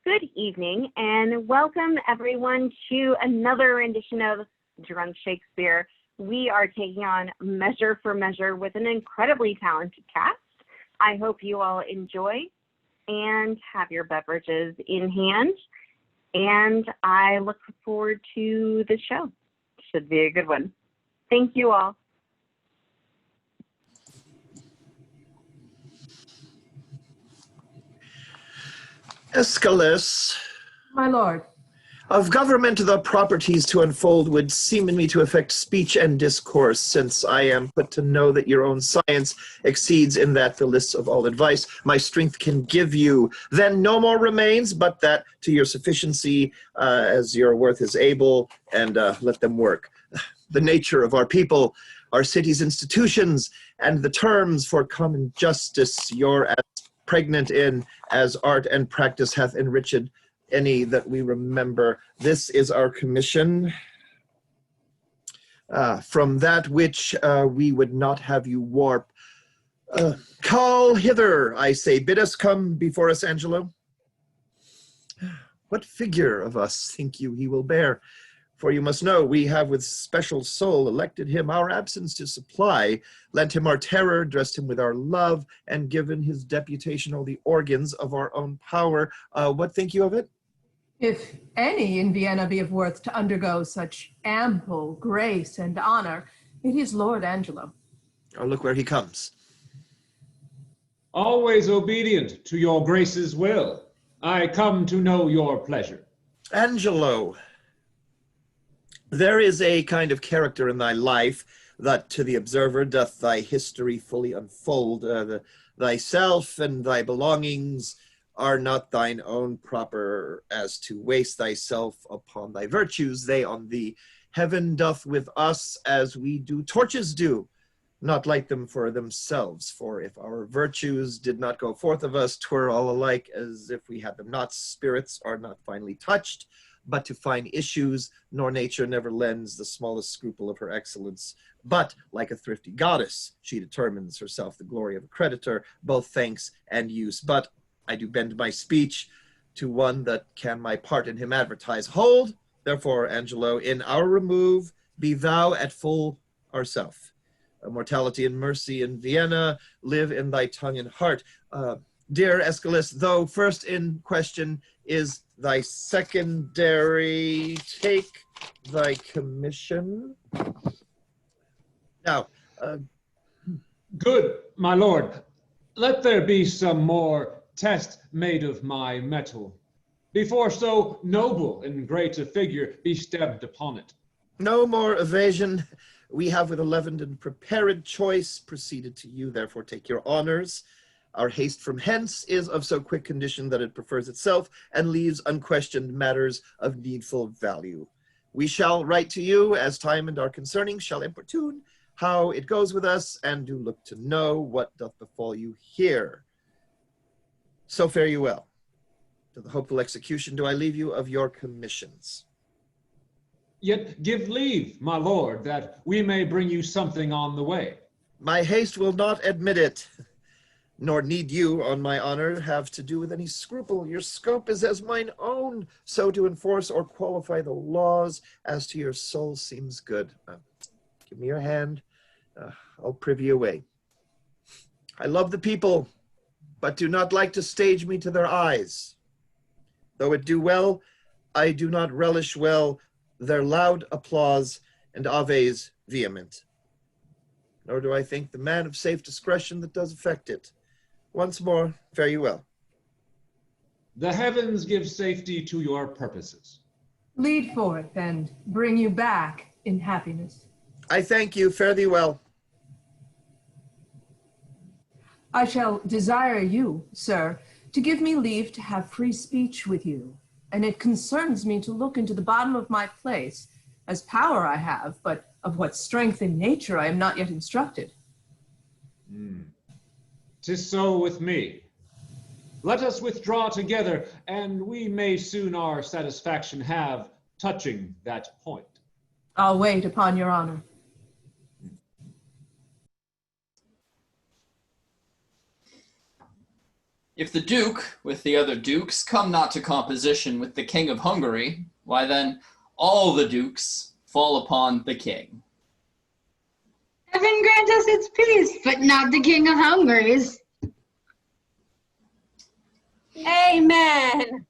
Good evening and welcome everyone to another rendition of Drunk Shakespeare. We are taking on Measure for Measure with an incredibly talented cast. I hope you all enjoy and have your beverages in hand. And I look forward to the show. Should be a good one. Thank you all. ESCALUS. My lord. Of government the properties to unfold would seem in me to affect speech and discourse, since I am put to know that your own science exceeds in that the lists of all advice my strength can give you. Then no more remains but that to your sufficiency as your worth is able, and let them work. The nature of our people, our city's institutions, and the terms for common justice you're as pregnant in as art and practice hath enriched any that we remember. This is our commission. From that which we would not have you warp. Call hither, I say, bid us come before us, Angelo. What figure of us think you he will bear? For you must know, we have with special soul elected him our absence to supply, lent him our terror, dressed him with our love, and given his deputation all the organs of our own power. What think you of it? If any in Vienna be of worth to undergo such ample grace and honor, it is Lord Angelo. Oh, look where he comes. Always obedient to your grace's will, I come to know your pleasure. Angelo, there is a kind of character in thy life that to the observer doth thy history fully unfold. Thyself and thy belongings are not thine own proper, as to waste thyself upon thy virtues, they on thee. Heaven doth with us as we do torches do, not light them for themselves. For if our virtues did not go forth of us, 'twere all alike as if we had them not. Spirits are not finely touched, but to fine issues, nor nature never lends the smallest scruple of her excellence. But, like a thrifty goddess, she determines herself the glory of a creditor, both thanks and use. But I do bend my speech to one that can my part in him advertise. Hold, therefore, Angelo, in our remove, be thou at full ourself. Mortality and mercy in Vienna live in thy tongue and heart. Dear ESCALUS, though first in question is thy secondary, take thy commission. Now, Good, my lord. Let there be some more test made of my metal, before so noble and great a figure be stepped upon it. No more evasion. We have with a leavened and prepared choice proceeded to you, therefore take your honors. Our haste from hence is of so quick condition that it prefers itself and leaves unquestioned matters of needful value. We shall write to you as time and our concerning shall importune how it goes with us, and do look to know what doth befall you here. So fare you well. To the hopeful execution do I leave you of your commissions. Yet give leave, my lord, that we may bring you something on the way. My haste will not admit it. Nor need you, on my honor, have to do with any scruple. Your scope is as mine own, so to enforce or qualify the laws as to your soul seems good. Give me your hand. I'll privy away. I love the people, but do not like to stage me to their eyes. Though it do well, I do not relish well their loud applause and aves vehement. Nor do I think the man of safe discretion that does affect it. Once more, fare you well. The heavens give safety to your purposes. Lead forth and bring you back in happiness. I thank you, fare thee well. I shall desire you, sir, to give me leave to have free speech with you, and it concerns me to look into the bottom of my place, as power I have, but of what strength in nature I am not yet instructed. 'Tis so with me. Let us withdraw together, and we may soon our satisfaction have touching that point. I'll wait upon your honor. If the Duke, with the other dukes, come not to composition with the King of Hungary, why then all the dukes fall upon the king. Heaven grant us its peace, but not the King of Hungary's. Amen.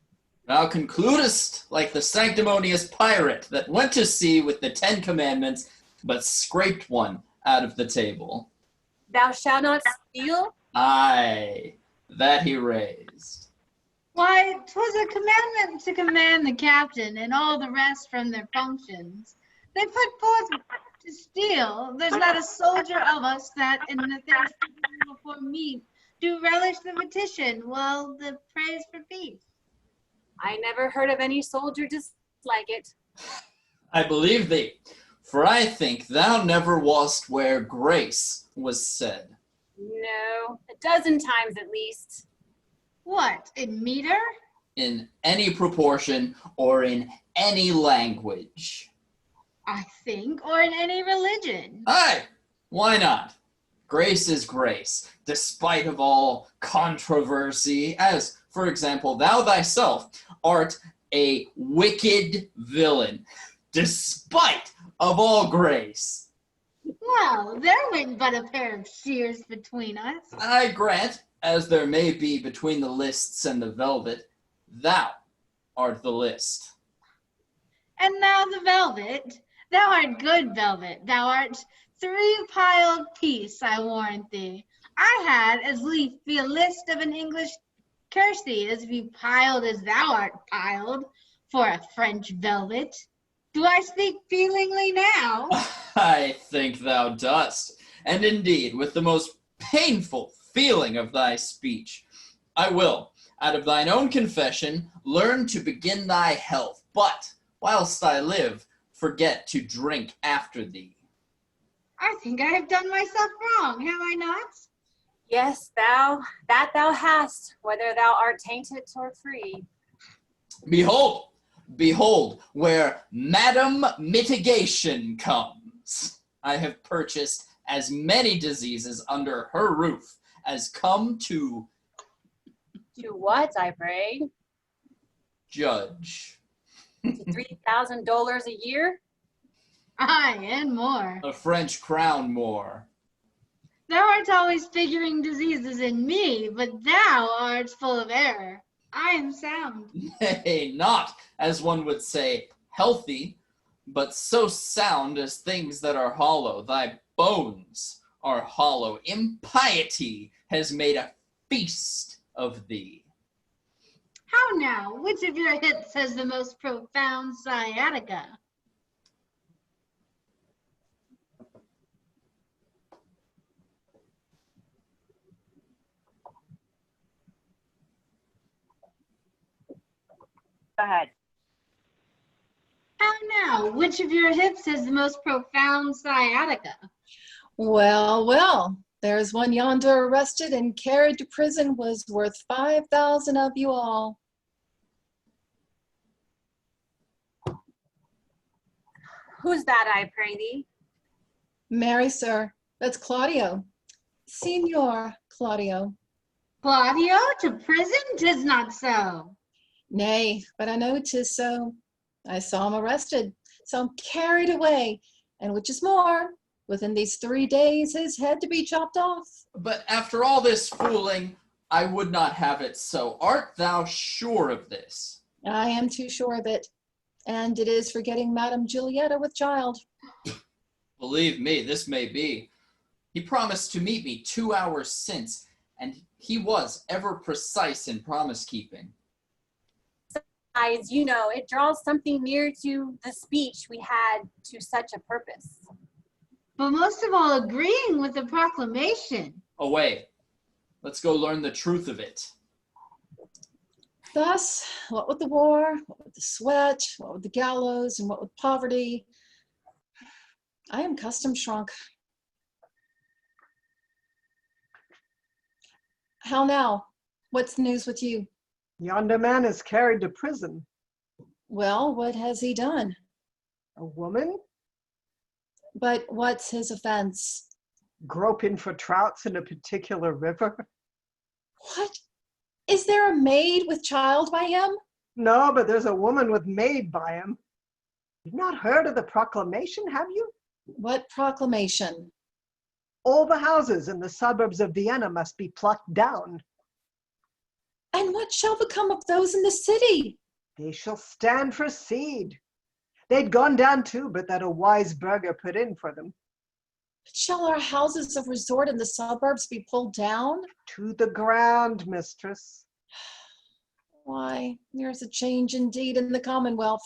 Thou concludest like the sanctimonious pirate that went to sea with the 10 commandments, but scraped one out of the table. Thou shalt not steal? Aye, that he raised. Why, 'twas a commandment to command the captain and all the rest from their functions. They put forth to steal. There's not a soldier of us that in the thanksgiving before meat do relish the petition, well, the praise for peace. I never heard of any soldier dislike it. I believe thee, for I think thou never wast where grace was said. No, a dozen times at least. What, in meter? In any proportion or in any language. I think, or in any religion. Aye, why not? Grace is grace, despite of all controversy, as, for example, thou thyself art a wicked villain, despite of all grace. Well, there went but a pair of shears between us. I grant, as there may be between the lists and the velvet, thou art the list. And now the velvet, thou art good velvet, thou art 3-piled piece, I warrant thee. I had as lief be a list of an English kersey as be piled as thou art piled for a French velvet. Do I speak feelingly now? I think thou dost, and indeed, with the most painful feeling of thy speech, I will, out of thine own confession, learn to begin thy health, but, whilst I live, forget to drink after thee. I think I have done myself wrong, have I not? Yes, thou hast, whether thou art tainted or free. Behold, behold, where Madam Mitigation comes. I have purchased as many diseases under her roof as come to... To what, I pray? Judge. To $3,000 a year? Aye, and more. A French crown more. Thou art always figuring diseases in me, but thou art full of error. I am sound. Nay, not, as one would say, healthy, but so sound as things that are hollow. Thy bones are hollow. Impiety has made a feast of thee. How now? Which of your hips has the most profound sciatica? Go ahead. How now? Which of your hips has the most profound sciatica? Well, well, there's one yonder arrested and carried to prison was worth 5,000 of you all. Who's that, I pray thee? Marry, sir, that's Claudio. Signor Claudio. Claudio to prison? 'Tis not so. Nay, but I know 'tis so. I saw him arrested, saw him carried away, and which is more, within these 3 days his head to be chopped off. But after all this fooling, I would not have it so. Art thou sure of this? I am too sure of it, and it is for getting Madame Giulietta with child. Believe me, this may be. He promised to meet me 2 hours since, and he was ever precise in promise-keeping. Besides, you know, it draws something near to the speech we had to such a purpose. But most of all agreeing with the proclamation. Away. Let's go learn the truth of it. Thus, what with the war, what with the sweat, what with the gallows, and what with poverty, I am custom shrunk. How now? What's the news with you? Yonder man is carried to prison. Well, what has he done? A woman? But what's his offense? Groping for trouts in a particular river? What? Is there a maid with child by him? No, but there's a woman with maid by him. You've not heard of the proclamation, have you? What proclamation? All the houses in the suburbs of Vienna must be plucked down. And what shall become of those in the city? They shall stand for seed. They'd gone down too, but that a wise burgher put in for them. Shall our houses of resort in the suburbs be pulled down? To the ground, mistress. Why, there's a change indeed in the Commonwealth.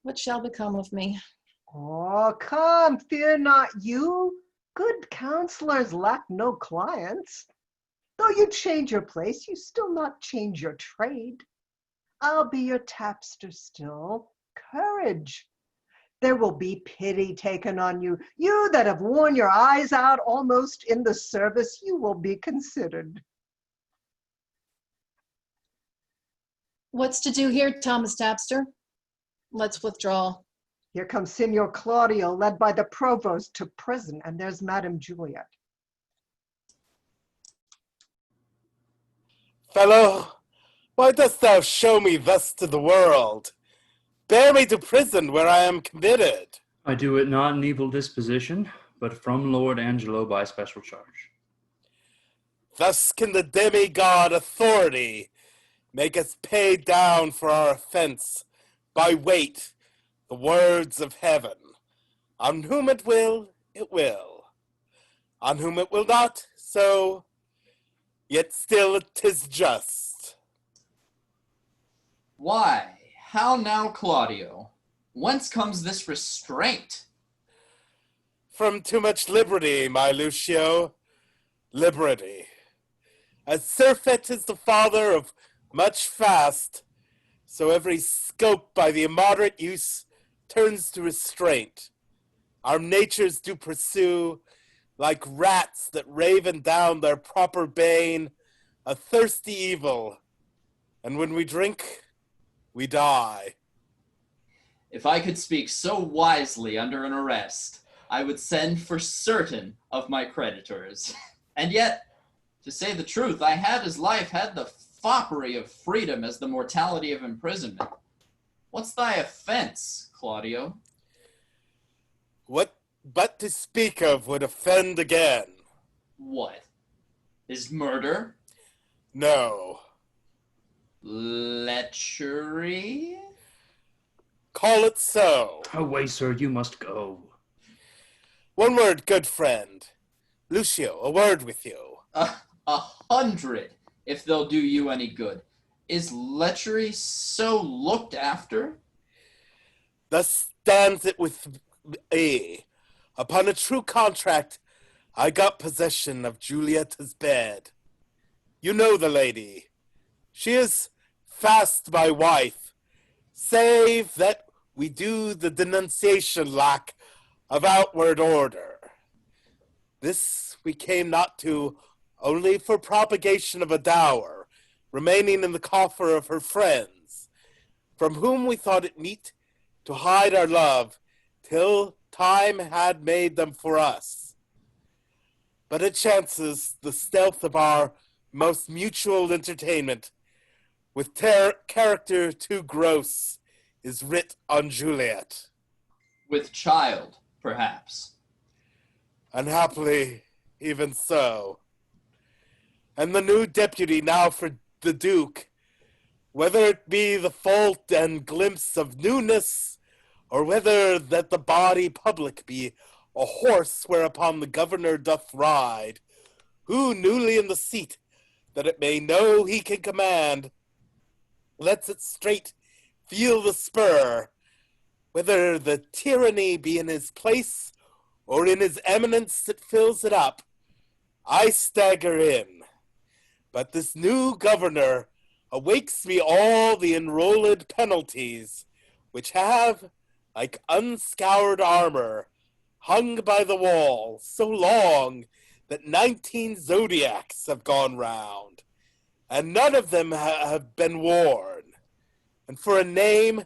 What shall become of me? Oh, come, fear not you. Good counselors lack no clients. Though you change your place, you still not change your trade. I'll be your tapster still. Courage. There will be pity taken on you. You that have worn your eyes out almost in the service, you will be considered. What's to do here, Thomas Tapster? Let's withdraw. Here comes Signor Claudio, led by the provost to prison, and there's Madame Juliet. Fellow, why dost thou show me thus to the world? Bear me to prison where I am committed. I do it not in evil disposition, but from Lord Angelo by special charge. Thus can the demigod authority make us pay down for our offense by weight the words of heaven. On whom it will, it will. On whom it will not, so, yet still 'tis just. Why, how now, Claudio? Whence comes this restraint? From too much liberty, my Lucio. Liberty. As surfeit is the father of much fast, so every scope by the immoderate use turns to restraint. Our natures do pursue, like rats that raven down their proper bane, a thirsty evil, and when we drink, we die. If I could speak so wisely under an arrest, I would send for certain of my creditors. And yet, to say the truth, I had as life had the foppery of freedom as the mortality of imprisonment. What's thy offense, Claudio? What but to speak of would offend again? What? Is murder? No. Lechery? Call it so. Away, sir, you must go. One word, good friend. Lucio, a word with you. 100, if they'll do you any good. Is lechery so looked after? Thus stands it with me. Upon a true contract, I got possession of Julieta's bed. You know the lady. She is fast my wife, save that we do the denunciation lack of outward order. This we came not to only for propagation of a dower, remaining in the coffer of her friends, from whom we thought it meet to hide our love till time had made them for us. But it chances the stealth of our most mutual entertainment, with character too gross, is writ on Juliet. With child, perhaps. Unhappily, even so. And the new deputy now for the Duke, whether it be the fault and glimpse of newness, or whether that the body public be a horse whereupon the governor doth ride, who newly in the seat, that it may know he can command, lets it straight feel the spur, whether the tyranny be in his place, or in his eminence that fills it up, I stagger in. But this new governor awakes me all the enrolled penalties, which have, like unscoured armor, hung by the wall so long that 19 zodiacs have gone round, and none of them have been worn. And for a name,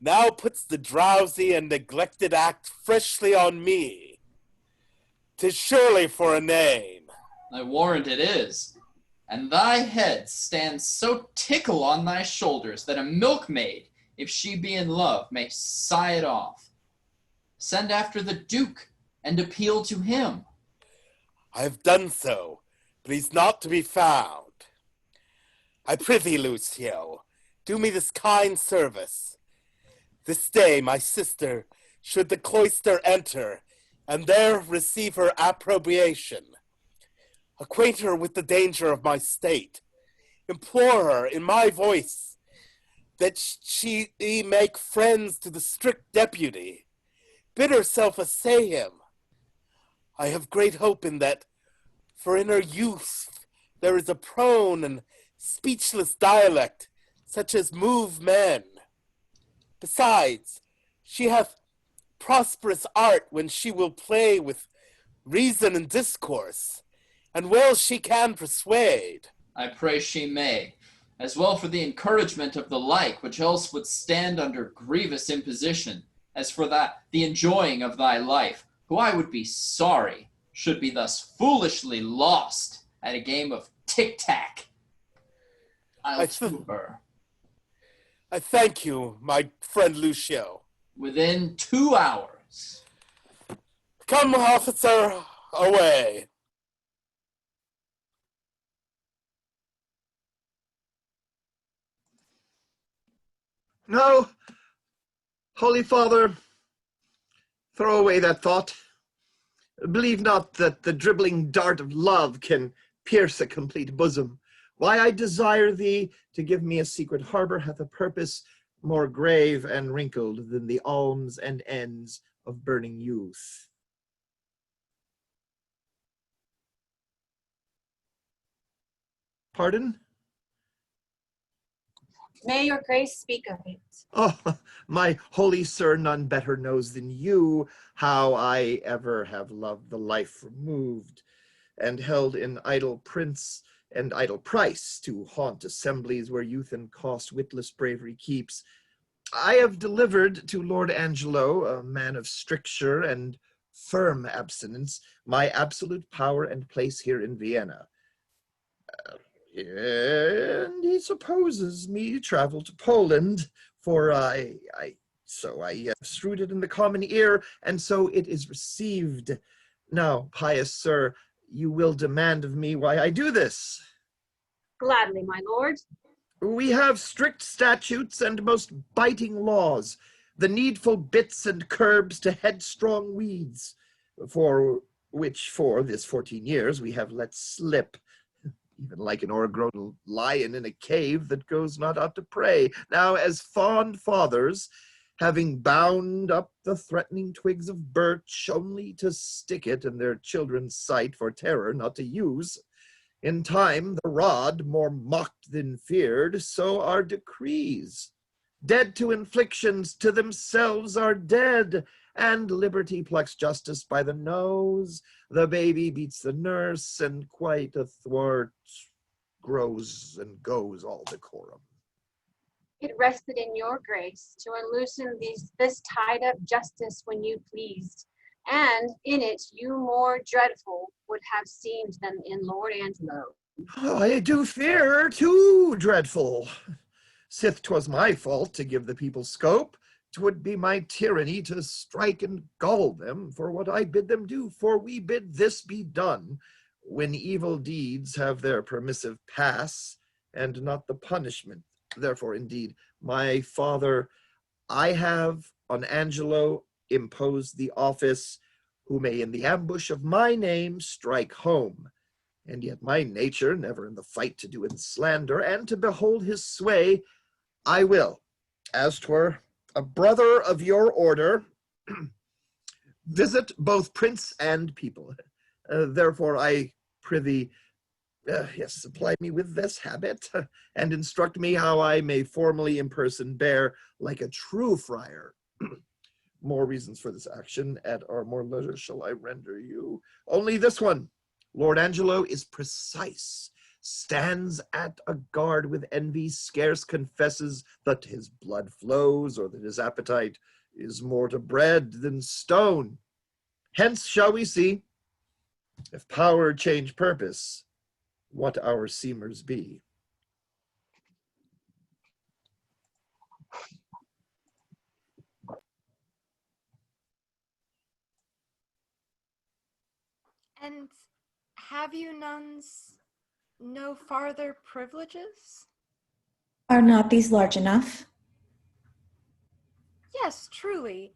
now puts the drowsy and neglected act freshly on me. 'Tis surely for a name. I warrant it is. and thy head stands so tickle on thy shoulders that a milkmaid, if she be in love, may sigh it off. Send after the Duke, and appeal to him. I have done so, but he's not to be found. I prithee, Lucio, do me this kind service. This day my sister should the cloister enter, and there receive her approbation. Acquaint her with the danger of my state. Implore her in my voice that she make friends to the strict deputy. Bid herself assay him. I have great hope in that, for in her youth there is a prone and speechless dialect, such as move men. Besides, she hath prosperous art when she will play with reason and discourse, and well she can persuade. I pray she may, as well for the encouragement of the like, which else would stand under grievous imposition, as for the enjoying of thy life, who I would be sorry should be thus foolishly lost at a game of tic-tac. I'll to her. I thank you, my friend Lucio. Within 2 hours. Come, officer, away. No, Holy Father, throw away that thought. Believe not that the dribbling dart of love can pierce a complete bosom. Why I desire thee to give me a secret harbor hath a purpose more grave and wrinkled than the alms and ends of burning youth. Pardon? May your grace speak of it. Oh, my holy sir, none better knows than you how I ever have loved the life removed, and held in idle prince and idle price to haunt assemblies where youth and cost witless bravery keeps. I have delivered to Lord Angelo, a man of stricture and firm abstinence, my absolute power and place here in Vienna. And he supposes me travel to Poland, for I strewed it in the common ear, and so it is received. Now, pious sir, you will demand of me why I do this. Gladly, my lord. We have strict statutes and most biting laws, the needful bits and curbs to headstrong weeds, for which for this 14 years we have let slip, even like an o'ergrown lion in a cave that goes not out to prey. Now, as fond fathers, having bound up the threatening twigs of birch only to stick it in their children's sight for terror not to use, in time the rod more mocked than feared, so are decrees. Dead to inflictions, to themselves are dead, and liberty plucks justice by the nose. The baby beats the nurse, and quite athwart grows and goes all decorum. It rested in your grace to unloosen this tied-up justice when you pleased, and in it you more dreadful would have seemed than in Lord Angelo. I do fear too dreadful. Sith 'twas my fault to give the people scope, 'twould be my tyranny to strike and gall them for what I bid them do, for we bid this be done, when evil deeds have their permissive pass, and not the punishment. Therefore, indeed, my father, I have on Angelo imposed the office, who may in the ambush of my name strike home, and yet my nature never in the fight to do in slander, and to behold his sway, I will, as 'twere a brother of your order, visit both prince and people. Therefore I prithee, yes, supply me with this habit, and instruct me how I may formally in person bear like a true friar. More reasons for this action at our more leisure shall I render you. Only this one, Lord Angelo is precise, stands at a guard with envy, scarce confesses that his blood flows, or that his appetite is more to bread than stone. Hence shall we see, if power change purpose, what our seamers be. And have you nuns no farther privileges? Are not these large enough? Yes, truly.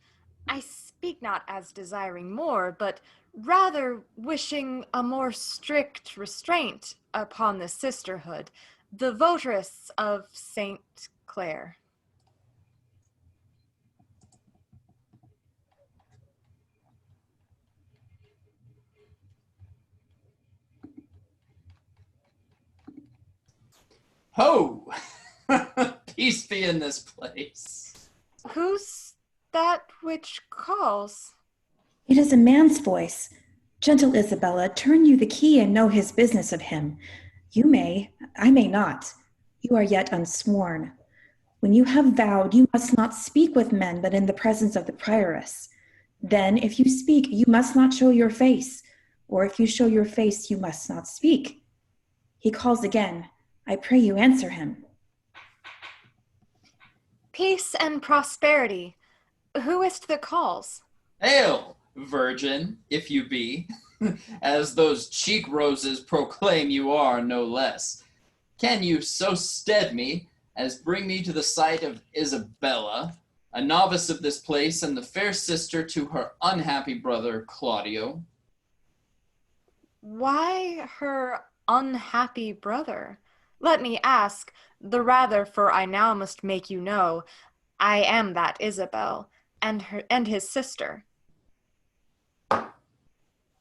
I speak not as desiring more, but rather wishing a more strict restraint upon the sisterhood, the votaress of Saint Clare. Ho! Peace be in this place. Who's that which calls? It is a man's voice. Gentle Isabella, turn you the key and know his business of him. You may, I may not. You are yet unsworn. When you have vowed, you must not speak with men, but in the presence of the prioress. Then, if you speak, you must not show your face, or if you show your face, you must not speak. He calls again. I pray you answer him. Peace and prosperity. Who is't that calls? Hail, virgin, if you be, as those cheek roses proclaim you are, no less. Can you so stead me as bring me to the sight of Isabella, a novice of this place, and the fair sister to her unhappy brother Claudio? Why her unhappy brother? Let me ask, the rather for I now must make you know, I am that Isabel, and his sister.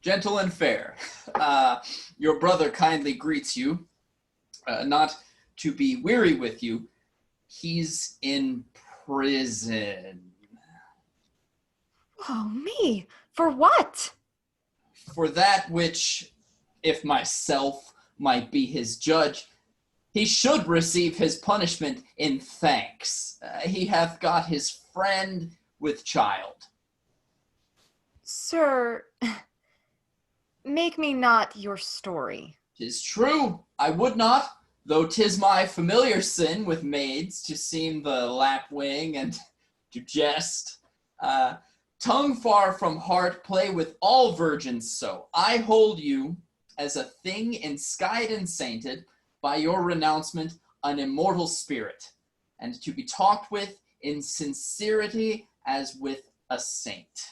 Gentle and fair, your brother kindly greets you, not to be weary with you. He's in prison. Oh, me, for what? For that which, if myself might be his judge, he should receive his punishment in thanks. He hath got his friend with child. Sir, make me not your story. 'Tis true, I would not, though 'tis my familiar sin with maids to seem the lapwing and to jest. Tongue far from heart, play with all virgins so. I hold you as a thing enskied and sainted, by your renouncement, an immortal spirit, and to be talked with in sincerity as with a saint.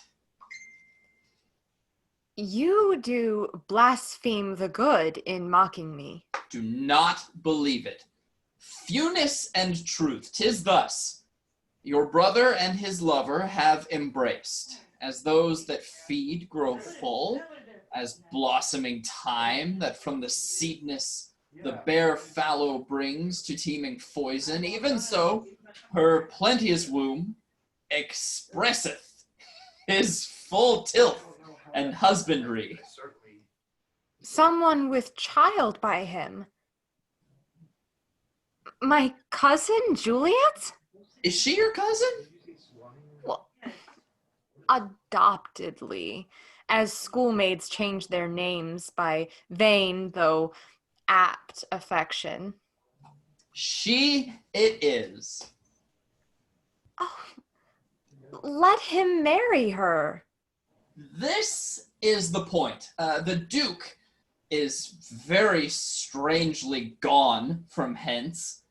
You do blaspheme the good in mocking me. Do not believe it. Fewness and truth, 'tis thus. Your brother and his lover have embraced, as those that feed grow full, as blossoming thyme that from the seedness the bare fallow brings to teeming foison, even so her plenteous womb expresseth his full tilth and husbandry. Someone with child by him. My cousin Juliet? Is she your cousin? Well, adoptedly, as schoolmates change their names by vain, though apt affection. She it is. Oh, let him marry her. This is the point. The Duke is very strangely gone from hence,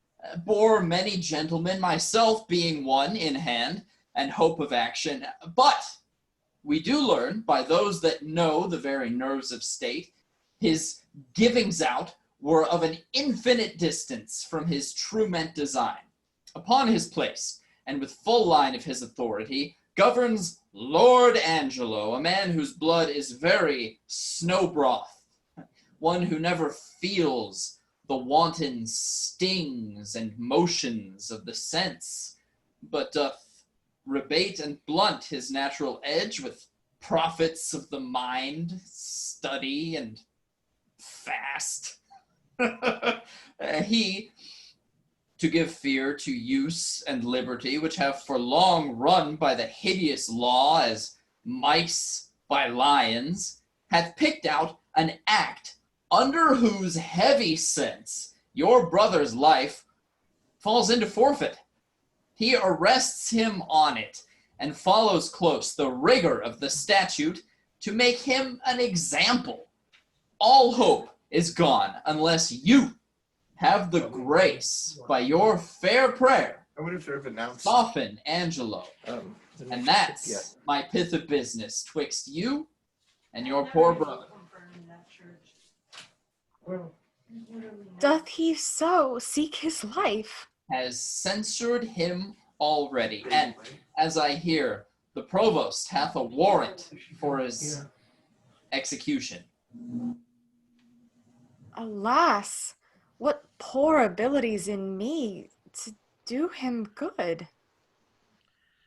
bore many gentlemen, myself being one in hand, and hope of action. But we do learn, by those that know the very nerves of state, his givings out were of an infinite distance from his true meant design. Upon his place, and with full line of his authority, governs Lord Angelo, a man whose blood is very snow broth, one who never feels the wanton stings and motions of the sense, but doth rebate and blunt his natural edge with profits of the mind, study, and fast. He, to give fear to use and liberty, which have for long run by the hideous law as mice by lions, hath picked out an act under whose heavy sentence your brother's life falls into forfeit. He arrests him on it and follows close the rigor of the statute to make him an example. All hope is gone unless you have the grace by your fair prayer I wonder if they've announced. soften Angelo. And that's my pith of business twixt you and your poor brother. Doth he so seek his life? Has censured him already, and as I hear, the provost hath a warrant for his execution. Alas, what poor abilities in me to do him good.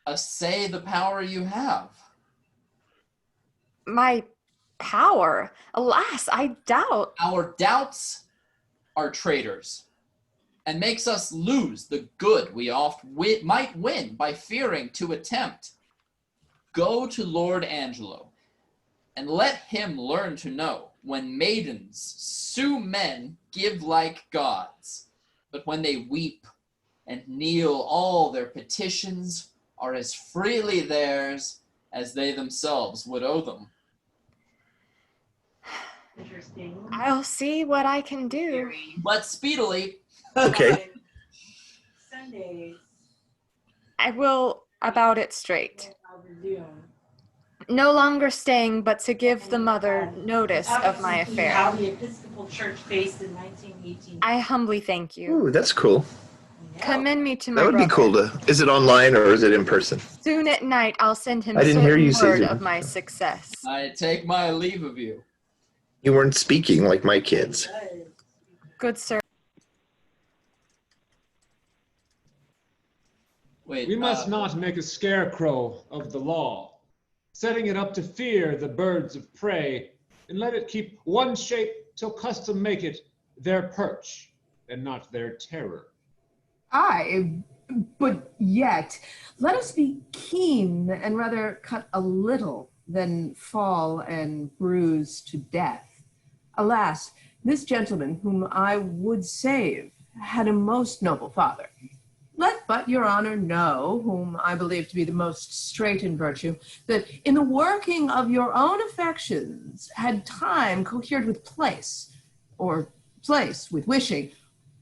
Assay the power you have. My power? Alas, I doubt. Our doubts are traitors, and makes us lose the good we oft might win by fearing to attempt. Go to Lord Angelo, and let him learn to know when maidens sue men give like gods, but when they weep and kneel all their petitions are as freely theirs as they themselves would owe them. Interesting. I'll see what I can do. But speedily. Okay. Sundays. I will about it straight. I'll resume. No longer staying, but to give the mother notice of my affair. How the Episcopal Church faced in 1918. I humbly thank you. Ooh, that's cool. Commend me to my That would be cool to. Is it online or is it in person? Soon at night, I'll send him I didn't hear you say word that. of my success. I take my leave of you. You weren't speaking like my kids. Good sir. Wait, We must not make a scarecrow of the law, setting it up to fear the birds of prey, and let it keep one shape till custom make it their perch, and not their terror. Aye, but yet, let us be keen and rather cut a little than fall and bruise to death. Alas, this gentleman whom I would save had a most noble father. Let but your honor know, whom I believe to be the most straight in virtue, that in the working of your own affections had time cohered with place, or place with wishing,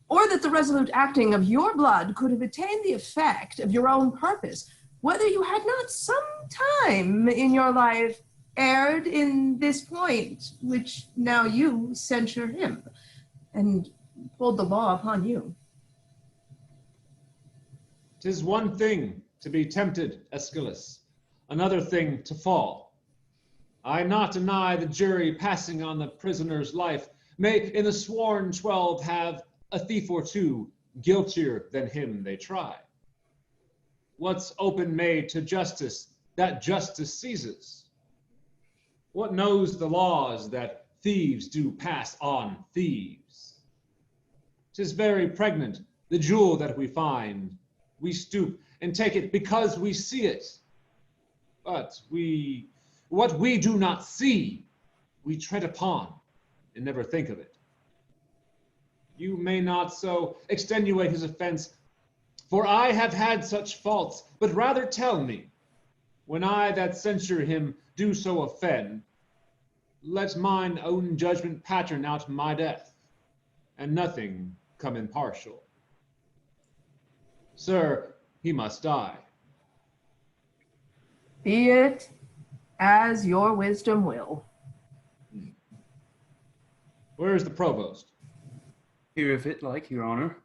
or that the resolute acting of your blood could have attained the effect of your own purpose, whether you had not some time in your life erred in this point, which now you censure him, and pulled the law upon you. 'Tis one thing to be tempted, ESCALUS, another thing to fall. I not deny the jury passing on the prisoner's life may in the sworn 12 have a thief or two guiltier than him they try. What's open made to justice that justice seizes? What knows the laws that thieves do pass on thieves? 'Tis very pregnant, the jewel that we find. We stoop and take it because we see it. But what we do not see, we tread upon and never think of it. You may not so extenuate his offense, for I have had such faults, but rather tell me, when I that censure him do so offend, let mine own judgment pattern out my death, and nothing come impartial. Sir, he must die. Be it as your wisdom will. Where is the provost? Here, if it like, your honor.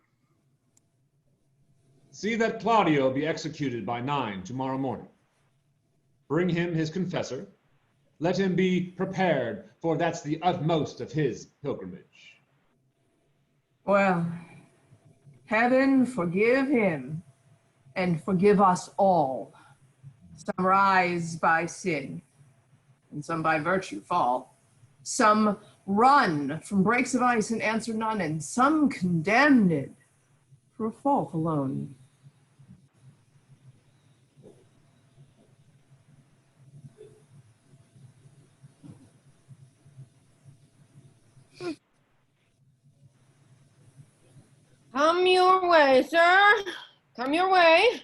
See that Claudio be executed by 9 tomorrow morning. Bring him his confessor. Let him be prepared, for that's the utmost of his pilgrimage. Well, heaven forgive him and forgive us all. Some rise by sin, and some by virtue fall. Some run from breaks of ice and answer none, and some condemned for a fault alone. Come your way, sir. Come your way.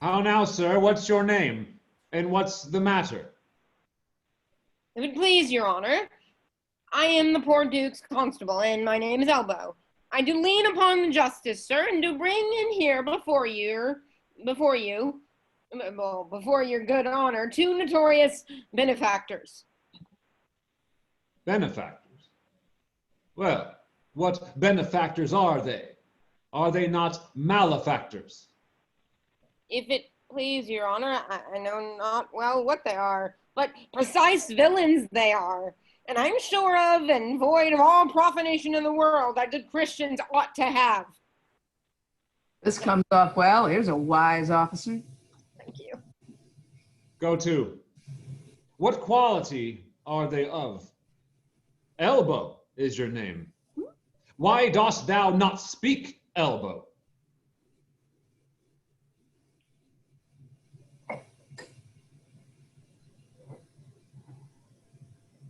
How now, sir? What's your name? And what's the matter? If it please your honor, I am the poor Duke's constable, and my name is Elbow. I do lean upon the justice, sir, and do bring in here before your good honor, two notorious benefactors. Benefactors? Well, what benefactors are they? Are they not malefactors? If it please your honor, I know not well what they are, but precise villains they are. And I'm sure of and void of all profanation in the world that good Christians ought to have. This comes off well. Here's a wise officer. Thank you. Go to. What quality are they of? Elbow is your name. Why dost thou not speak, Elbow?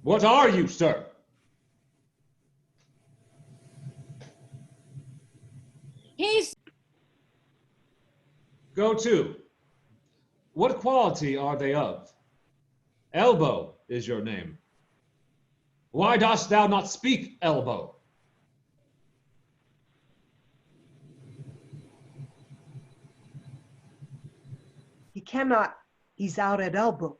What are you, sir? He's... Go to. What quality are they of? Elbow is your name. Why dost thou not speak, Elbow? He cannot. He's out at elbow.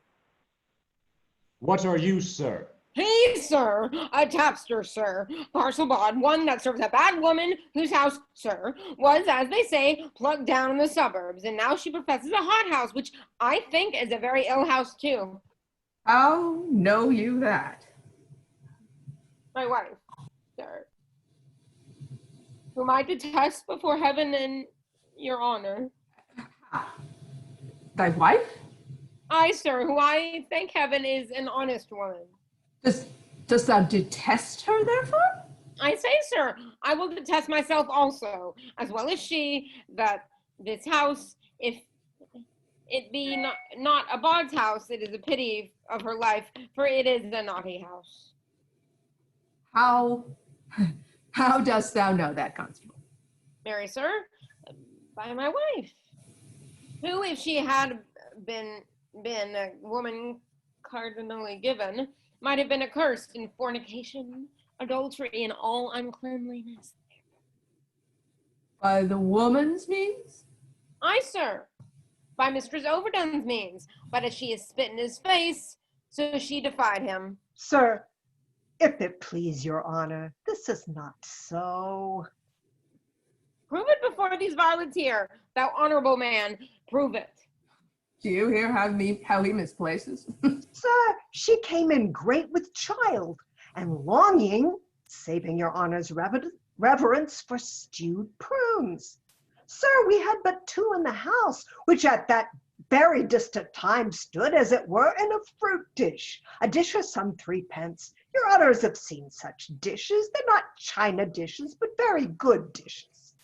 What are you, sir? He, sir, a tapster, sir, parcel bod, one that serves a bad woman whose house, sir, was, as they say, plucked down in the suburbs, and now she professes a hothouse, which I think is a very ill house, too. How know you that? My wife, sir, whom I detest before heaven and your honor. Thy wife? I, sir, who I thank heaven is an honest woman. Dost thou detest her, therefore? I say, sir, I will detest myself also, as well as she, that this house, if it be not a bawd's house, it is a pity of her life, for it is a naughty house. How dost thou know that, constable? Marry, sir, by my wife, who, if she had been a woman cardinally given, might have been accursed in fornication, adultery, and all uncleanliness. By the woman's means? Aye, sir, by Mistress Overdone's means, but as she has spit in his face, so she defied him. Sir, if it please your honor, this is not so. Prove it before these varlets here, thou honorable man, prove it. Do you hear how he misplaces? Sir, she came in great with child, and longing, saving your honor's reverence for stewed prunes. Sir, we had but two in the house, which at that very distant time stood, as it were, in a fruit dish, a dish of some 3d. Your honors have seen such dishes. They're not china dishes, but very good dishes.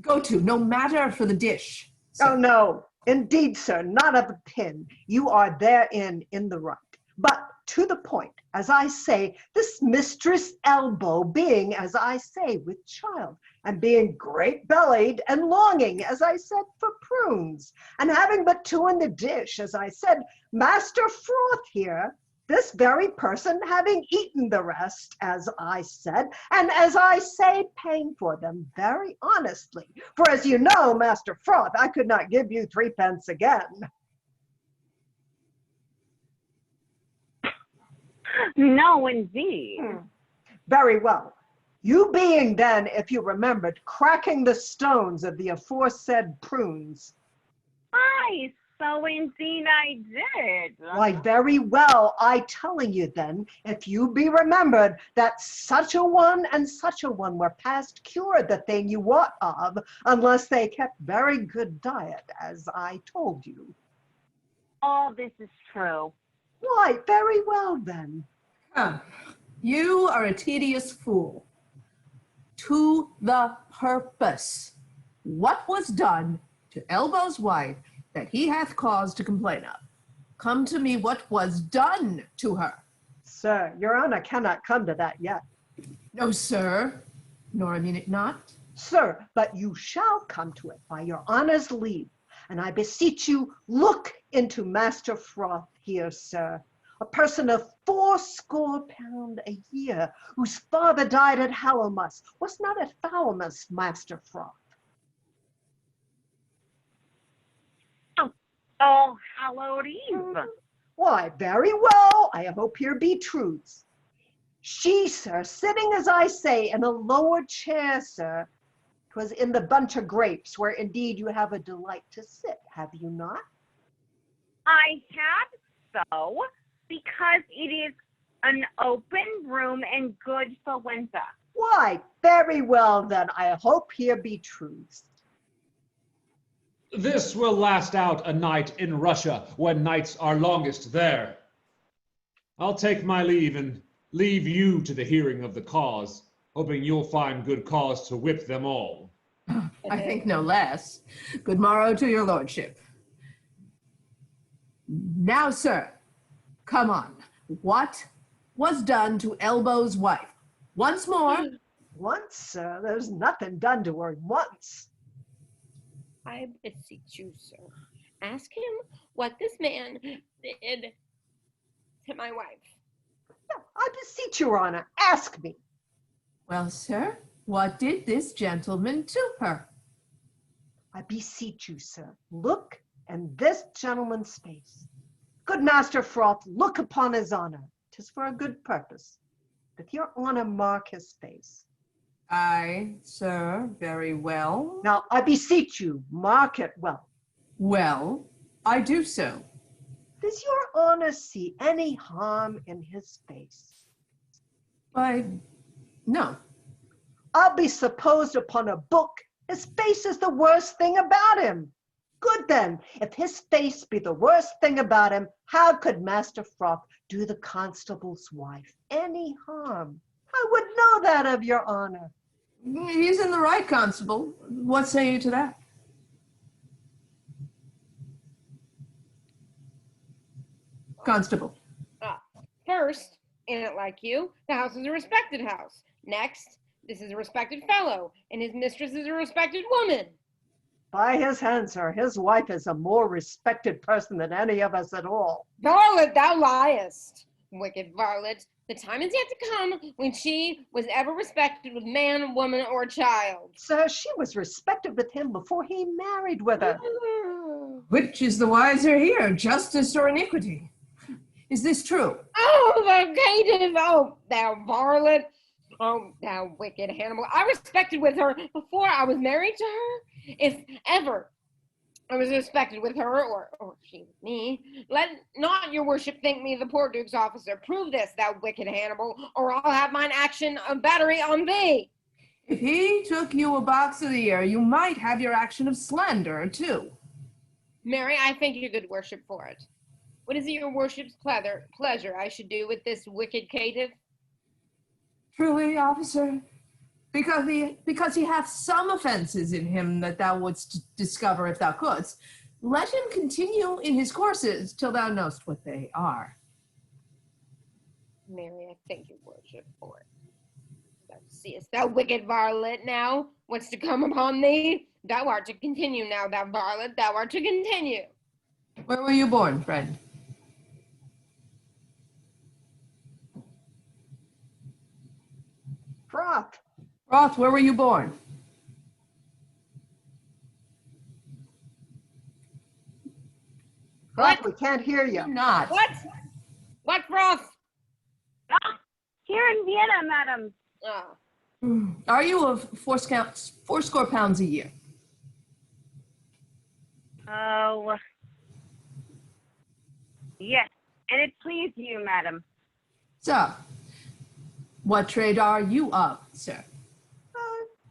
Go to, no matter for the dish. Oh, no. Indeed, sir, not of a pin. You are therein in the right. But to the point, as I say, this Mistress Elbow being, as I say, with child, and being great-bellied and longing, as I said, for prunes, and having but two in the dish, as I said, Master Froth here, this very person having eaten the rest, as I said, and as I say, paying for them very honestly. For as you know, Master Froth, I could not give you 3d again. No, indeed. Very well. You being then, if you remembered, cracking the stones of the aforesaid prunes. Aye, so indeed I did. Why, very well, I telling you then, if you be remembered, that such a one and such a one were past cured the thing you wot of, unless they kept very good diet, as I told you. All this is true. Why, very well then. You are a tedious fool. To the purpose. What was done to Elbow's wife that he hath cause to complain of? Come to me what was done to her. Sir, your honor cannot come to that yet. No, sir, nor I mean it not. Sir, but you shall come to it by your honor's leave. And I beseech you, look into Master Froth here, sir. A person of 80 pounds a year, whose father died at Hallowmas. Was not at Fowlmas, Master Froth? Oh, hallowed eve. Why, very well, I hope here be truths. She, sir, sitting as I say in a lower chair, sir, 'twas in the bunch of grapes, where indeed you have a delight to sit, have you not? I have so, because it is an open room and good for winter. Why, very well then, I hope here be truths. This will last out a night in Russia, when nights are longest there. I'll take my leave and leave you to the hearing of the cause, hoping you'll find good cause to whip them all. I think no less. Good morrow to your lordship. Now, sir, come on. What was done to Elbow's wife? Once more. Once, sir, there's nothing done to her once. I beseech you, sir, ask him what this man did to my wife. No, I beseech your honor, ask me. Well, sir, what did this gentleman to her? I beseech you, sir, look in this gentleman's face. Good Master Froth, look upon his honor. 'Tis for a good purpose. Doth your honor mark his face? Aye, sir, very well. Now, I beseech you, mark it well. Well, I do so. Does your honor see any harm in his face? Why, no. I'll be supposed upon a book, his face is the worst thing about him. Good then, if his face be the worst thing about him, how could Master Froth do the constable's wife any harm? I would know that of your honor. He's in the right, constable. What say you to that? Constable. First, in it like you, the house is a respected house. Next, this is a respected fellow, and his mistress is a respected woman. By his hand, sir, his wife is a more respected person than any of us at all. Varlet, thou liest. Wicked varlet, the time is yet to come when she was ever respected with man, woman, or child. Sir, she was respected with him before he married with her. Which is the wiser here, justice or iniquity? Is this true? Oh, the caitiff! Oh, thou varlet! Oh, thou wicked Hannibal! I respected with her before I was married to her. If ever I was respected with her, or she with me, let not your worship think me the poor duke's officer. Prove this, thou wicked Hannibal, or I'll have mine action of battery on thee. If he took you a box of the ear, you might have your action of slander, too. Mary, I thank your good worship for it. What is it your worship's pleasure I should do with this wicked caitiff? Truly, officer, because he hath some offenses in him that thou wouldst discover if thou couldst, let him continue in his courses till thou knowest what they are. Mary, I thank your worship for it. Thou seest, thou wicked varlet, now what's to come upon thee? Thou art to continue now, thou varlet, thou art to continue. Where were you born, friend? Froth. Froth, where were you born? Froth, we can't hear you. You're not. What? What, Froth? Here in Vienna, madam. Are you of fourscore pounds a year? Oh, yes, and it please you, madam. So, what trade are you of, sir?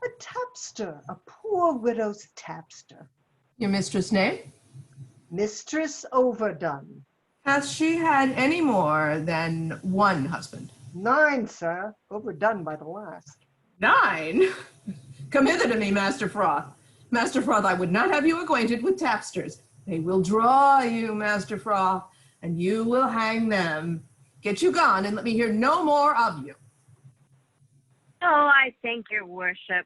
A tapster, a poor widow's tapster. Your mistress' name? Mistress Overdone. Hath she had any more than one husband? 9, sir, overdone by the last. 9? Come hither to me, Master Froth. Master Froth, I would not have you acquainted with tapsters. They will draw you, Master Froth, and you will hang them. Get you gone and let me hear no more of you. Oh, I thank your worship.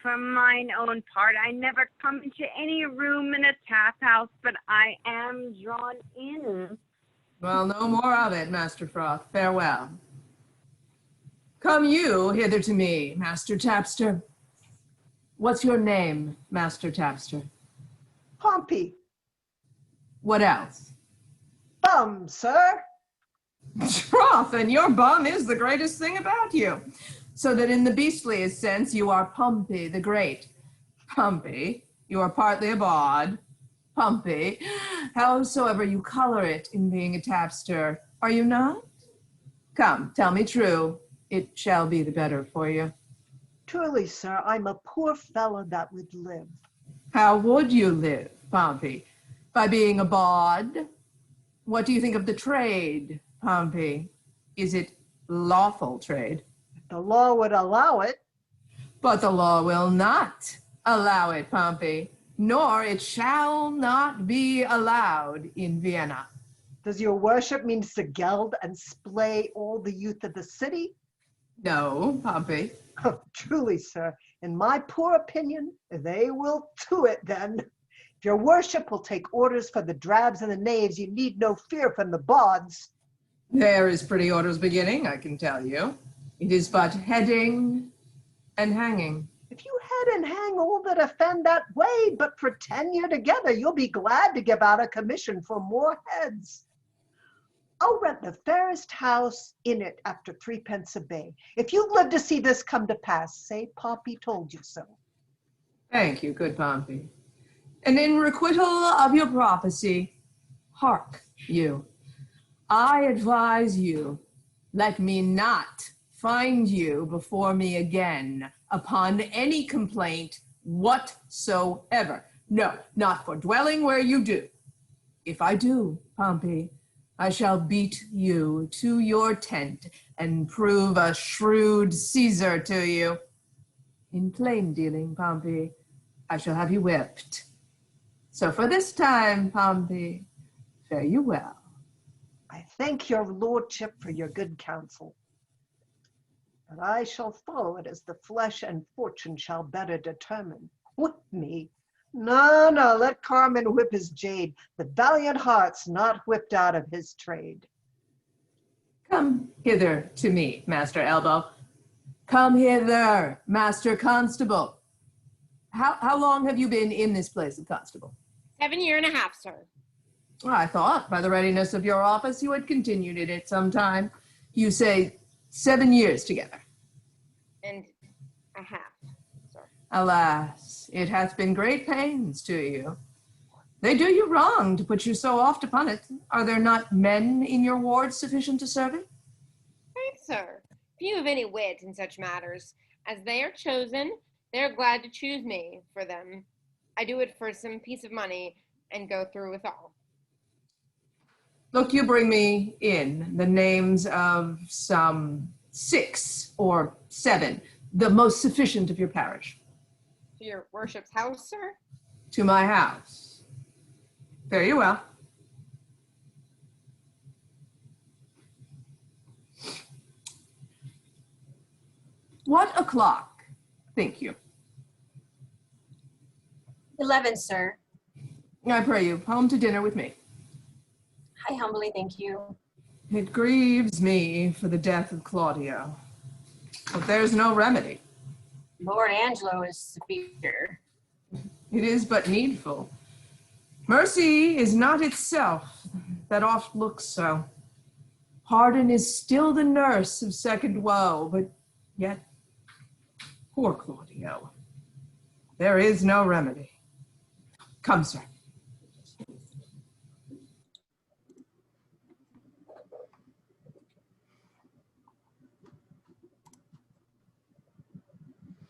For mine own part, I never come into any room in a tap house, but I am drawn in. Well, no more of it, Master Froth. Farewell. Come you hither to me, Master Tapster. What's your name, Master Tapster? Pompey. What else? Bum, sir. Troth, and your bum is the greatest thing about you. So that in the beastliest sense, you are Pompey the Great. Pompey, you are partly a bawd. Pompey, howsoever you color it in being a tapster, are you not? Come, tell me true. It shall be the better for you. Truly, sir, I'm a poor fellow that would live. How would you live, Pompey? By being a bawd? What do you think of the trade, Pompey? Is it lawful trade? The law would allow it. But the law will not allow it, Pompey, nor it shall not be allowed in Vienna. Does your worship mean to geld and splay all the youth of the city? No, Pompey. Truly, sir, in my poor opinion, they will do it then. If your worship will take orders for the drabs and the knaves, you need no fear from the bawds. There is pretty orders beginning, I can tell you. It is but heading and hanging. If you head and hang all that offend that way, but for tenure together, you'll be glad to give out a commission for more heads. I'll rent the fairest house in it after 3d. a bay. If you live to see this come to pass, say Pompey told you so. Thank you, good Pompey. And in requital of your prophecy, hark you. I advise you, let me not find you before me again upon any complaint whatsoever. No, not for dwelling where you do. If I do, Pompey, I shall beat you to your tent and prove a shrewd Caesar to you. In plain dealing, Pompey, I shall have you whipped. So for this time, Pompey, fare you well. I thank your lordship for your good counsel, but I shall follow it as the flesh and fortune shall better determine. Whip me. No, no, let Carmen whip his jade. The valiant heart's not whipped out of his trade. Come hither to me, Master Elbow. Come hither, Master Constable. How long have you been in this place of constable? 7 years and a half, sir. I thought by the readiness of your office you had continued in it some time. You say 7 years together. And a half, sir. Alas, it hath been great pains to you. They do you wrong to put you so oft upon it. Are there not men in your ward sufficient to serve it? Faith, sir, few of any wit in such matters. As they are chosen, they are glad to choose me for them. I do it for some piece of money and go through with all. Look, you bring me in the names of some 6 or 7, the most sufficient of your parish. To your worship's house, sir? To my house. Fare you well. What o'clock, think you? 11, sir. I pray you, home to dinner with me. I humbly thank you. It grieves me for the death of Claudio, but there's no remedy. Lord Angelo is severe. It is but needful. Mercy is not itself, that oft looks so. Pardon is still the nurse of second woe, but yet, poor Claudio, there is no remedy. Come, sir.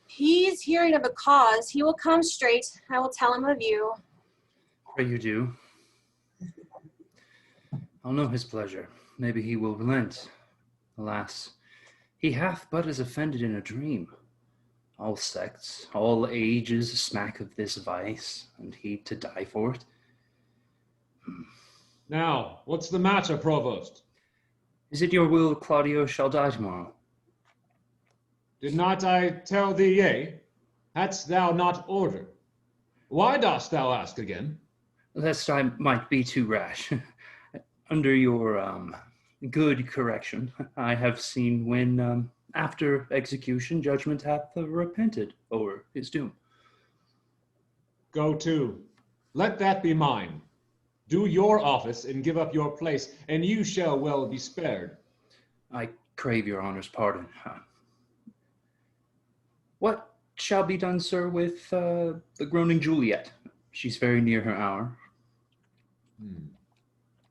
He's hearing of a cause. He will come straight. I will tell him of you. Pray you do. I'll know his pleasure. Maybe he will relent. Alas, he hath but as offended in a dream. All sects, all ages smack of this vice, and he to die for it. Now, what's the matter, Provost? Is it your will Claudio shall die tomorrow? Did not I tell thee yea? Hadst thou not order? Why dost thou ask again? Lest I might be too rash. Under your good correction, I have seen when, after execution, judgment hath repented over his doom. Go to. Let that be mine. Do your office and give up your place, and you shall well be spared. I crave your honor's pardon. What shall be done, sir, with the groaning Juliet? She's very near her hour.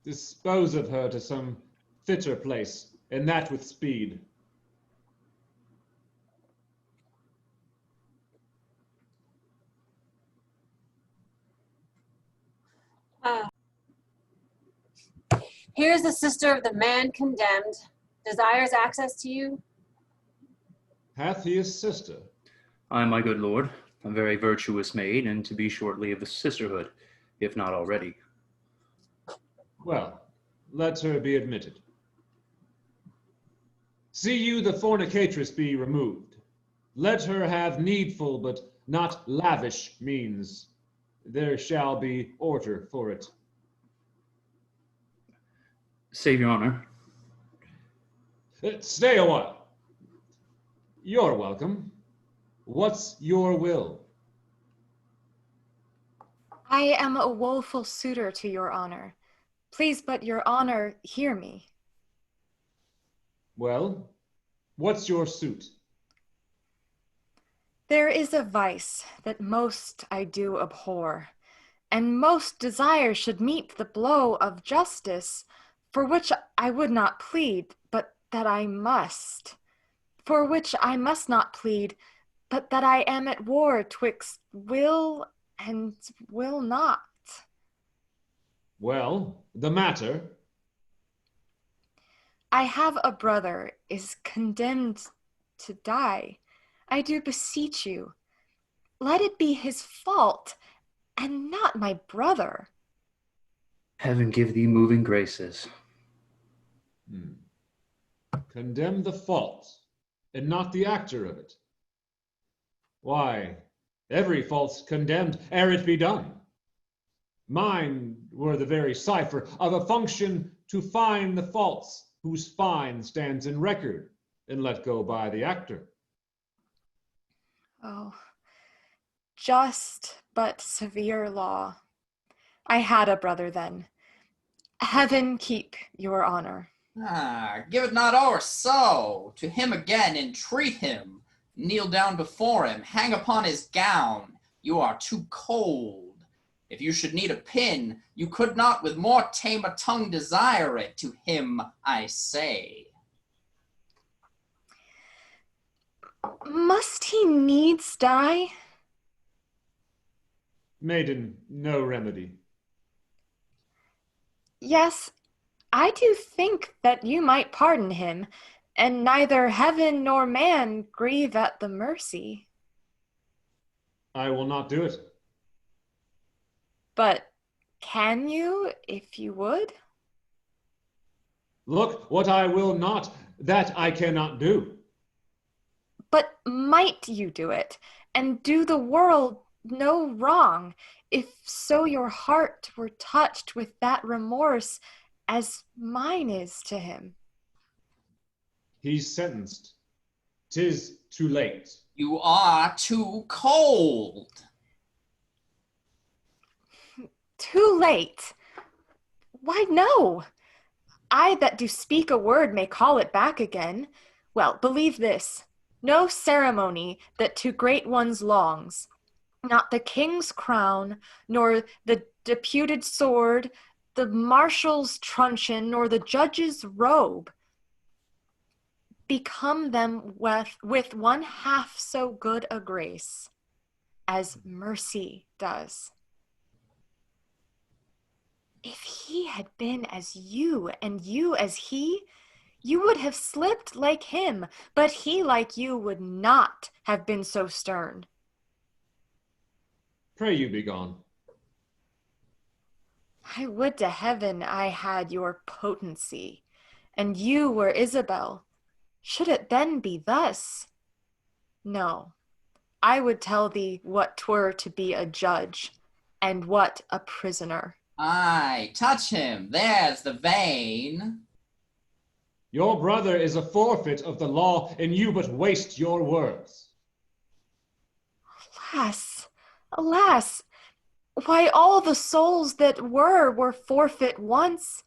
Dispose of her to some fitter place, and that with speed. Here's the sister of the man condemned. Desires access to you. Hath he a sister? Ay, my good lord, a very virtuous maid, and to be shortly of the sisterhood, if not already. Well, let her be admitted. See you the fornicatress be removed. Let her have needful but not lavish means. There shall be order for it. Save your honor. Stay a while. You're welcome. What's your will? I am a woeful suitor to your honor. Please but your honor hear me. Well, what's your suit? There is a vice that most I do abhor, and most desire should meet the blow of justice, for which I would not plead, but that I must. For which I must not plead, but that I am at war twixt will and will not. Well, the matter? I have a brother is condemned to die. I do beseech you, let it be his fault, and not my brother. Heaven give thee moving graces. Condemn the fault, and not the actor of it. Why, every fault's condemned ere it be done. Mine were the very cipher of a function to find the faults whose fine stands in record, and let go by the actor. Oh, just but severe law. I had a brother then. Heaven keep your honor. Give it not o'er so. To him again entreat him. Kneel down before him, hang upon his gown. You are too cold. If you should need a pin, you could not with more tame a tongue desire it. To him I say. Must he needs die? Maiden, no remedy. Yes, I do think that you might pardon him, and neither heaven nor man grieve at the mercy. I will not do it. But can you, if you would? Look, what I will not, that I cannot do. But might you do it, and do the world no wrong, if so your heart were touched with that remorse as mine is to him? He's sentenced. 'Tis too late. You are too cold. Too late? Why, no. I that do speak a word may call it back again. Well, believe this, no ceremony that to great ones longs, not the king's crown, nor the deputed sword, the marshal's truncheon, nor the judge's robe, become them with one half so good a grace as mercy does. If he had been as you, and you as he, you would have slipped like him, but he like you would not have been so stern. Pray you be gone. I would to heaven I had your potency, and you were Isabel, should it then be thus? No, I would tell thee what 'twere to be a judge, and what a prisoner. Aye, touch him, there's the vein. Your brother is a forfeit of the law, and you but waste your words. Alas, alas, why all the souls that were forfeit once,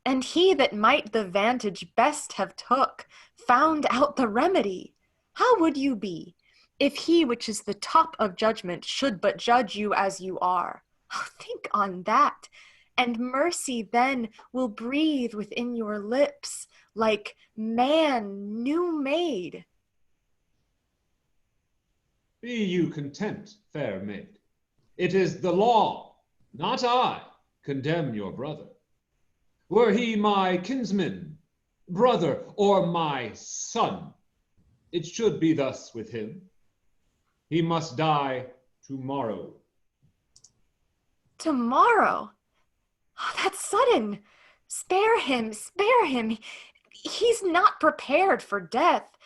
and he that might the vantage best have took, found out the remedy. How would you be, if he which is the top of judgment should but judge you as you are? Oh, think on that, and mercy then will breathe within your lips like man new made. Be you content, fair maid. It is the law, not I, condemn your brother. Were he my kinsman, brother, or my son, it should be thus with him. He must die tomorrow. Tomorrow? Oh, that's sudden. Spare him, spare him. He's not prepared for death.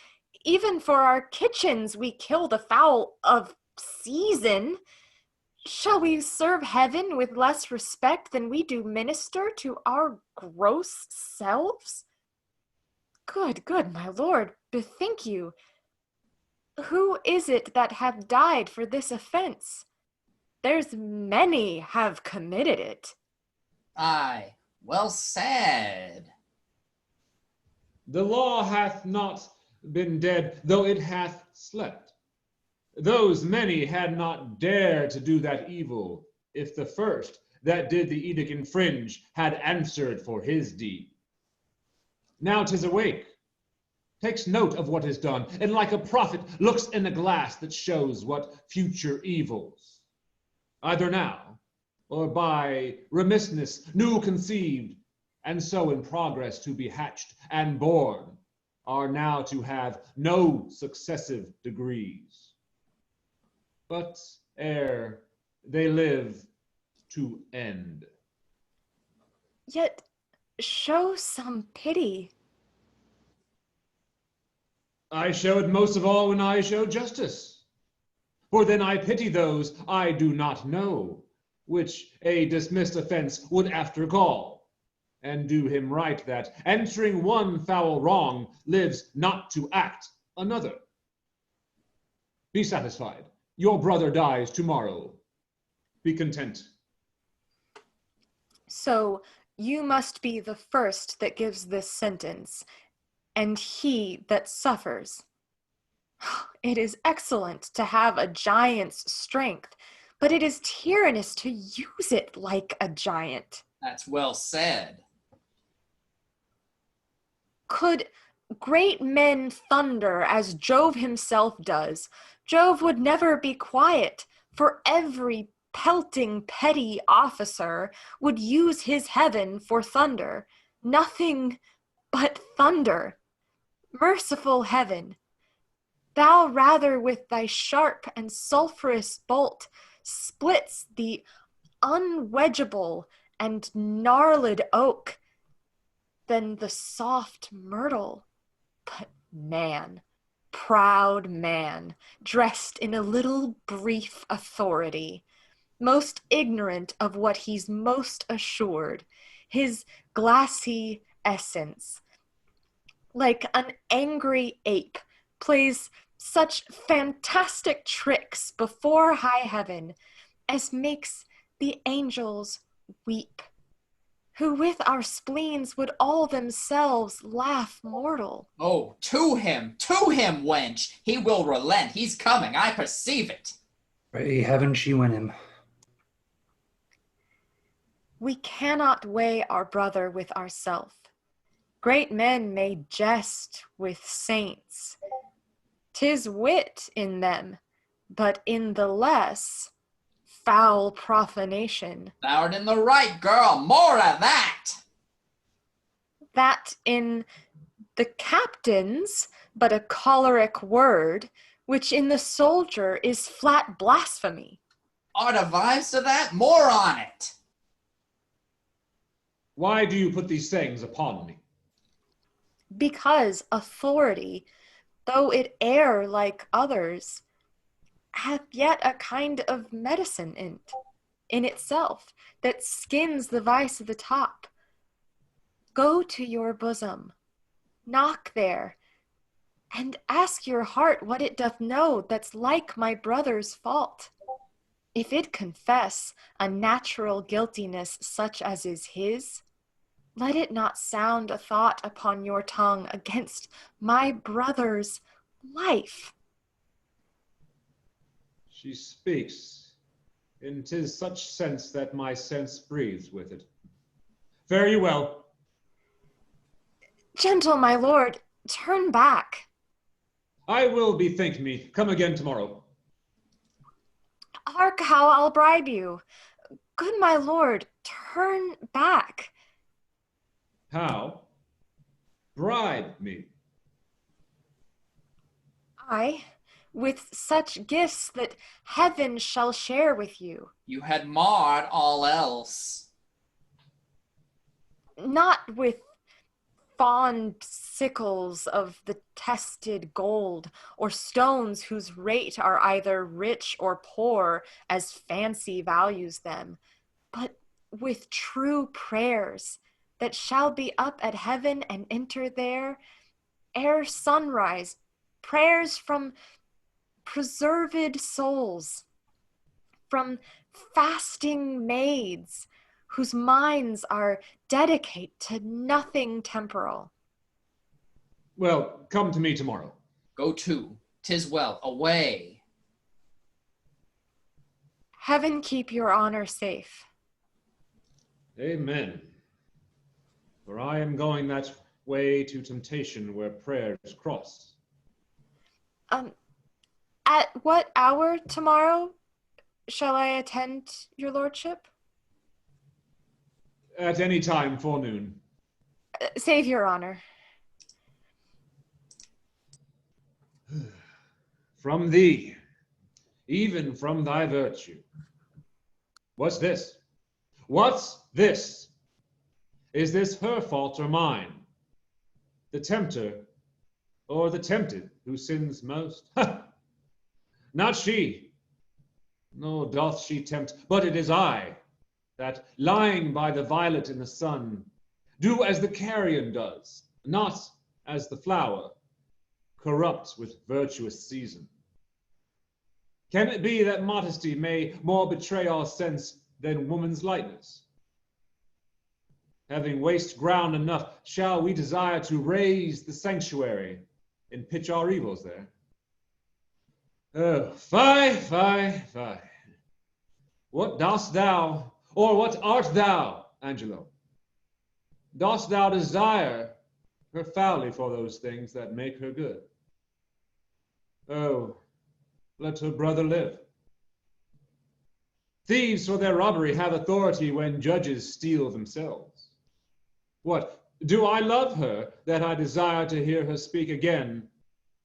Even for our kitchens we kill the fowl of season. Shall we serve heaven with less respect than we do minister to our gross selves? Good, good, my lord, bethink you. Who is it that hath died for this offense? There's many have committed it. Aye, well said. The law hath not been dead, though it hath slept. Those many had not dared to do that evil, if the first that did the edict infringe had answered for his deed. Now 'tis awake, takes note of what is done, and like a prophet looks in a glass that shows what future evils, either now or by remissness new conceived, and so in progress to be hatched and born, are now to have no successive degrees, but ere they live to end. Yet show some pity. I show it most of all when I show justice, for then I pity those I do not know, which a dismissed offense would after call, and do him right that, answering one foul wrong, lives not to act another. Be satisfied. Your brother dies tomorrow. Be content. So you must be the first that gives this sentence, and he that suffers. It is excellent to have a giant's strength, but it is tyrannous to use it like a giant. That's well said. Could great men thunder as Jove himself does, Jove would never be quiet, for every pelting petty officer would use his heaven for thunder, nothing but thunder. Merciful heaven, thou rather with thy sharp and sulphurous bolt splits the unwedgeable and gnarled oak than the soft myrtle. But man, proud man, dressed in a little brief authority, most ignorant of what he's most assured, his glassy essence, like an angry ape, plays such fantastic tricks before high heaven as makes the angels weep, who with our spleens would all themselves laugh mortal. Oh, to him, wench! He will relent, he's coming, I perceive it. Pray heaven she win him. We cannot weigh our brother with ourself. Great men may jest with saints. 'Tis wit in them, but in the less, foul profanation. Thou'rt in the right, girl, more of that! That in the captain's but a choleric word, which in the soldier is flat blasphemy. Art avives to that? More on it! Why do you put these sayings upon me? because authority, though it err like others, hath yet a kind of medicine in itself, that skins the vice at the top. Go to your bosom, knock there, and ask your heart what it doth know that's like my brother's fault. If it confess a natural guiltiness such as is his, let it not sound a thought upon your tongue against my brother's life. She speaks, and 'tis such sense that my sense breathes with it. Fare you well. Gentle my lord, turn back. I will bethink me. Come again tomorrow. Hark how I'll bribe you. Good my lord, turn back. How? Bribe me. I, with such gifts that heaven shall share with you. You had marred all else. Not with fond sickles of the tested gold, or stones whose rate are either rich or poor as fancy values them, but with true prayers that shall be up at heaven and enter there ere sunrise, prayers from preserved souls, from fasting maids whose minds are dedicate to nothing temporal. Well, come to me tomorrow. Go to, 'tis well, away. Heaven keep your honor safe. Amen. For I am going that way to temptation where prayers cross. At what hour tomorrow shall I attend your lordship? At any time forenoon. Save your honor. From thee, even from thy virtue. What's this? What's this? Is this her fault or mine? The tempter or the tempted who sins most? Ha! Not she. Nor doth she tempt, but it is I, that, lying by the violet in the sun, do as the carrion does, not as the flower, corrupt with virtuous season. Can it be that modesty may more betray our sense than woman's lightness? Having waste ground enough, shall we desire to raise the sanctuary and pitch our evils there? Oh, fie, fie, fie. What dost thou, or what art thou, Angelo? Dost thou desire her foully for those things that make her good? Oh, let her brother live. Thieves for their robbery have authority when judges steal themselves. What, do I love her that I desire to hear her speak again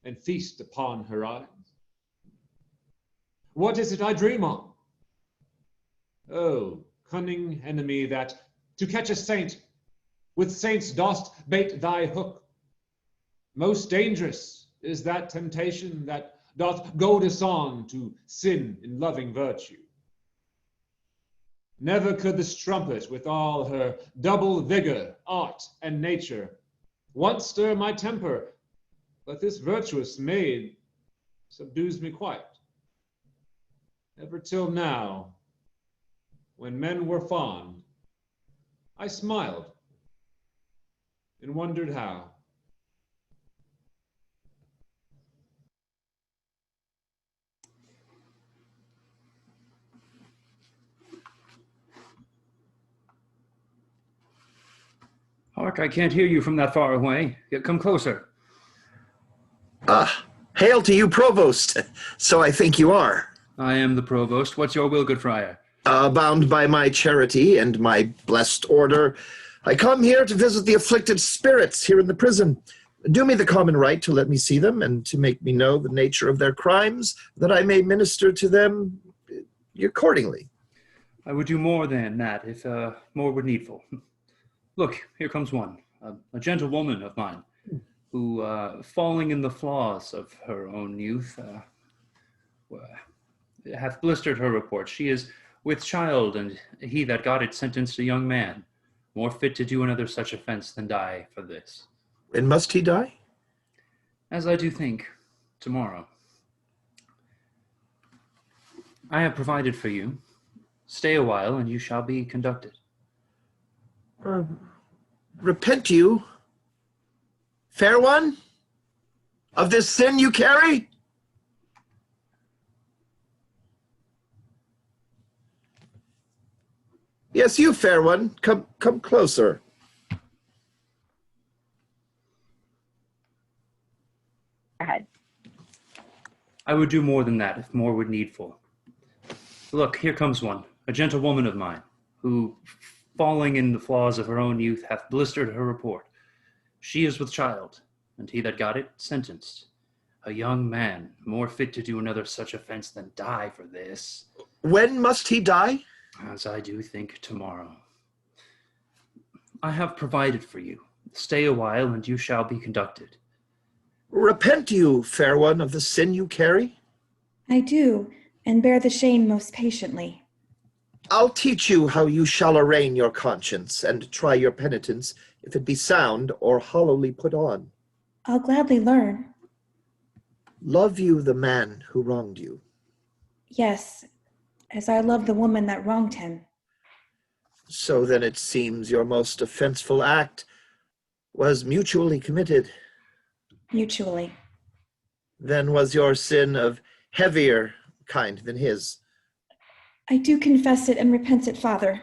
and feast upon her eyes? What is it I dream on? Oh, cunning enemy, that to catch a saint with saints dost bait thy hook. Most dangerous is that temptation that doth goad us on to sin in loving virtue. Never could the strumpet, with all her double vigor, art, and nature, once stir my temper, but this virtuous maid subdues me quite. Ever till now, when men were fond, I smiled and wondered how. Hark, I can't hear you from that far away. Come closer. Ah, hail to you, Provost. So I think you are. I am the Provost. What's your will, good friar? Bound by my charity and my blessed order, I come here to visit the afflicted spirits here in the prison. Do me the common right to let me see them and to make me know the nature of their crimes, that I may minister to them accordingly. I would do more than that if more were needful. Look, here comes one, a gentlewoman of mine. who, falling in the flaws of her own youth, hath blistered her report. She is with child, and he that got it sentenced a young man, more fit to do another such offense than die for this. And must he die? As I do think, tomorrow. I have provided for you. Stay a while, and you shall be conducted. Repent you, fair one, of this sin you carry? Yes, you, fair one, come closer. Go ahead. I would do more than that, if more were needful. Look, here comes one, a gentlewoman of mine, who, falling in the flaws of her own youth, hath blistered her report. She is with child, and he that got it, sentenced. A young man, more fit to do another such offense than die for this. When must he die? As I do think, tomorrow. I have provided for you. Stay a while, and you shall be conducted. Repent you, fair one, of the sin you carry? I do, and bear the shame most patiently. I'll teach you how you shall arraign your conscience, and try your penitence, if it be sound or hollowly put on. I'll gladly learn. Love you the man who wronged you? Yes, as I love the woman that wronged him. So then it seems your most offenseful act was mutually committed. Mutually. Then was your sin of heavier kind than his? I do confess it and repent it, Father.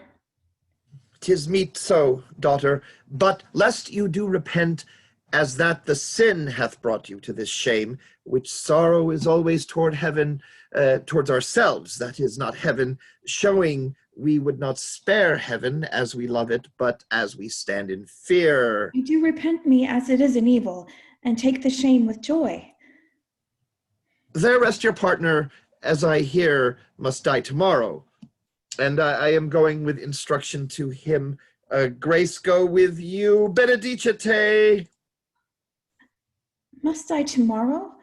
'Tis meet so, daughter, but lest you do repent, as that the sin hath brought you to this shame, which sorrow is always toward heaven, towards ourselves, that is not heaven, showing we would not spare heaven as we love it, but as we stand in fear. You do repent me as it is an evil, and take the shame with joy. There rest your partner, as I hear must die tomorrow, and I am going with instruction to him. Grace go with you, benedicite. Must I tomorrow?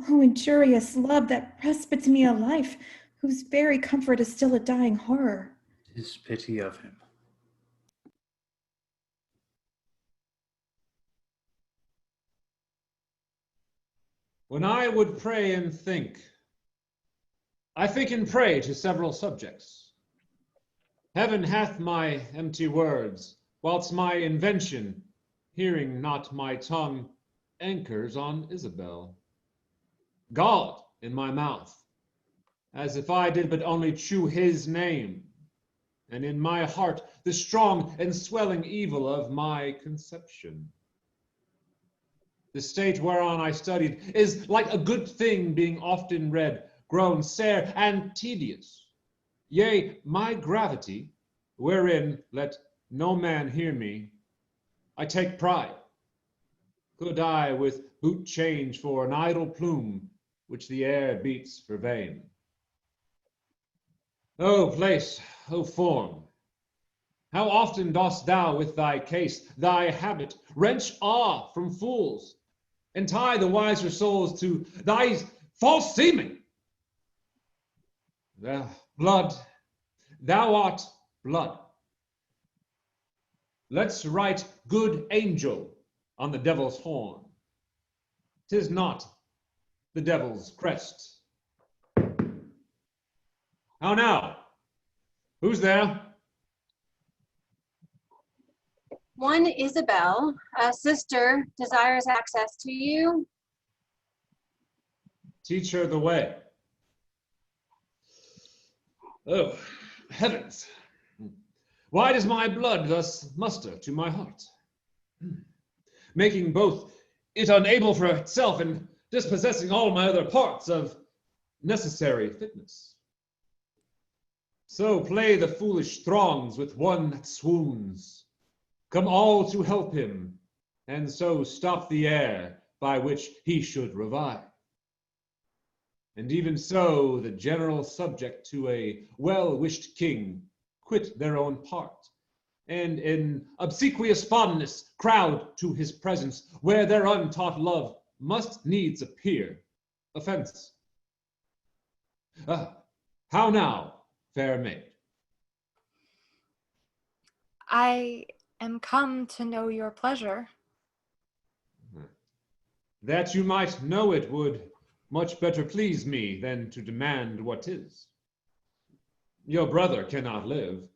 Oh, injurious love that respites me a life, whose very comfort is still a dying horror. 'Tis pity of him. When I would pray and think, I think and pray to several subjects. Heaven hath my empty words, whilst my invention, hearing not my tongue, anchors on Isabel. God in my mouth, as if I did but only chew his name, and in my heart the strong and swelling evil of my conception. The state whereon I studied is like a good thing being often read, grown sere and tedious. Yea, my gravity, wherein let no man hear me, I take pride. Could I with boot change for an idle plume, which the air beats for vain? O place, O form, how often dost thou with thy case, thy habit, wrench awe from fools, and tie the wiser souls to thy false seeming? Blood, thou art blood. Let's write good angel on the devil's horn. 'Tis not the devil's crest. How now? Who's there? One Isabel, a sister, desires access to you. Teach her the way. Oh, heavens! Why does my blood thus muster to my heart? Making both it unable for itself and dispossessing all my other parts of necessary fitness. So play the foolish throngs with one that swoons. Come all to help him, and so stop the air by which he should revive. And even so the general subject to a well-wished king quit their own part, and in obsequious fondness crowd to his presence, where their untaught love must needs appear offense. How now, fair maid? I am come to know your pleasure. That you might know it would much better please me than to demand what 'tis. Your brother cannot live.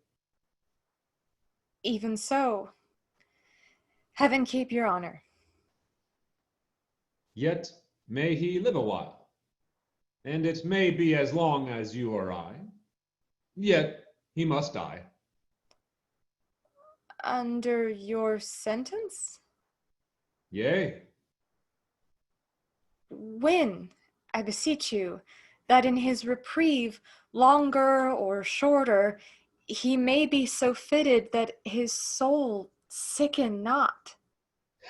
Even so, heaven keep your honor. Yet may he live a while, and it may be as long as you or I. Yet he must die. Under your sentence? Yea. When, I beseech you, that in his reprieve, longer or shorter, he may be so fitted that his soul sicken not.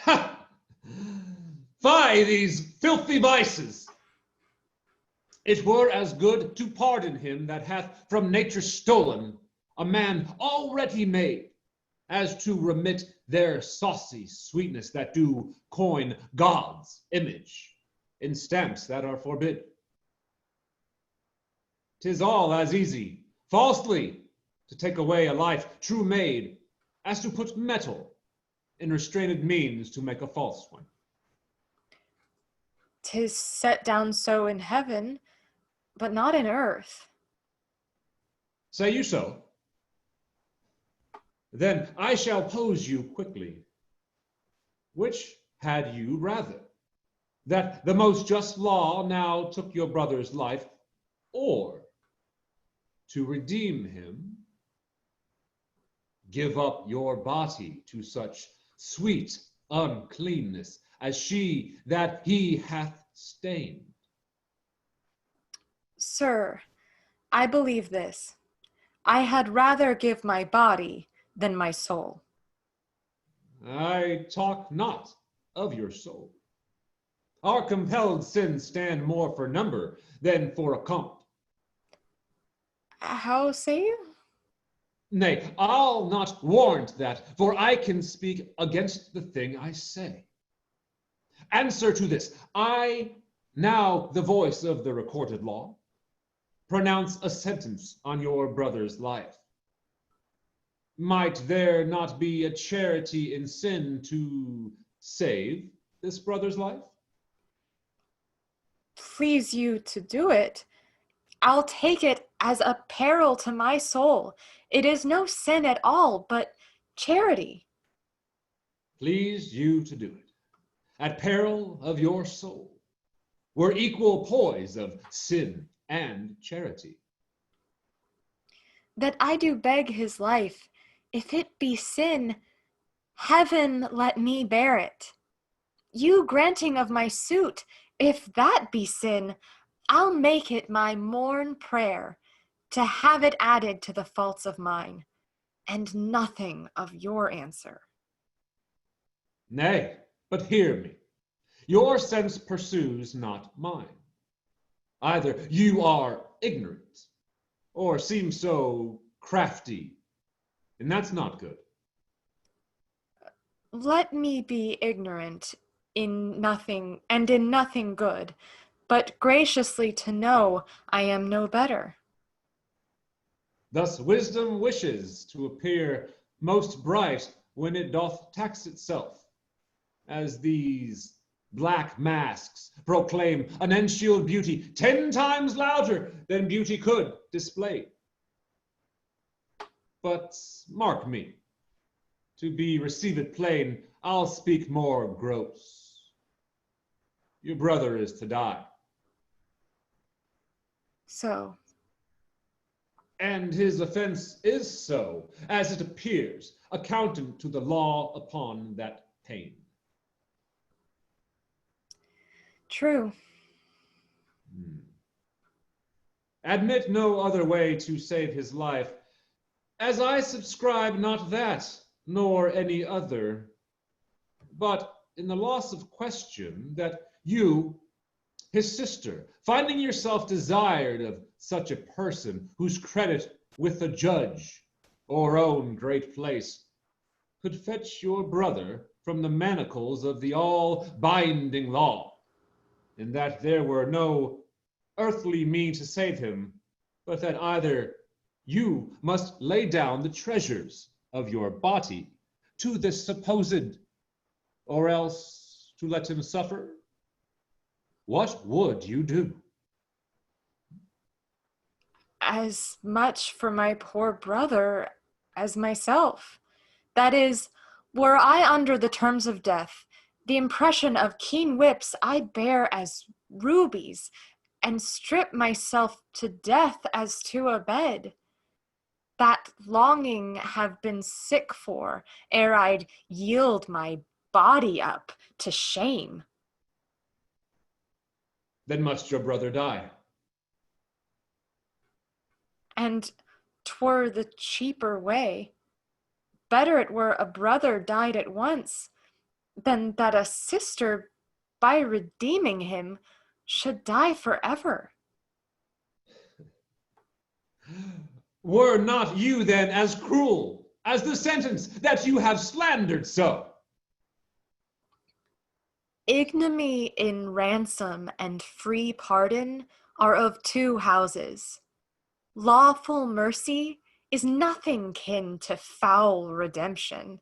Ha! Fie, these filthy vices! It were as good to pardon him that hath from nature stolen a man already made, as to remit their saucy sweetness that do coin God's image in stamps that are forbid. 'Tis all as easy, falsely, to take away a life true made, as to put metal in restrained means to make a false one. 'Tis set down so in heaven, but not in earth. Say you so? Then I shall pose you quickly. Which had you rather? That the most just law now took your brother's life, or to redeem him, give up your body to such sweet uncleanness as she that he hath stained? Sir, I believe this. I had rather give my body than my soul. I talk not of your soul. Our compelled sins stand more for number than for account. How say you? Nay, I'll not warrant that, for I can speak against the thing I say. Answer to this. I, now the voice of the recorded law, pronounce a sentence on your brother's life. Might there not be a charity in sin to save this brother's life? Please you to do it. I'll take it as a peril to my soul. It is no sin at all, but charity. Please you to do it, at peril of your soul, were equal poise of sin and charity. That I do beg his life, if it be sin, heaven let me bear it. You granting of my suit, if that be sin, I'll make it my morn prayer to have it added to the faults of mine, and nothing of your answer. Nay, but hear me. Your sense pursues not mine. Either you are ignorant, or seem so crafty, and that's not good. Let me be ignorant in nothing, and in nothing good, but graciously to know I am no better. Thus wisdom wishes to appear most bright when it doth tax itself, as these black masks proclaim an enshielded beauty 10 times louder than beauty could display. But mark me, to be received plain, I'll speak more gross. Your brother is to die. So. And his offense is so, as it appears, accountant to the law upon that pain. True. Admit no other way to save his life, as I subscribe not that, nor any other, but in the loss of question that you, his sister, finding yourself desired of such a person whose credit with the judge or own great place could fetch your brother from the manacles of the all-binding law, and that there were no earthly means to save him, but that either you must lay down the treasures of your body to this supposed, or else to let him suffer, what would you do? As much for my poor brother as myself. That is, were I under the terms of death, the impression of keen whips I bear as rubies, and strip myself to death as to a bed. That longing have been sick for, ere I'd yield my body up to shame. Then must your brother die. And 'twere the cheaper way. Better it were a brother died at once, than that a sister, by redeeming him, should die forever. Were not you then as cruel as the sentence that you have slandered so? Ignominy in ransom and free pardon are of two houses. Lawful mercy is nothing kin to foul redemption.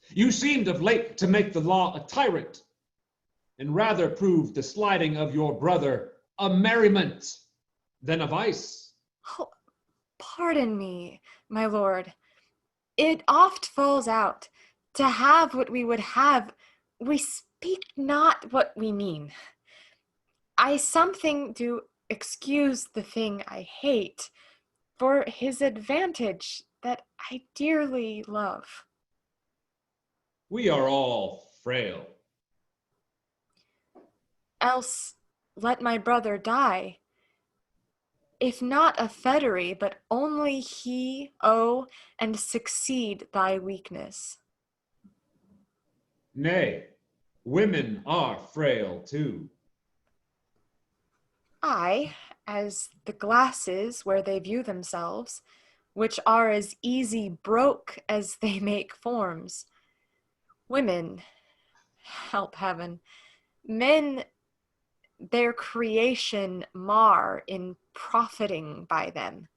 You seemed of late to make the law a tyrant, and rather proved the sliding of your brother a merriment than a vice. Oh, pardon me, my lord. It oft falls out, to have what we would have, we speak not what we mean. I something do excuse the thing I hate, for his advantage that I dearly love. We are all frail. Else let my brother die. If not a federe, but only he owe and succeed thy weakness. Nay, women are frail too. Aye, as the glasses where they view themselves, which are as easy broke as they make forms. Women, help heaven, men their creation mar in profiting by them.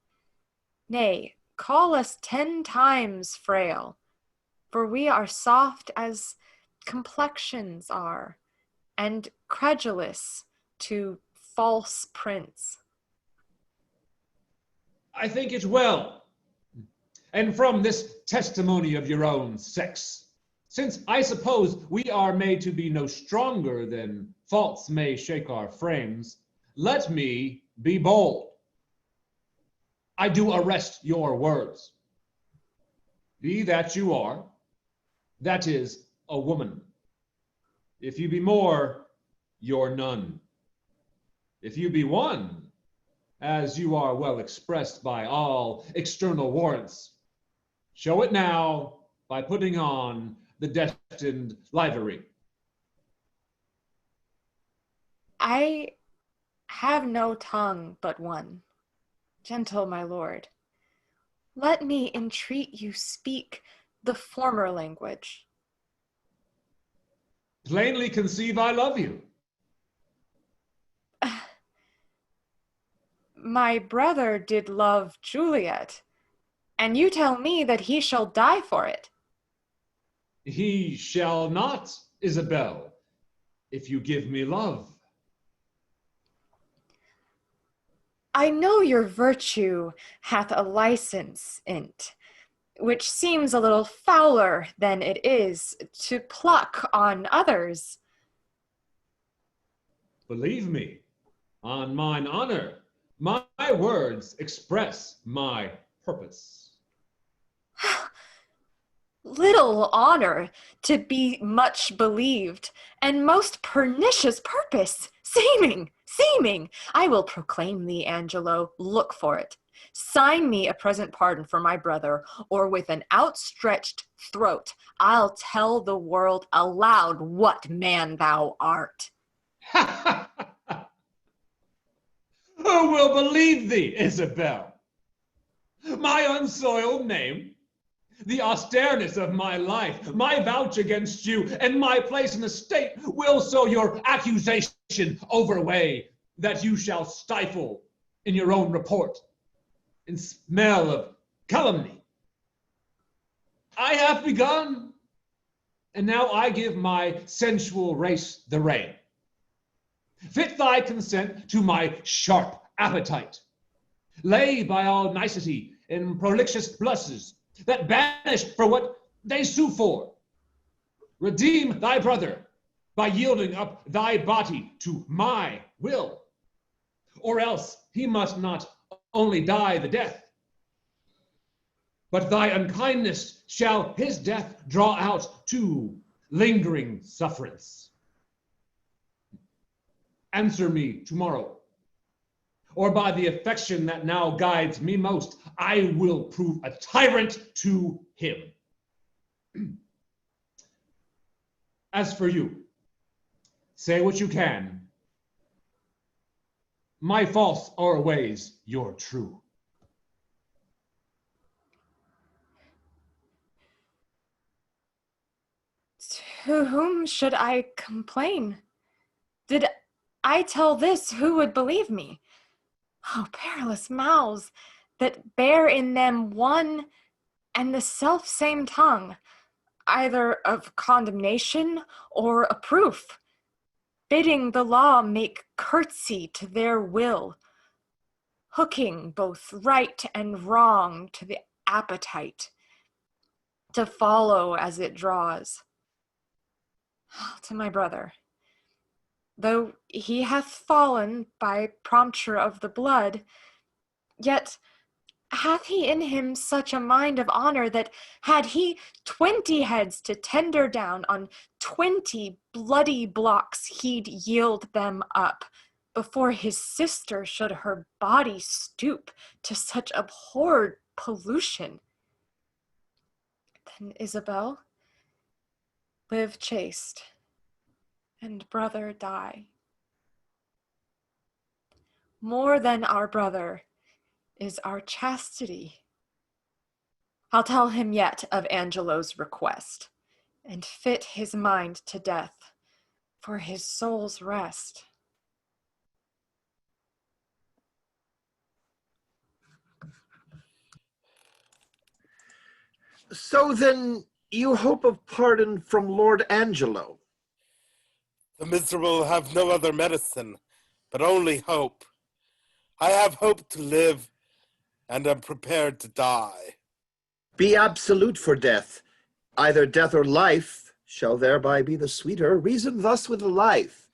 Nay, call us 10 times frail, for we are soft as complexions are, and credulous to false prints. I think it well, and from this testimony of your own sex, since I suppose we are made to be no stronger than faults may shake our frames, let me be bold. I do arrest your words. Be that you are, that is a woman. If you be more, you're none. If you be one, as you are well expressed by all external warrants, show it now by putting on the destined livery. I have no tongue but one, gentle my lord. Let me entreat you speak the former language. Plainly conceive I love you. My brother did love Juliet, and you tell me that he shall die for it. He shall not, Isabel, if you give me love. I know your virtue hath a license in't, which seems a little fouler than it is to pluck on others. Believe me, on mine honor, my words express my purpose. Little honor to be much believed, and most pernicious purpose, seeming. I will proclaim thee, Angelo, look for it. Sign me a present pardon for my brother, or with an outstretched throat, I'll tell the world aloud what man thou art. Who will believe thee, Isabel? My unsoiled name, The austereness of my life, my vouch against you, and my place in the state will so your accusation overweigh that you shall stifle in your own report and smell of calumny. I have begun, and now I give my sensual race the rein. Fit thy consent to my sharp appetite. Lay by all nicety in prolixious blusses that banish for what they sue for. Redeem thy brother by yielding up thy body to my will, or else he must not only die the death, but thy unkindness shall his death draw out to lingering sufferance. Answer me tomorrow, or by the affection that now guides me most, I will prove a tyrant to him. As for you, say what you can. My false are ways your true. To whom should I complain? Did I tell this, who would believe me? Oh, perilous mouths that bear in them one and the self-same tongue, either of condemnation or a proof, bidding the law make curtsy to their will, hooking both right and wrong to the appetite, to follow as it draws. To my brother, though he hath fallen by prompture of the blood, yet hath he in him such a mind of honor that had he 20 heads to tender down on 20 bloody blocks, he'd yield them up before his sister should her body stoop to such abhorred pollution. Then, Isabel, live chaste, and brother die. More than our brother is our chastity. I'll tell him yet of Angelo's request, and fit his mind to death for his soul's rest. So then you hope of pardon from Lord Angelo? The miserable have no other medicine, but only hope. I have hope to live, and am prepared to die. Be absolute for death. Either death or life shall thereby be the sweeter. Reason thus with life.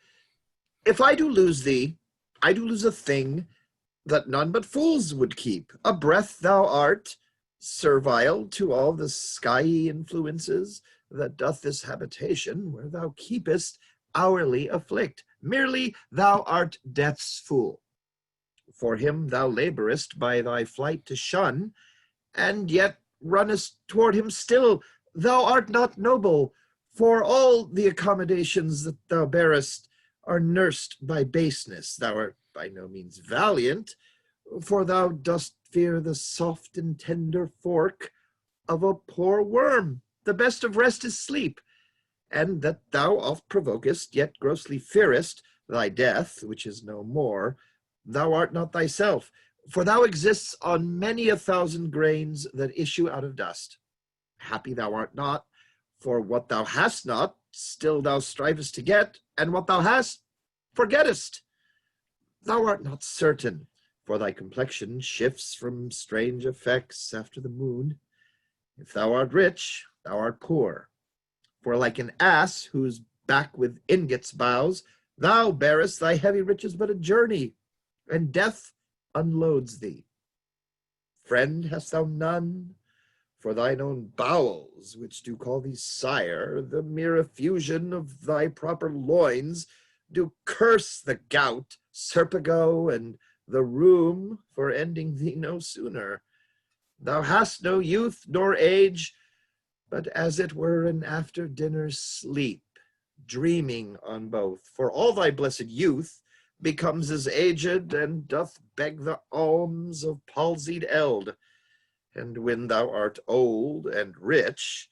If I do lose thee, I do lose a thing that none but fools would keep. A breath thou art, servile to all the skyey influences that doth this habitation where thou keepest hourly afflict. Merely thou art death's fool. For him thou laborest by thy flight to shun, and yet runnest toward him still. Thou art not noble, for all the accommodations that thou bearest are nursed by baseness. Thou art by no means valiant, for thou dost fear the soft and tender fork of a poor worm. The best of rest is sleep, and that thou oft provokest, yet grossly fearest thy death, which is no more. Thou art not thyself, for thou exists on many 1,000 grains that issue out of dust. Happy thou art not, for what thou hast not, still thou strivest to get, and what thou hast, forgettest. Thou art not certain, for thy complexion shifts from strange effects after the moon. If thou art rich, thou art poor, for like an ass whose back with ingots bows, thou bearest thy heavy riches but a journey, and death unloads thee. Friend hast thou none, for thine own bowels, which do call thee sire, the mere effusion of thy proper loins, do curse the gout, serpigo, and the rheum for ending thee no sooner. Thou hast no youth nor age, but as it were an after-dinner sleep, dreaming on both. For all thy blessed youth becomes as aged, and doth beg the alms of palsied eld. And when thou art old and rich,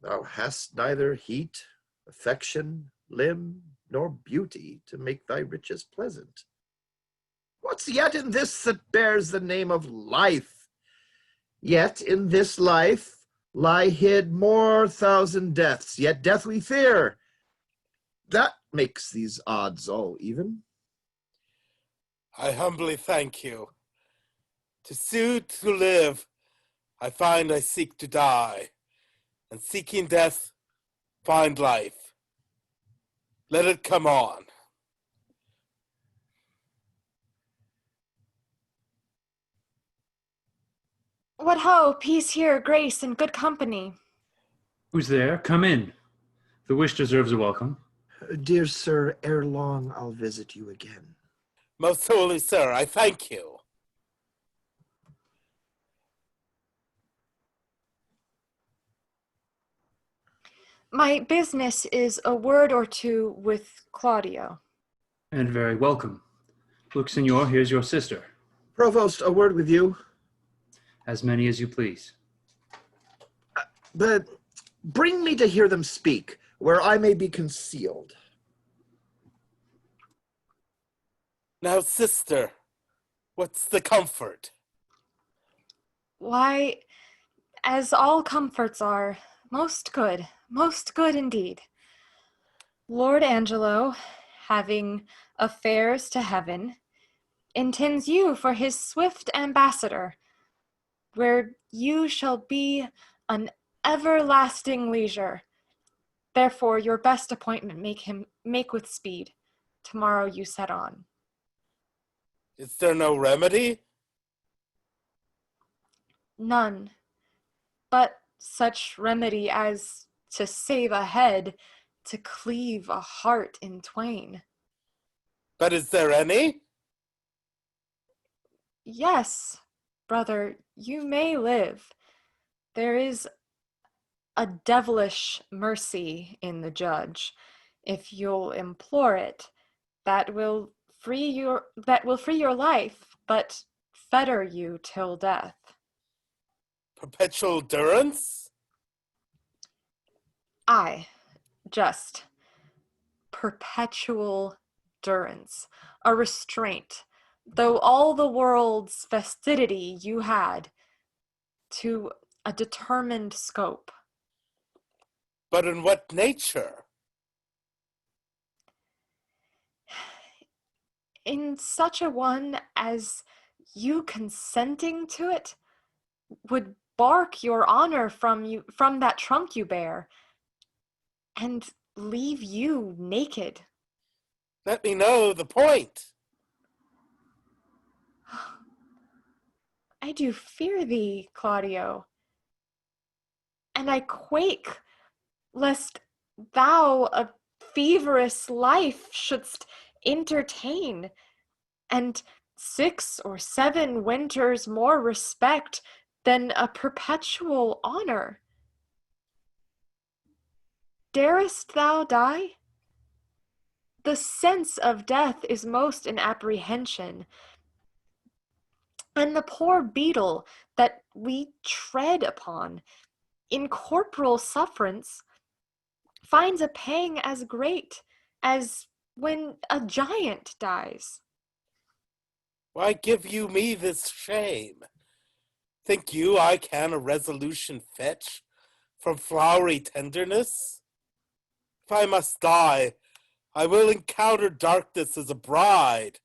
thou hast neither heat, affection, limb, nor beauty to make thy riches pleasant. What's yet in this that bears the name of life? Yet in this life lie hid more thousand deaths, yet death we fear. That makes these odds all even. I humbly thank you. To sue to live, I find I seek to die, and seeking death, find life. Let it come on. What ho, peace here, grace, and good company. Who's there? Come in. The wish deserves a welcome. Dear sir, ere long I'll visit you again. Most holy sir, I thank you. My business is a word or two with Claudio. And very welcome. Look, senor, here's your sister. Provost, a word with you. As many as you please. But bring me to hear them speak, where I may be concealed. Now, sister, what's the comfort? Why, as all comforts are, most good indeed. Lord Angelo, having affairs to heaven, intends you for his swift ambassador, where you shall be an everlasting leisure. Therefore your best appointment make with speed. Tomorrow you set on. Is there no remedy? None, but such remedy as to save a head, to cleave a heart in twain. But is there any? Yes, brother, you may live. There is a devilish mercy in the judge. If you'll implore it, that will free your life, but fetter you till death. Perpetual durance? Aye, just perpetual durance, a restraint, though all the world's fastidity you had, to a determined scope. But in what nature? In such a one as you consenting to it would bark your honor from that trunk you bear, and leave you naked. Let me know the point. I do fear thee, Claudio, and I quake lest thou a feverous life shouldst entertain, and 6 or 7 winters more respect than a perpetual honor. Darest thou die? The sense of death is most in apprehension, and the poor beetle that we tread upon in corporal sufferance finds a pang as great as when a giant dies. Why give you me this shame? Think you I can a resolution fetch from flowery tenderness? If I must die, I will encounter darkness as a bride,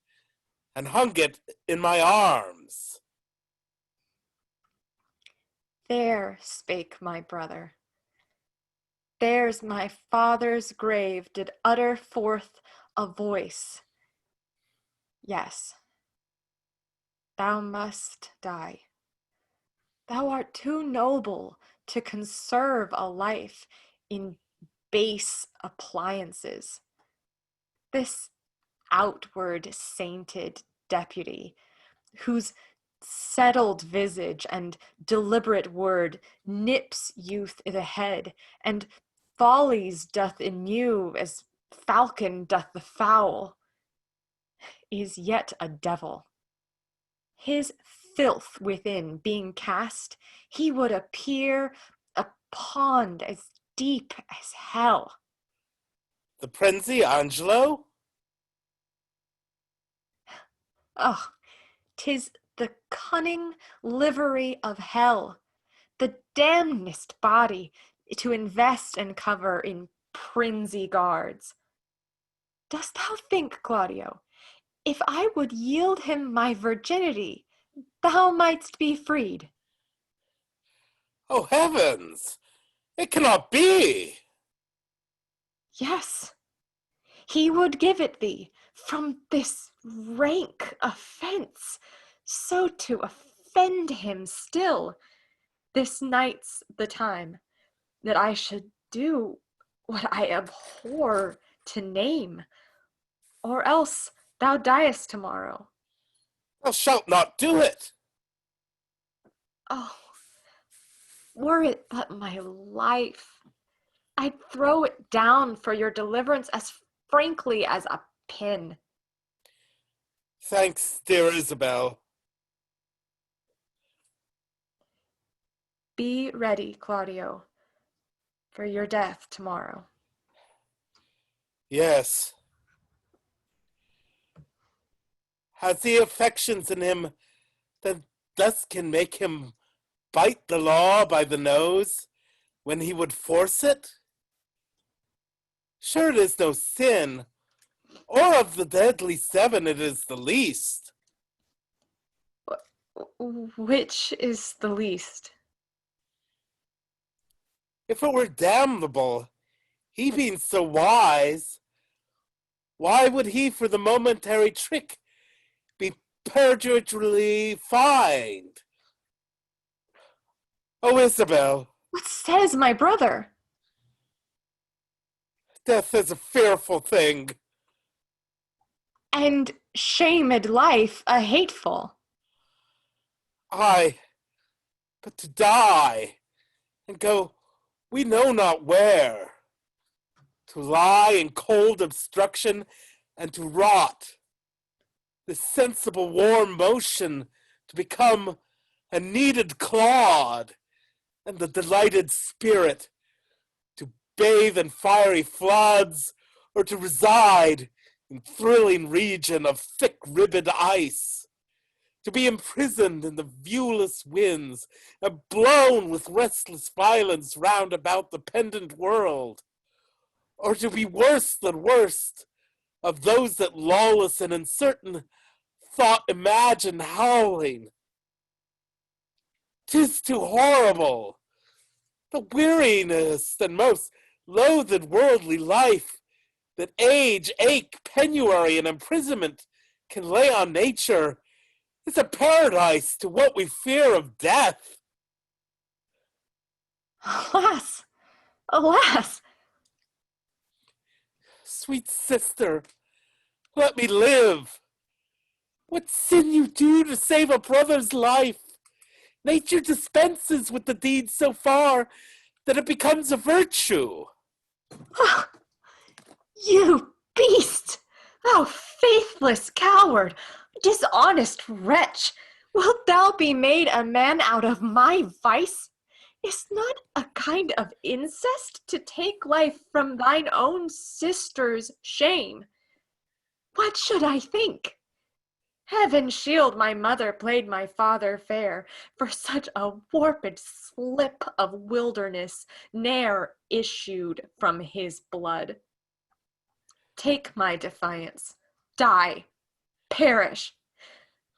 and hung it in my arms. There spake my brother. There's my father's grave did utter forth a voice. Yes, thou must die. Thou art too noble to conserve a life in base appliances. This outward sainted deputy, whose settled visage and deliberate word nips youth i' the head, and follies doth inew as falcon doth the fowl, is yet a devil. His filth within being cast, he would appear a pond as deep as hell. The Prinzi Angelo? Oh, 'tis the cunning livery of hell, the damnedest body to invest and cover in prinzy guards. Dost thou think, Claudio, if I would yield him my virginity, thou mightst be freed? Oh, heavens! It cannot be! Yes, he would give it thee from this rank offense, so to offend him still. This night's the time that I should do what I abhor to name, or else thou diest tomorrow. Thou shalt not do it! Oh, were it but my life, I'd throw it down for your deliverance as frankly as a pin. Thanks, dear Isabel. Be ready, Claudio, for your death tomorrow. Yes. Has he affections in him that thus can make him bite the law by the nose when he would force it? Sure it is no sin, or of the deadly seven it is the least. Which is the least? If it were damnable, he being so wise, why would he for the momentary trick be perjuriously fined? Oh, Isabel. What says my brother? Death is a fearful thing. And shamed life a hateful. Aye, but to die and go we know not where, to lie in cold obstruction and to rot, this sensible warm motion to become a kneaded clod, and the delighted spirit to bathe in fiery floods, or to reside in thrilling region of thick-ribbed ice, to be imprisoned in the viewless winds and blown with restless violence round about the pendant world, or to be worse than worst of those that lawless and uncertain thought imagine howling. 'Tis too horrible. The weariness and most loathed worldly life that age, ache, penury, and imprisonment can lay on nature is a paradise to what we fear of death. Alas, alas! Sweet sister, let me live. What sin you do to save a brother's life? Nature dispenses with the deed so far that it becomes a virtue. You beast! Thou faithless coward! Dishonest wretch! Wilt thou be made a man out of my vice? Is not a kind of incest to take life from thine own sister's shame? What should I think? Heaven shield my mother played my father fair, for such a warped slip of wilderness ne'er issued from his blood. Take my defiance, die, perish.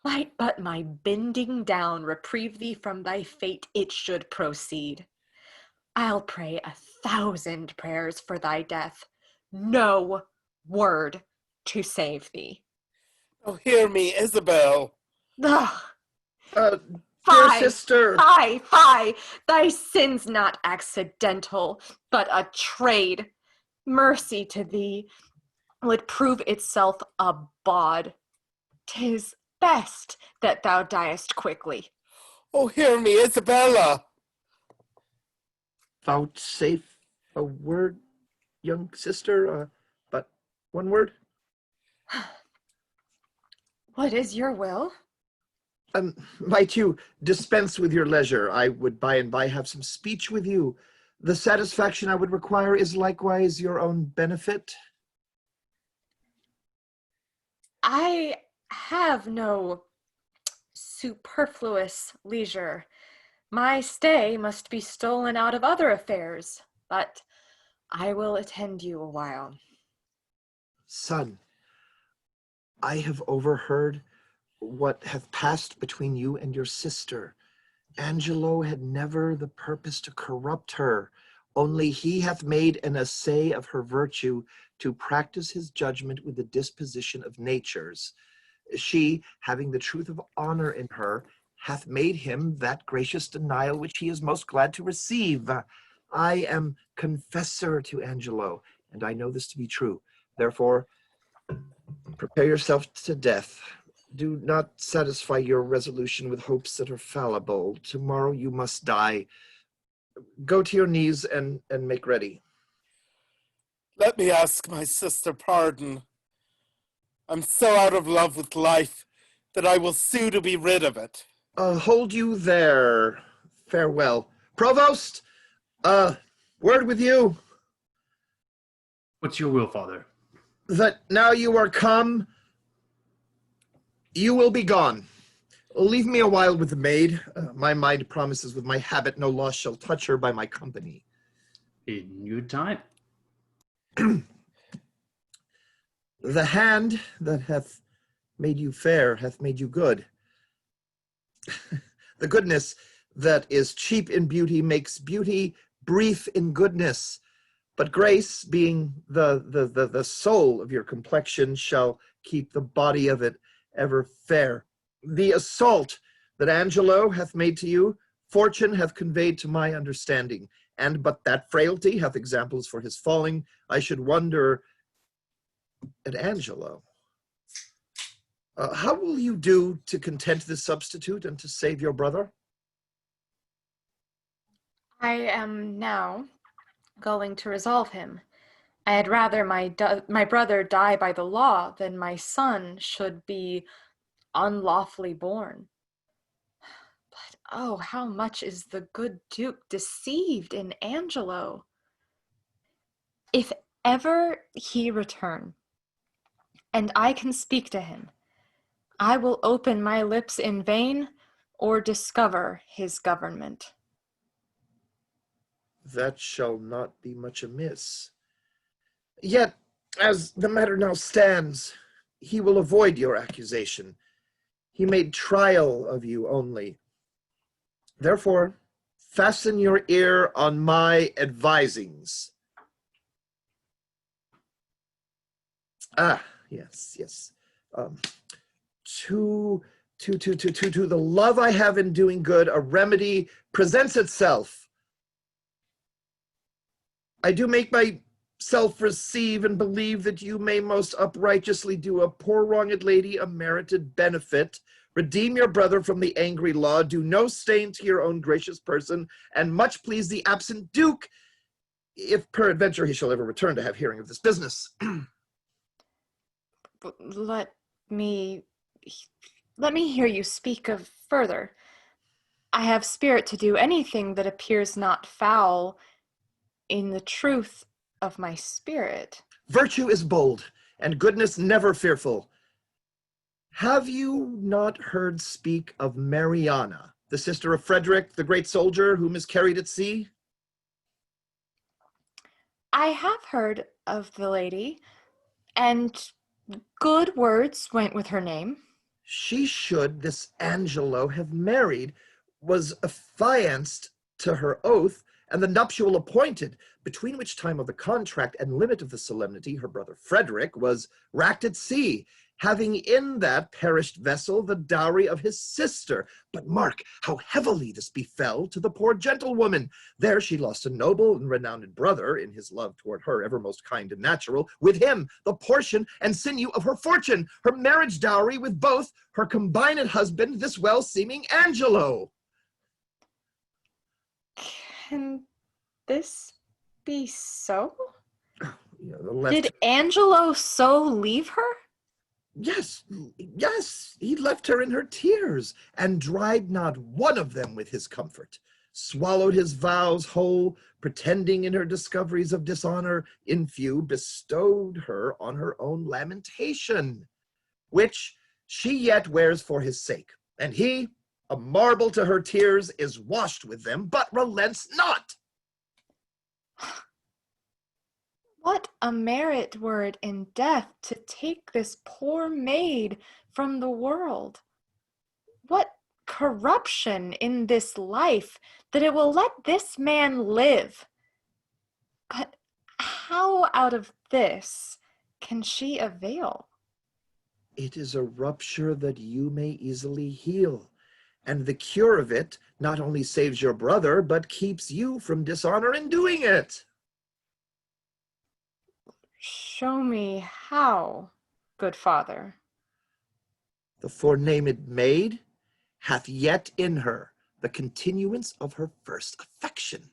Might but my bending down reprieve thee from thy fate, it should proceed. I'll pray 1,000 prayers for thy death, no word to save thee. Oh, hear me, Isabel. Ugh. Dear Fie, sister. fie, fie! Thy sin's not accidental, but a trade. Mercy to thee would prove itself a bawd. 'Tis best that thou diest quickly. Oh, hear me, Isabella. Vouchsafe a word, young sister, but one word. What is your will? Might you dispense with your leisure? I would by and by have some speech with you. The satisfaction I would require is likewise your own benefit. I have no superfluous leisure. My stay must be stolen out of other affairs, but I will attend you a while. Son, I have overheard what hath passed between you and your sister. Angelo had never the purpose to corrupt her, only he hath made an essay of her virtue to practice his judgment with the disposition of natures. She, having the truth of honor in her, hath made him that gracious denial which he is most glad to receive. I am confessor to Angelo, and I know this to be true. Therefore, prepare yourself to death. Do not satisfy your resolution with hopes that are fallible. Tomorrow you must die. Go to your knees and make ready. Let me ask my sister pardon. I'm so out of love with life that I will sue to be rid of it. Hold you there. Farewell. Provost, word with you. What's your will, Father? That now you are come, you will be gone. Leave me a while with the maid. My mind promises with my habit no loss shall touch her by my company. In your time. The hand that hath made you fair hath made you good. The goodness that is cheap in beauty makes beauty brief in goodness. But grace, being the soul of your complexion, shall keep the body of it ever fair. The assault that Angelo hath made to you, fortune hath conveyed to my understanding, and but that frailty hath examples for his falling. I should wonder at Angelo. How will you do to content this substitute and to save your brother? I am now going to resolve him. I had rather my brother die by the law than my son should be unlawfully born. But oh, how much is the good Duke deceived in Angelo! If ever he return, and I can speak to him, I will open my lips in vain or discover his government. That shall not be much amiss. Yet, as the matter now stands, he will avoid your accusation. He made trial of you only. Therefore, fasten your ear on my advisings. Ah, yes. To the love I have in doing good, a remedy presents itself. I do make myself receive and believe that you may most uprighteously do a poor wronged lady a merited benefit, redeem your brother from the angry law, do no stain to your own gracious person, and much please the absent Duke, if peradventure he shall ever return to have hearing of this business. Let me hear you speak of further. I have spirit to do anything that appears not foul in the truth of my spirit. Virtue is bold, and goodness never fearful. Have you not heard speak of MARIANA, the sister of Frederick, the great soldier who miscarried at sea? I have heard of the lady, and good words went with her name. She should, this Angelo, have married, was affianced to her oath, and the nuptial appointed, between which time of the contract and limit of the solemnity her brother Frederick was racked at sea, having in that perished vessel the dowry of his sister. But mark how heavily this befell to the poor gentlewoman. There she lost a noble and renowned brother in his love toward her, ever most kind and natural, with him the portion and sinew of her fortune, her marriage dowry with both her combined husband, this well-seeming Angelo. Can this be so? Yeah, Did Angelo so leave her? Yes, yes, he left her in her tears, and dried not one of them with his comfort, swallowed his vows whole, pretending in her discoveries of dishonor, in few bestowed her on her own lamentation, which she yet wears for his sake, and he, a marble to her tears, is washed with them, but relents not. What a merit were it in death to take this poor maid from the world! What corruption in this life that it will let this man live! But how out of this can she avail? It is a rupture that you may easily heal, and the cure of it not only saves your brother, but keeps you from dishonor in doing it. Show me how, good father. The forenamed maid hath yet in her the continuance of her first affection.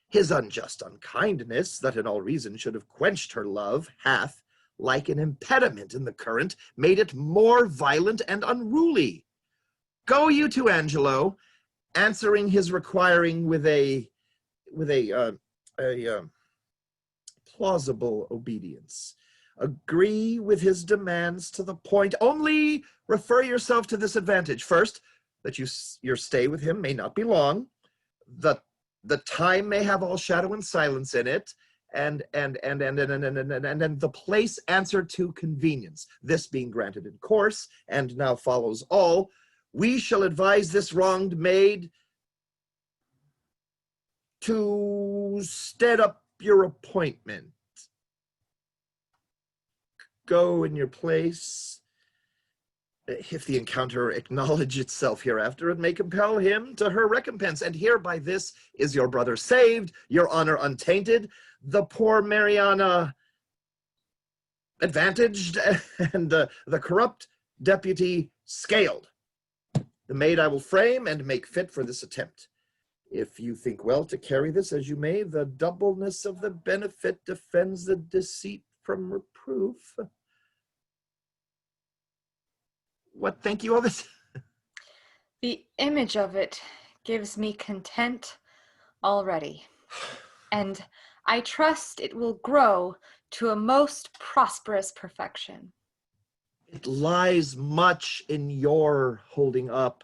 His unjust unkindness, that in all reason should have quenched her love, hath, like an impediment in the current, made it more violent and unruly. Go you to Angelo, answering his requiring with a plausible obedience. Agree with his demands to the point. Only refer yourself to this advantage. First, that your stay with him may not be long. The time may have all shadow and silence in it, and the place answer to convenience. This being granted in course, and now follows all, we shall advise this wronged maid to stead up your appointment. Go in your place. If the encounter acknowledge itself hereafter, it may compel him to her recompense. And hereby this is your brother saved, your honor untainted, the poor Mariana advantaged, and the corrupt deputy scaled. The maid I will frame and make fit for this attempt. If you think well to carry this as you may, the doubleness of the benefit defends the deceit from reproof. What think you of it? The image of it gives me content already, and I trust it will grow to a most prosperous perfection. It lies much in your holding up.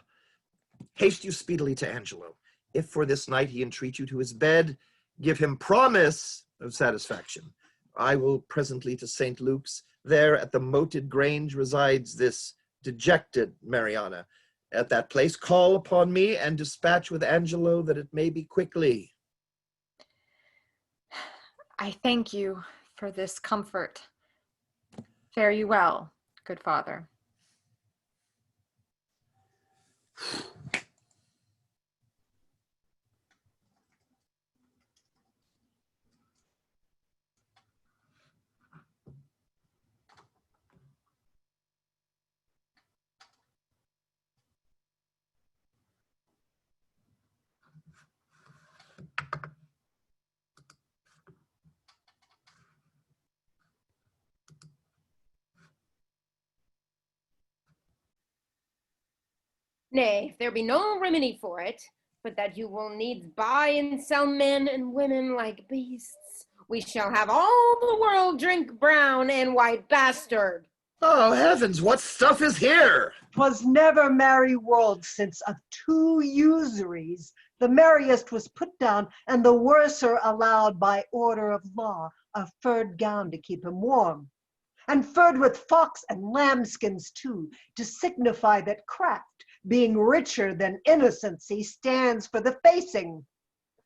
Haste you speedily to Angelo. If for this night he entreat you to his bed, give him promise of satisfaction. I will presently to St. Luke's. There at the moated grange resides this dejected Mariana. At that place call upon me and dispatch with Angelo that it may be quickly. I thank you for this comfort. Fare you well, good father. Nay, there be no remedy for it, but that you will needs buy and sell men and women like beasts. We shall have all the world drink brown and white bastard. Oh, heavens, what stuff is here? 'Twas never merry world since of 2 usuries the merriest was put down, and the worser allowed by order of law a furred gown to keep him warm, and furred with fox and lambskins too, to signify that craft, being richer than innocency, stands for the facing.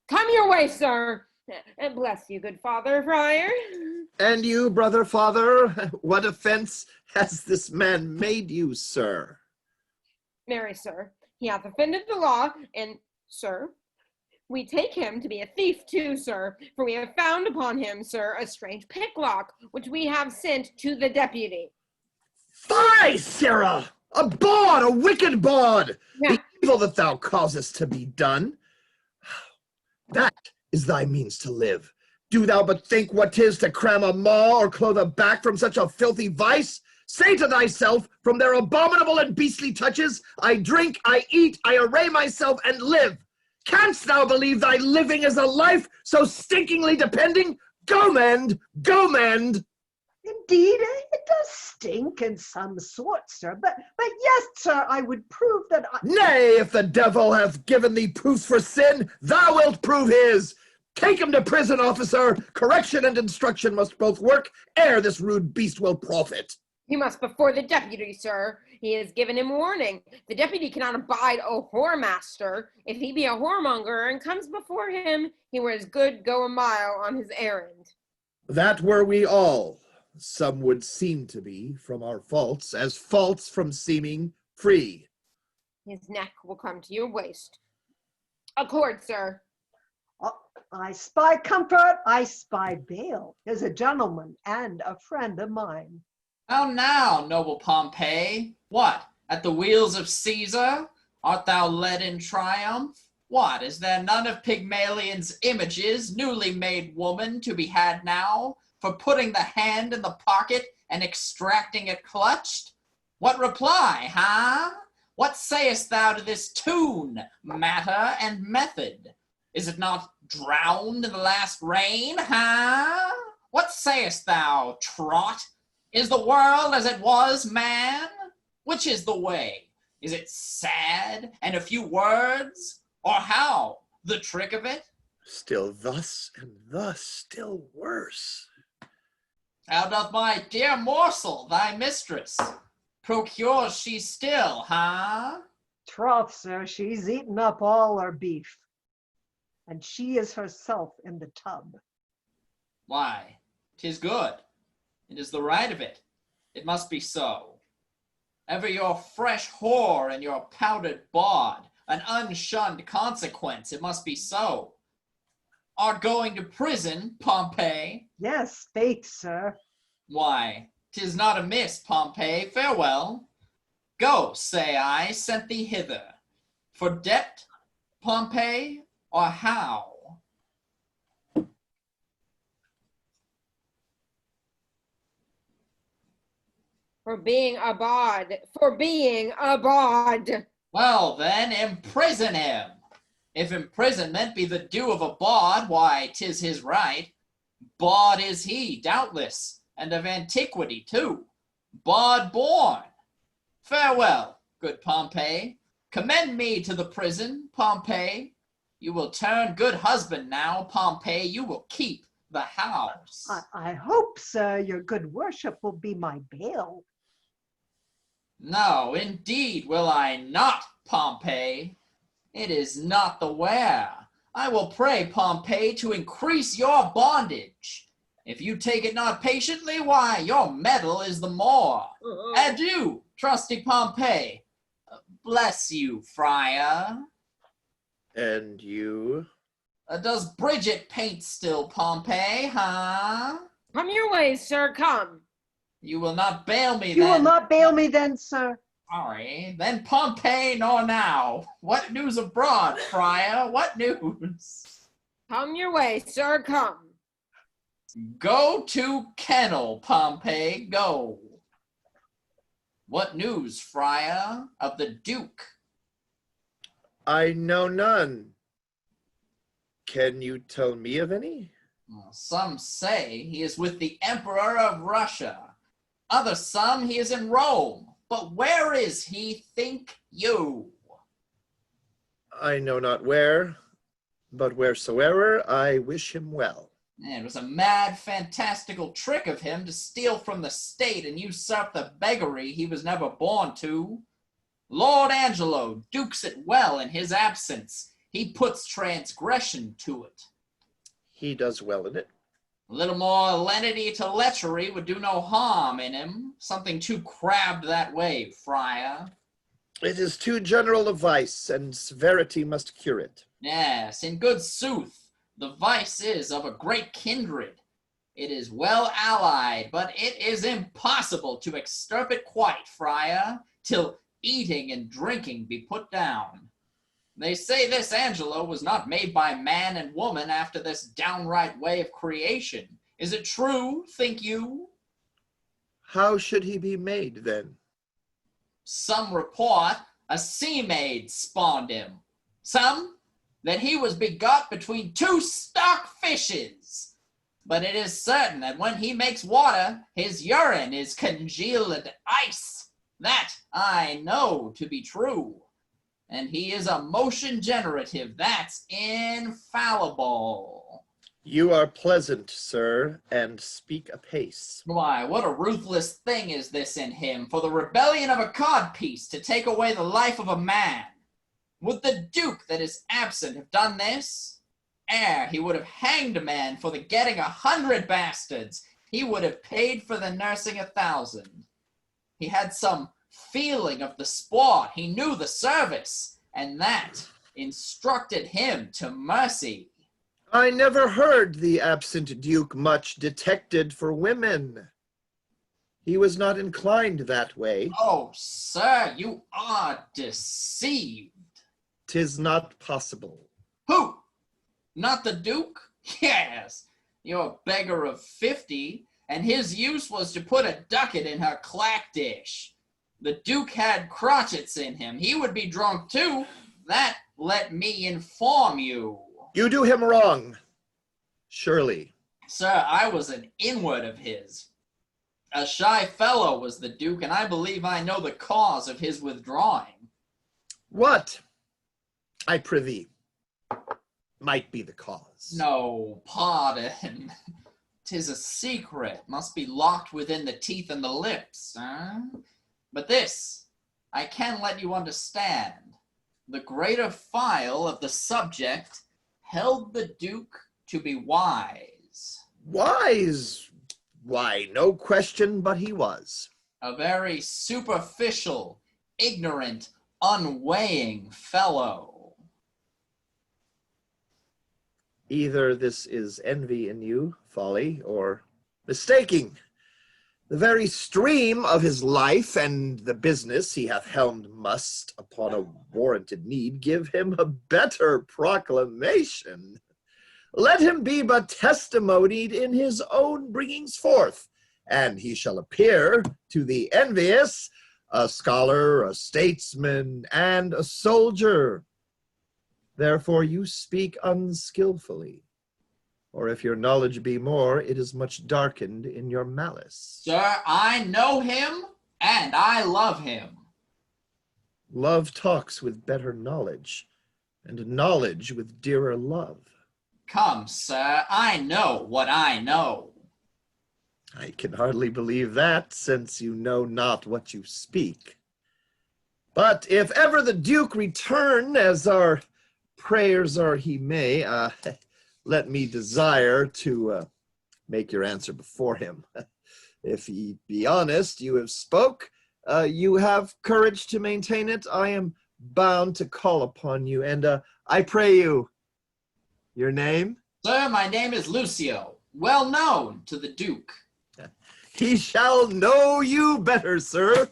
Come your way, sir, and bless you, good father Friar. And you, brother father, what offense has this man made you, sir? Marry, sir, he hath offended the law, and, sir, we take him to be a thief too, sir, for we have found upon him, sir, a strange picklock, which we have sent to the deputy. Fie, Sarah! A bawd, a wicked bawd! Yeah. The evil that thou causest to be done. That is thy means to live. Do thou but think what 'tis to cram a maw or clothe a back from such a filthy vice? Say to thyself, from their abominable and beastly touches, I drink, I eat, I array myself, and live. Canst thou believe thy living is a life so stinkingly depending? Go mend, go mend. Indeed, it does stink in some sort, sir. But yes, sir, I would prove that I... Nay, if the devil hath given thee proofs for sin, thou wilt prove his. Take him to prison, officer. Correction and instruction must both work, ere this rude beast will profit. He must before the deputy, sir. He has given him warning. The deputy cannot abide a whoremaster. If he be a whoremonger and comes before him, he were as good go a mile on his errand. That were we all. Some would seem to be, from our faults, as false from seeming free. His neck will come to your waist. Accord, sir. I spy comfort, I spy bail. Is a gentleman and a friend of mine. How now, noble Pompey? What, at the wheels of Caesar? Art thou led in triumph? What, is there none of Pygmalion's images, newly made woman, to be had now, for putting the hand in the pocket and extracting it clutched? What reply, huh? What sayest thou to this tune, matter, and method? Is it not drowned in the last rain, huh? What sayest thou, trot? Is the world as it was, man? Which is the way? Is it sad, and a few words? Or how? The trick of it? Still thus, and thus still worse. How doth my dear morsel, thy mistress? Procures she still, huh? Troth, sir, she's eaten up all our beef. And she is herself in the tub. Why, 'tis good. It is the right of it. It must be so. Ever your fresh whore and your powdered bawd, an unshunned consequence, it must be so. Art going to prison, Pompey? Yes, faith, sir. Why, 'tis not amiss, Pompey. Farewell. Go, say I, sent thee hither. For debt, Pompey, or how? For being a bawd. For being a bawd. Well then, imprison him. If imprisonment be the due of a bawd, why, 'tis his right. Bawd is he, doubtless, and of antiquity too. Bawd born. Farewell, good Pompey. Commend me to the prison, Pompey. You will turn good husband now, Pompey. You will keep the house. I hope, sir, your good worship will be my bail. No, indeed will I not, Pompey. It is not the wear. I will pray, Pompey, to increase your bondage. If you take it not patiently, why, your metal is the more. Adieu, trusty Pompey. Bless you, Friar. And you? Does Bridget paint still, Pompey, huh? Come your way, sir, come. You will not bail me then? You will not bail me then, sir? Sorry. Then Pompey nor now. What news abroad, Friar? What news? Come your way, sir, come. Go to kennel, Pompey, go. What news, Friar, of the Duke? I know none. Can you tell me of any? Some say he is with the Emperor of Russia. Others some he is in Rome. But where is he, think you? I know not where, but wheresoever I wish him well. It was a mad, fantastical trick of him to steal from the state and usurp the beggary he was never born to. Lord Angelo dukes it well in his absence. He puts transgression to it. He does well in it. A little more lenity to lechery would do no harm in him. Something too crabbed that way, Friar. It is too general a vice, and severity must cure it. Yes, in good sooth, the vice is of a great kindred. It is well allied, but it is impossible to extirp it quite, Friar, till eating and drinking be put down. They say this Angelo was not made by man and woman after this downright way of creation. Is it true, think you? How should he be made, then? Some report a sea maid spawned him. Some that he was begot between two stock fishes. But it is certain that when he makes water, his urine is congealed ice. That I know to be true. And he is a motion generative. That's infallible. You are pleasant, sir, and speak apace. Why, what a ruthless thing is this in him, for the rebellion of a codpiece to take away the life of a man. Would the Duke that is absent have done this? Ere he would have hanged a man for the getting 100 bastards, he would have paid for the nursing 1,000. He had some feeling of the sport, he knew the service, and that instructed him to mercy. I never heard the absent Duke much detected for women. He was not inclined that way. Oh, sir, you are deceived. 'Tis not possible. Who? Not the Duke? Yes, you're a beggar of 50, and his use was to put a ducat in her clack dish. The Duke had crotchets in him. He would be drunk too. That let me inform you. You do him wrong, surely. Sir, I was an inward of his. A shy fellow was the Duke, and I believe I know the cause of his withdrawing. What, I prithee, might be the cause? No, pardon. 'Tis a secret, must be locked within the teeth and the lips, But this, I can let you understand. The greater file of the subject held the Duke to be wise. Wise? Why, no question but he was. A very superficial, ignorant, unweighing fellow. Either this is envy in you, folly, or mistaking. The very stream of his life and the business he hath helmed must, upon a warranted need, give him a better proclamation. Let him be but testimonied in his own bringings forth, and he shall appear to the envious a scholar, a statesman, and a soldier. Therefore you speak unskillfully. Or if your knowledge be more, it is much darkened in your malice. Sir, I know him, and I love him. Love talks with better knowledge, and knowledge with dearer love. Come, sir, I know what I know. I can hardly believe that, since you know not what you speak. But if ever the Duke return, as our prayers are he may, let me desire to make your answer before him. If ye be honest, you have spoke, you have courage to maintain it, I am bound to call upon you, and I pray you, your name? Sir, my name is Lucio, well known to the Duke. He shall know you better, sir,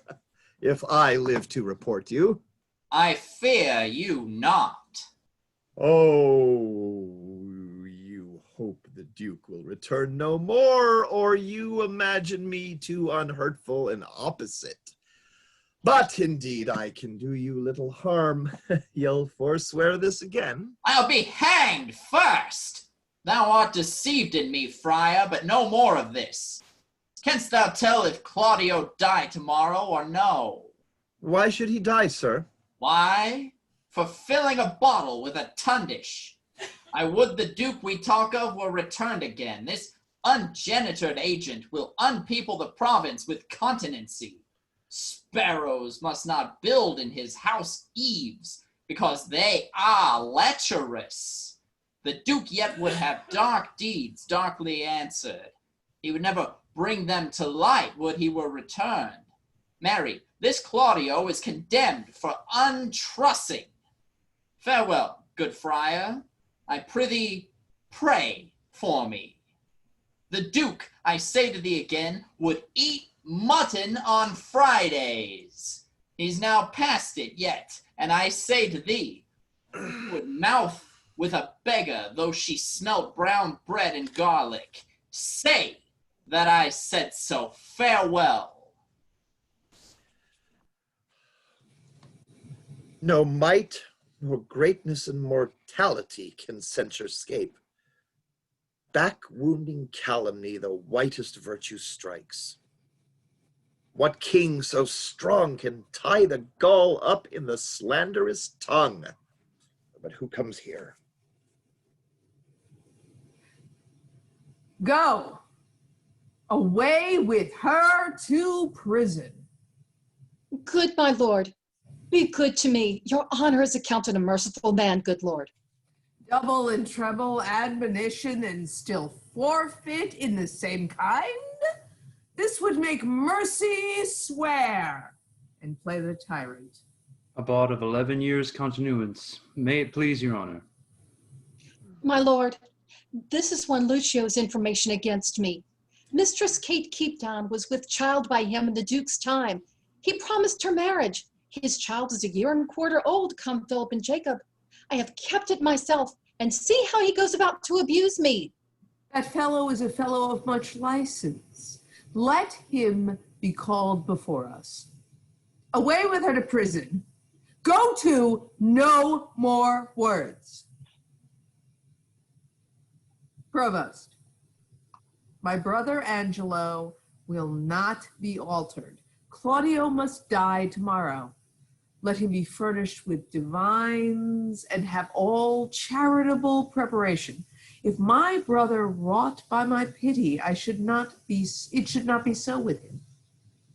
if I live to report you. I fear you not. Oh, you hope the Duke will return no more, or you imagine me too unhurtful and opposite. But indeed I can do you little harm. You'll forswear this again? I'll be hanged first. Thou art deceived in me, Friar, but no more of this. Canst thou tell if Claudio die tomorrow or no? Why should he die, sir? Why? For filling a bottle with a tundish. I would the Duke we talk of were returned again. This ungenitored agent will unpeople the province with continency. Sparrows must not build in his house eaves, because they are lecherous. The Duke yet would have dark deeds darkly answered. He would never bring them to light would he were returned. Marry, this Claudio is condemned for untrussing. Farewell, good friar. I prithee, pray for me. The Duke, I say to thee again, would eat mutton on Fridays. He's now past it yet, and I say to thee, would mouth with a beggar, though she smelt brown bread and garlic. Say that I said so. Farewell. No might, nor greatness and mortality can censure scape. Back-wounding calumny the whitest virtue strikes. What king so strong can tie the gall up in the slanderous tongue? But who comes here? Go! Away with her to prison. Good my lord, be good to me. Your honor is accounted a merciful man, good lord. Double and treble admonition and still forfeit in the same kind? This would make mercy swear and play the tyrant. A bond of 11 years' continuance. May it please your honor. My lord, this is one Lucio's information against me. Mistress Kate Keepdown was with child by him in the Duke's time. He promised her marriage. His child is 1.25 years old, come Philip and Jacob. I have kept it myself, and see how he goes about to abuse me. That fellow is a fellow of much license. Let him be called before us. Away with her to prison. Go to no more words. Provost, my brother Angelo will not be altered. Claudio must die tomorrow. Let him be furnished with divines and have all charitable preparation. If my brother wrought by my pity, it should not be so with him.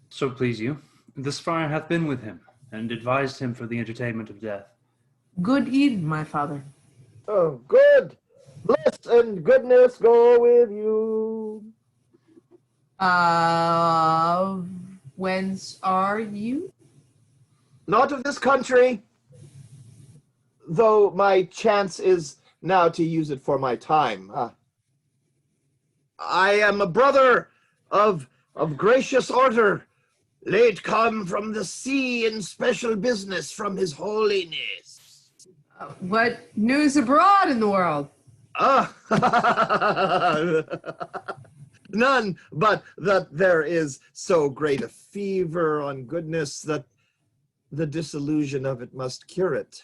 So please you, this friar hath been with him, and advised him for the entertainment of death. Good Eden, my father. Oh, good. Bliss and goodness go with you. Whence are you? Not of this country, though my chance is now to use it for my time. I am a brother of gracious order, late come from the sea in special business from his holiness. What news abroad in the world? None, but that there is so great a fever on goodness that the disillusion of it must cure it.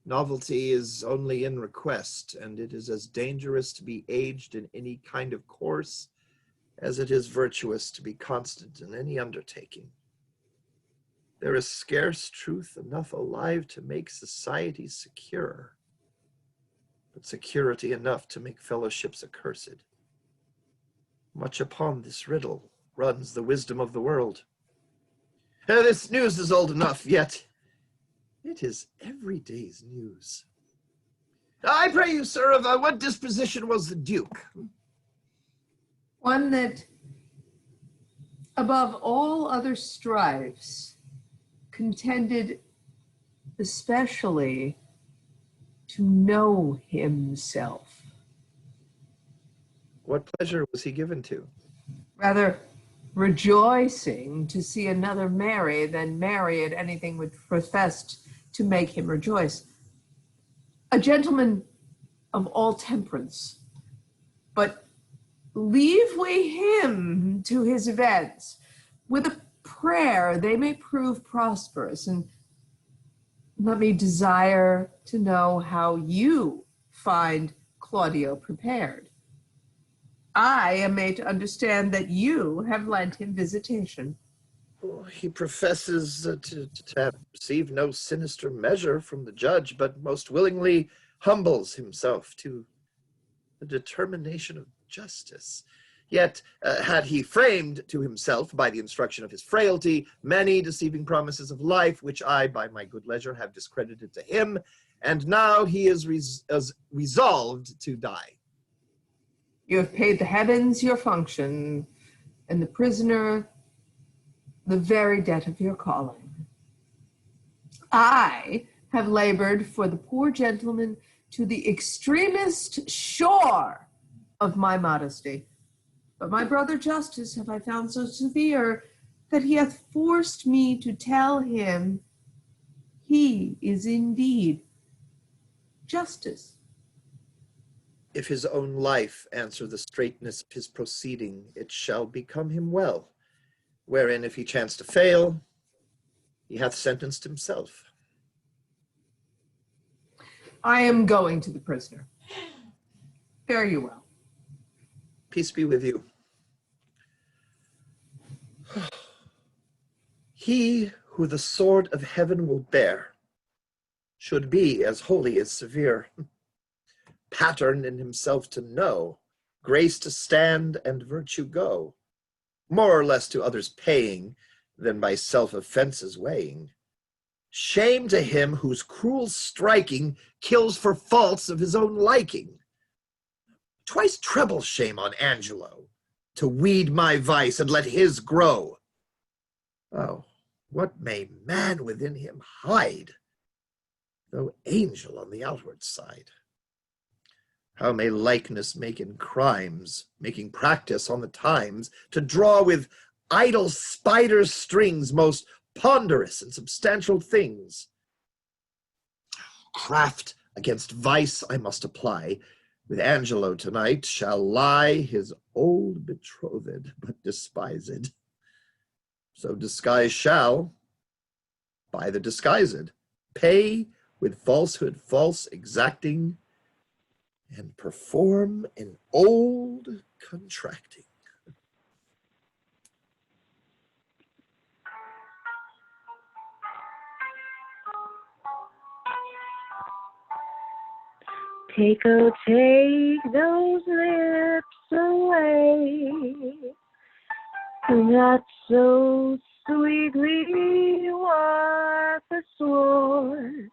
Novelty is only in request, and it is as dangerous to be aged in any kind of course as it is virtuous to be constant in any undertaking. There is scarce truth enough alive to make society secure, but security enough to make fellowships accursed. Much upon this riddle runs the wisdom of the world. This news is old enough, yet it is every day's news. I pray you, sir, of what disposition was the Duke? One that, above all other strifes, contended especially to know himself. What pleasure was he given to? Rather rejoicing to see another marry than marry at anything which professed to make him rejoice. A gentleman of all temperance, but leave we him to his events. With a prayer they may prove prosperous, and let me desire to know how you find Claudio prepared. I am made to understand that you have lent him visitation. He professes to have received no sinister measure from the judge, but most willingly humbles himself to the determination of justice. Yet had he framed to himself, by the instruction of his frailty, many deceiving promises of life, which I, by my good leisure, have discredited to him, and now he is resolved to die. You have paid the heavens your function, and the prisoner the very debt of your calling. I have labored for the poor gentleman to the extremest shore of my modesty. But my brother Justice have I found so severe that he hath forced me to tell him he is indeed justice. If his own life answer the straightness of his proceeding, it shall become him well, wherein if he chance to fail, he hath sentenced himself. I am going to the prisoner. Fare you well. Peace be with you. He who the sword of heaven will bear should be as holy as severe, pattern in himself to know, grace to stand and virtue go, more or less to others paying than by self-offences weighing. Shame to him whose cruel striking kills for faults of his own liking. Twice treble shame on Angelo, to weed my vice and let his grow. Oh, what may man within him hide, though angel on the outward side? How may likeness make in crimes, making practice on the times, to draw with idle spider's strings most ponderous and substantial things? Craft against vice I must apply. With Angelo tonight shall lie his old betrothed, but despised. So disguise shall, by the disguised, pay with falsehood false exacting, and perform an old contracting. Take, oh, take those lips away that so sweetly were forsworn,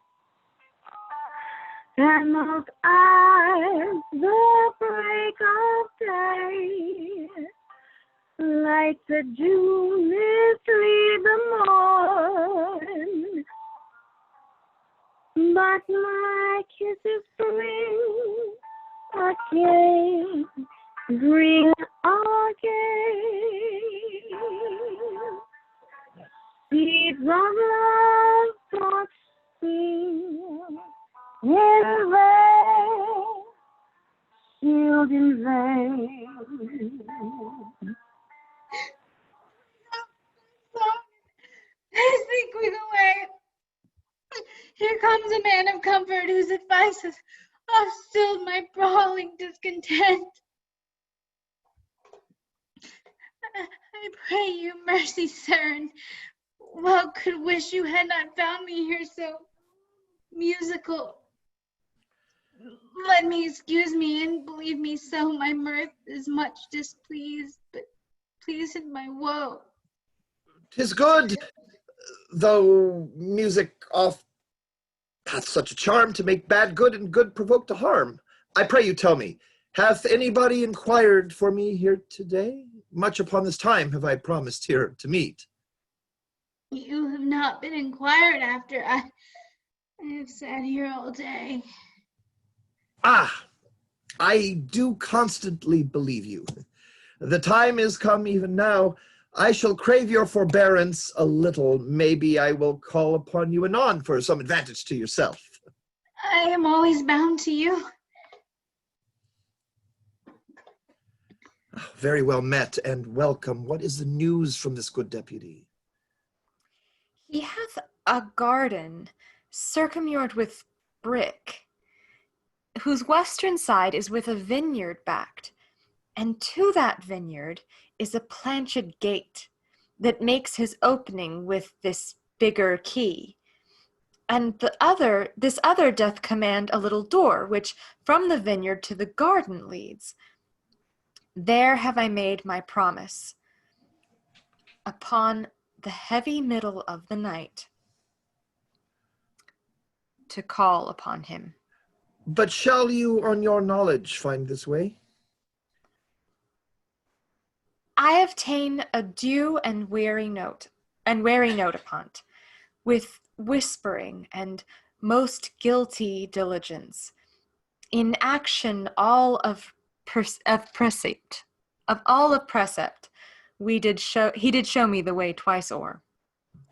and those eyes, the break of day, like the dew mislead the morn. But my kisses bring again, bring again seeds of love that sing in vain, sealed in vain. I think we away. Here comes a man of comfort whose advices have stilled my brawling discontent. I pray you mercy, sir, and well could wish you had not found me here so musical. Let me excuse me and believe me so, my mirth is much displeased, but pleased in my woe. 'Tis good, though music oft hath such a charm to make bad good and good provoke to harm. I pray you tell me, hath anybody inquired for me here today? Much upon this time have I promised here to meet. You have not been inquired after. I have sat here all day. Ah, I do constantly believe you. The time is come even now. I shall crave your forbearance a little. Maybe I will call upon you anon for some advantage to yourself. I am always bound to you. Very well met and welcome. What is the news from this good deputy? He hath a garden circummured with brick, whose western side is with a vineyard backed, and to that vineyard is a planched gate that makes his opening with this bigger key. And this other doth command a little door, which from the vineyard to the garden leads. There have I made my promise. Upon the heavy middle of the night, to call upon him. But shall you on your knowledge find this way? I have ta'en a due and wary note upon't, with whispering and most guilty diligence, in action all of precept, he did show me the way twice o'er.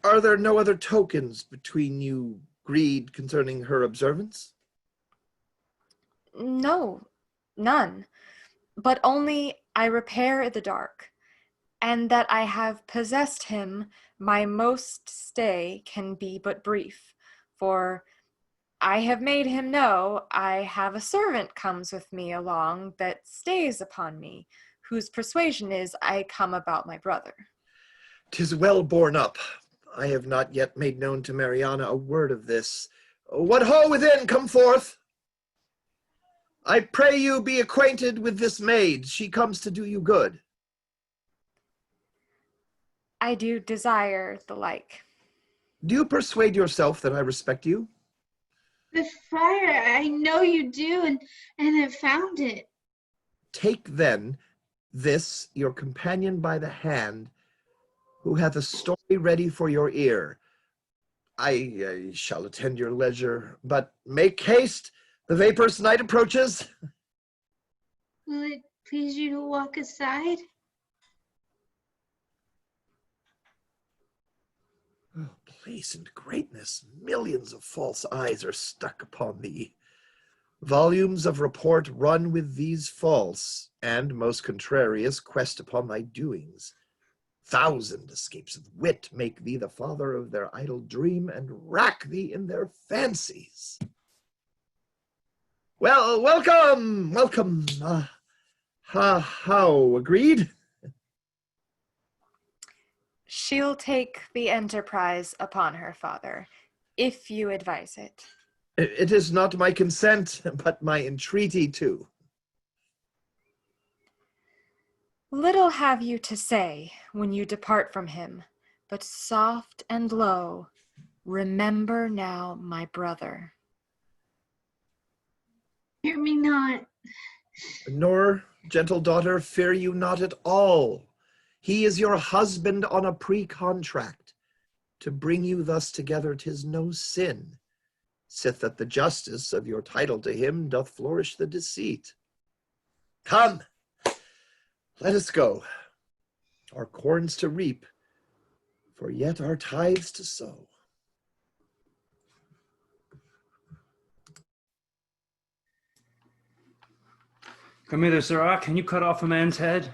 Are there no other tokens between you agreed concerning her observance? No, none. But only I repair the dark, and that I have possessed him, my most stay can be but brief, for I have made him know I have a servant comes with me along that stays upon me, whose persuasion is I come about my brother. 'Tis well borne up. I have not yet made known to Mariana a word of this. What ho within, come forth! I pray you be acquainted with this maid. She comes to do you good. I do desire the like. Do you persuade yourself that I respect you? The friar, I know you do, and have found it. Take then this, your companion by the hand, who hath a story ready for your ear. I shall attend your leisure, but make haste, the vaporous night approaches. Will it please you to walk aside? Oh, place and greatness, millions of false eyes are stuck upon thee. Volumes of report run with these false, and most contrarious quest upon thy doings. 1,000 escapes of wit make thee the father of their idle dream, and rack thee in their fancies. Well, welcome, welcome. How, agreed? She'll take the enterprise upon her, father, if you advise it. It is not my consent, but my entreaty too. Little have you to say when you depart from him, but soft and low, remember now my brother. Hear me not. Nor, gentle daughter, fear you not at all. He is your husband on a pre-contract. To bring you thus together 'tis no sin, sith that the justice of your title to him doth flourish the deceit. Come, let us go, our corns to reap, for yet our tithes to sow. Come hither, sirrah. Can you cut off a man's head?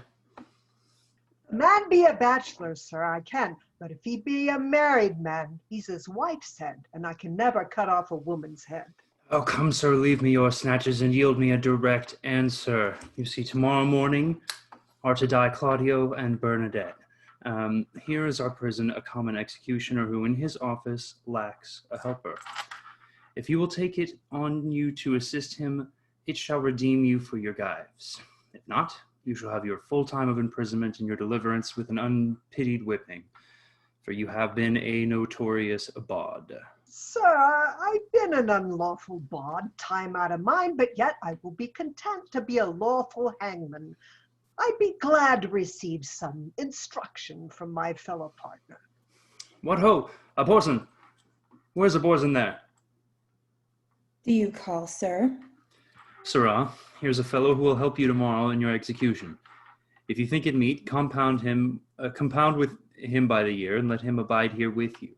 Man be a bachelor, sir, I can, but if he be a married man, he's his wife's head, and I can never cut off a woman's head. Oh, come, sir, leave me your snatches and yield me a direct answer. You see, tomorrow morning are to die Claudio and Bernadette. Here is our prison a common executioner who in his office lacks a helper. If you will take it on you to assist him, it shall redeem you for your gyves. If not, you shall have your full time of imprisonment and your deliverance with an unpitied whipping, for you have been a notorious bawd. Sir, I've been an unlawful bawd, time out of mind, but yet I will be content to be a lawful hangman. I'd be glad to receive some instruction from my fellow partner. What ho! ABHORSON! Where's ABHORSON there? Do you call, sir? Sirrah, here's a fellow who will help you tomorrow in your execution. If you think it meet, compound with him by the year, and let him abide here with you.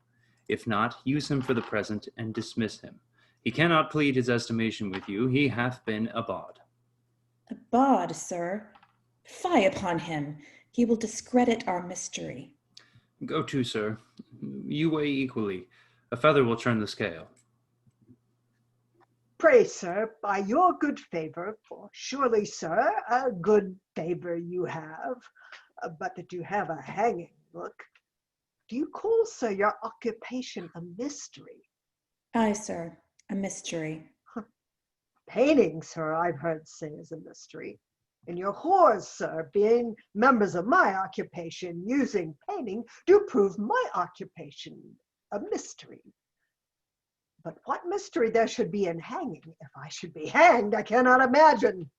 If not, use him for the present, and dismiss him. He cannot plead his estimation with you. He hath been a bawd. A bawd, sir? Fie upon him. He will discredit our mystery. Go to, sir. You weigh equally. A feather will turn the scale. Pray, sir, by your good favor, for surely, sir, a good favor you have, but that you have a hanging look. Do you call, sir, your occupation a mystery? Aye, sir, a mystery. Painting, sir, I've heard say is a mystery. And your whores, sir, being members of my occupation, using painting, do prove my occupation a mystery. But what mystery there should be in hanging, if I should be hanged, I cannot imagine.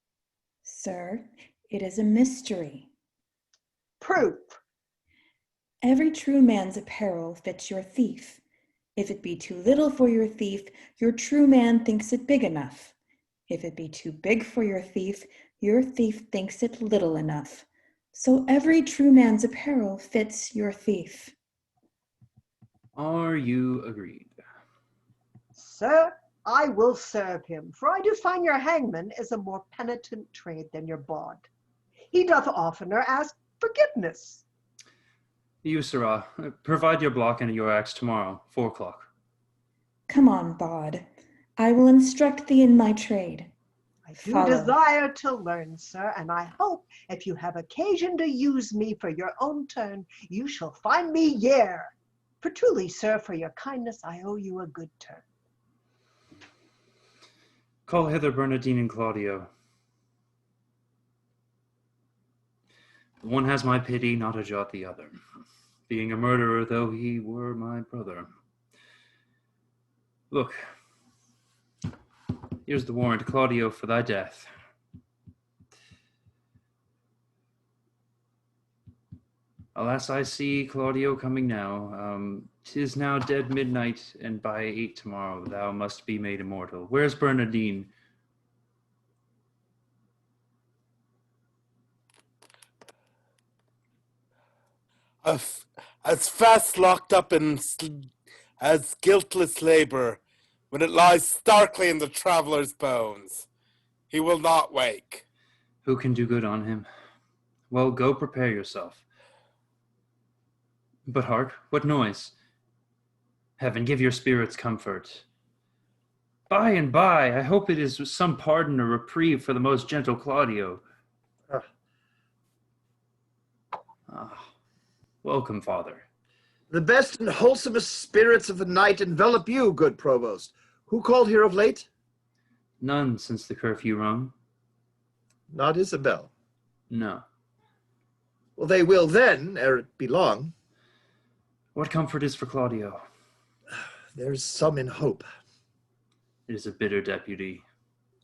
Sir, it is a mystery. Proof. Every true man's apparel fits your thief. If it be too little for your thief, your true man thinks it big enough. If it be too big for your thief thinks it little enough. So every true man's apparel fits your thief. Are you agreed? Sir, I will serve him, for I do find your hangman is a more penitent trade than your bawd. He doth oftener ask forgiveness. You, sirrah, provide your block and your axe tomorrow, 4 o'clock. Come on, bawd. I will instruct thee in my trade. I do Follow. desire to learn, sir, and I hope if you have occasion to use me for your own turn, you shall find me yere. For truly, sir, for your kindness I owe you a good turn. Call hither Bernardine and Claudio. One has my pity, not a jot the other, being a murderer though he were my brother. Look, here's the warrant, Claudio, for thy death. Alas, I see Claudio coming now. 'Tis now dead midnight, and by 8 tomorrow thou must be made immortal. Where's Bernardine? As fast locked up in as guiltless labor, when it lies starkly in the traveller's bones. He will not wake. Who can do good on him? Well, go prepare yourself. But hark, what noise? Heaven, give your spirits comfort. By and by, I hope it is some pardon or reprieve for the most gentle Claudio. Welcome, Father. The best and wholesomest spirits of the night envelop you, good provost. Who called here of late? None since the curfew rung. Not Isabella? No. Well, they will then, ere it be long. What comfort is for Claudio? There's some in hope. It is a bitter deputy.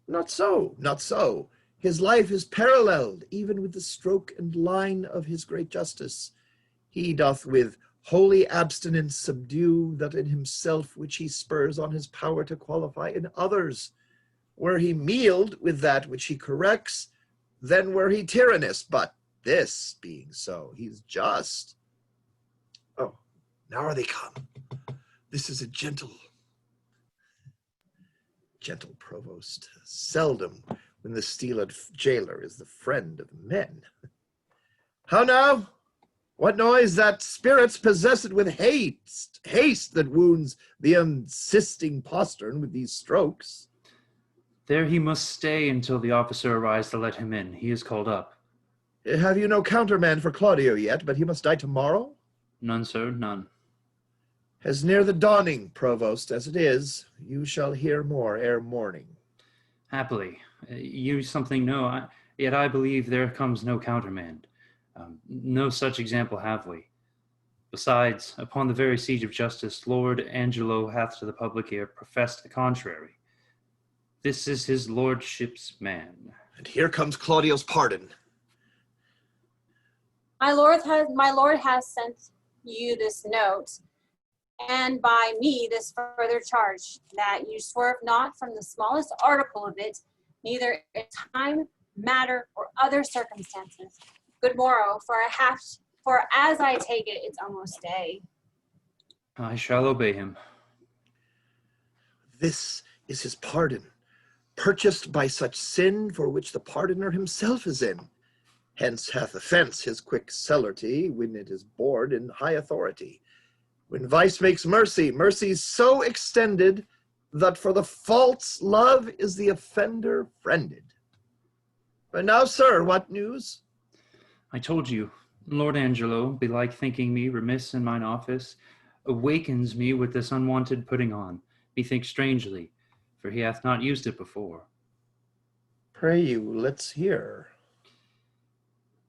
Not so, not so. His life is paralleled, even with the stroke and line of his great justice. He doth with holy abstinence subdue that in himself which he spurs on his power to qualify in others. Were he mealed with that which he corrects, then were he tyrannous, but this being so, he's just. Oh, now are they come. This is a gentle provost. Seldom when the steeled jailer is the friend of men. How now? What noise? That spirits possessed with haste that wounds the insisting postern with these strokes. There he must stay until the officer arrives to let him in. He is called up. Have you no countermand for Claudio yet, but he must die tomorrow? None, sir, none. As near the dawning, provost, as it is, you shall hear more ere morning. Happily. You something know, yet I believe there comes no countermand. No such example have we. Besides, upon the very siege of justice, Lord Angelo hath to the public ear professed the contrary. This is his lordship's man. And here comes Claudio's pardon. My lord has sent you this note, and by me this further charge, that you swerve not from the smallest article of it, neither in time, matter, or other circumstances. Good morrow, for as I take it, it's almost day. I shall obey him. This is his pardon, purchased by such sin for which the pardoner himself is in. Hence hath offense his quick celerity when it is bored in high authority. When vice makes mercy, mercy's so extended that for the fault's love is the offender friended. But now, sir, what news? I told you, Lord Angelo, belike thinking me remiss in mine office, awakens me with this unwonted putting on, methinks strangely, for he hath not used it before. Pray you, let's hear.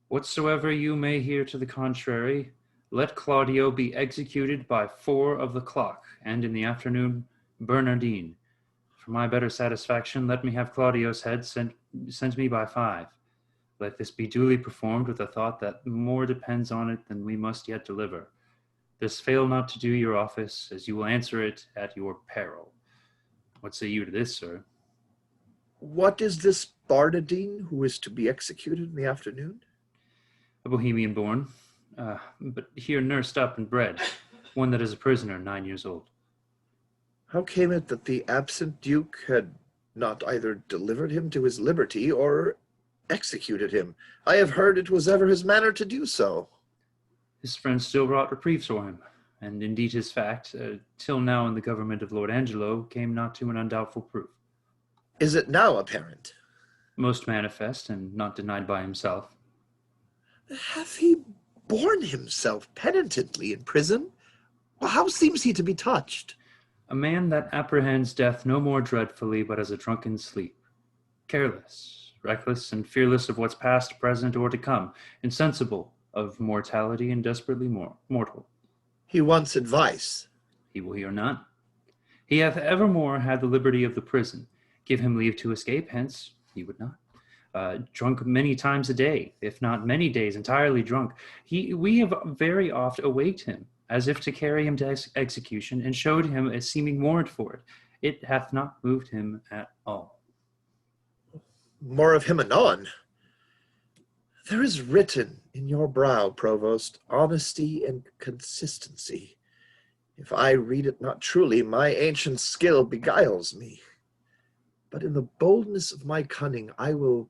Whatsoever you may hear to the contrary, let Claudio be executed by 4 of the clock, and in the afternoon, Bernardine. For my better satisfaction, let me have Claudio's head sent me by 5. Let this be duly performed with the thought that more depends on it than we must yet deliver. This fail not to do your office, as you will answer it at your peril. What say you to this, sir? What is this Bernardine who is to be executed in the afternoon? A Bohemian born, but here nursed up and bred, one that is a prisoner 9 years old. How came it that the absent duke had not either delivered him to his liberty or executed him? I have heard it was ever his manner to do so. His friends still wrought reprieves for him, and indeed his fact, till now in the government of Lord Angelo, came not to an undoubtful proof. Is it now apparent? Most manifest, and not denied by himself. Hath he borne himself penitently in prison? How seems he to be touched? A man that apprehends death no more dreadfully but as a drunken sleep. Careless, reckless, and fearless of what's past, present, or to come, insensible of mortality and desperately mortal. He wants advice. He will hear none. He hath evermore had the liberty of the prison. Give him leave to escape, hence he would not. Drunk many times a day, if not many days, entirely drunk. We have very oft awaked him, as if to carry him to execution, and showed him a seeming warrant for it. It hath not moved him at all. More of him anon. There is written in your brow, Provost, honesty and consistency. If I read it not truly, my ancient skill beguiles me. But in the boldness of my cunning, I will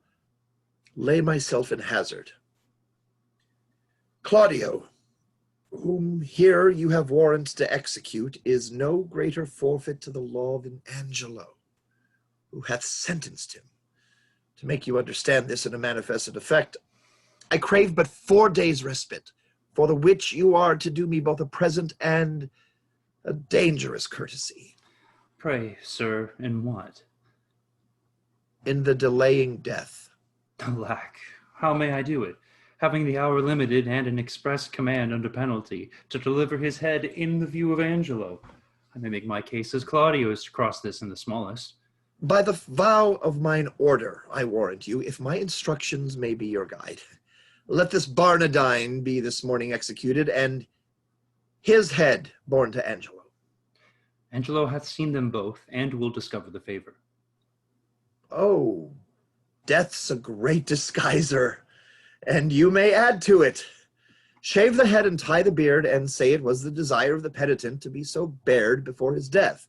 lay myself in hazard. Claudio, whom here you have warrant to execute, is no greater forfeit to the law than Angelo, who hath sentenced him. To make you understand this in a manifested effect, I crave but 4 days' respite, for the which you are to do me both a present and a dangerous courtesy. Pray, sir, in what? In the delaying death. Alack, how may I do it, having the hour limited and an express command under penalty to deliver his head in the view of Angelo? I may make my case as Claudio is to cross this in the smallest. By the vow of mine order, I warrant you, if my instructions may be your guide, let this Barnardine be this morning executed, and his head borne to Angelo. Angelo hath seen them both, and will discover the favor. Oh, death's a great disguiser, and you may add to it. Shave the head and tie the beard, and say it was the desire of the penitent to be so bared before his death.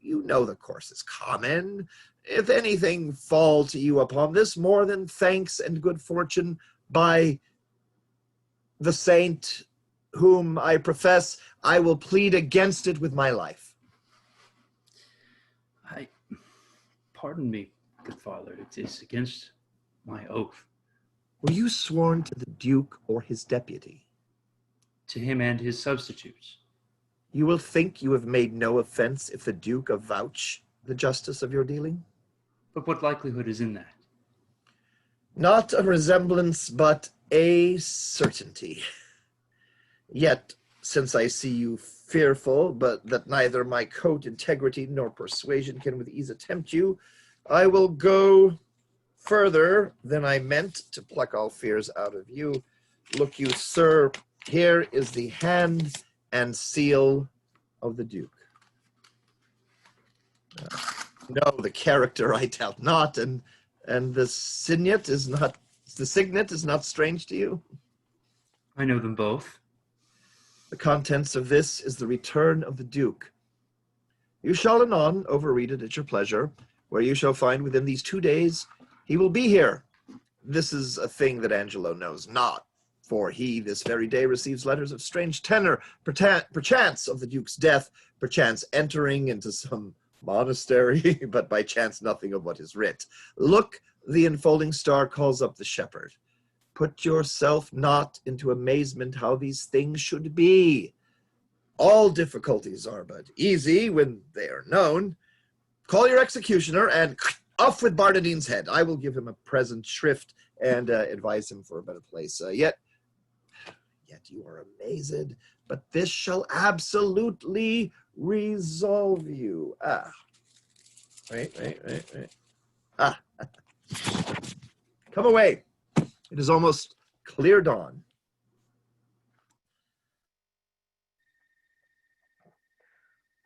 You know the course is common. If anything fall to you upon this, more than thanks and good fortune, by the saint whom I profess, I will plead against it with my life. Pardon me, good father, it is against my oath. Were you sworn to the Duke or his deputy? To him and his substitutes. You will think you have made no offense if the Duke avouch the justice of your dealing? But what likelihood is in that? Not a resemblance, but a certainty. Yet, since I see you fearful, but that neither my coat integrity nor persuasion can with ease attempt you, I will go further than I meant to pluck all fears out of you. Look you, sir, here is the hand and seal of the Duke. No, the character I doubt not, and the signet is not strange to you. I know them both. The contents of this is the return of the Duke. You shall anon overread it at your pleasure, where you shall find within these 2 days he will be here. This is a thing that Angelo knows not, for he this very day receives letters of strange tenor, perchance of the Duke's death, perchance entering into some monastery, but by chance nothing of what is writ. Look, the enfolding star calls up the shepherd. Put yourself not into amazement how these things should be. All difficulties are but easy when they are known. Call your executioner and off with Barnardine's head. I will give him a present shrift and advise him for a better place. Yet you are amazed, but this shall absolutely resolve you. Wait. Come away. It is almost clear dawn.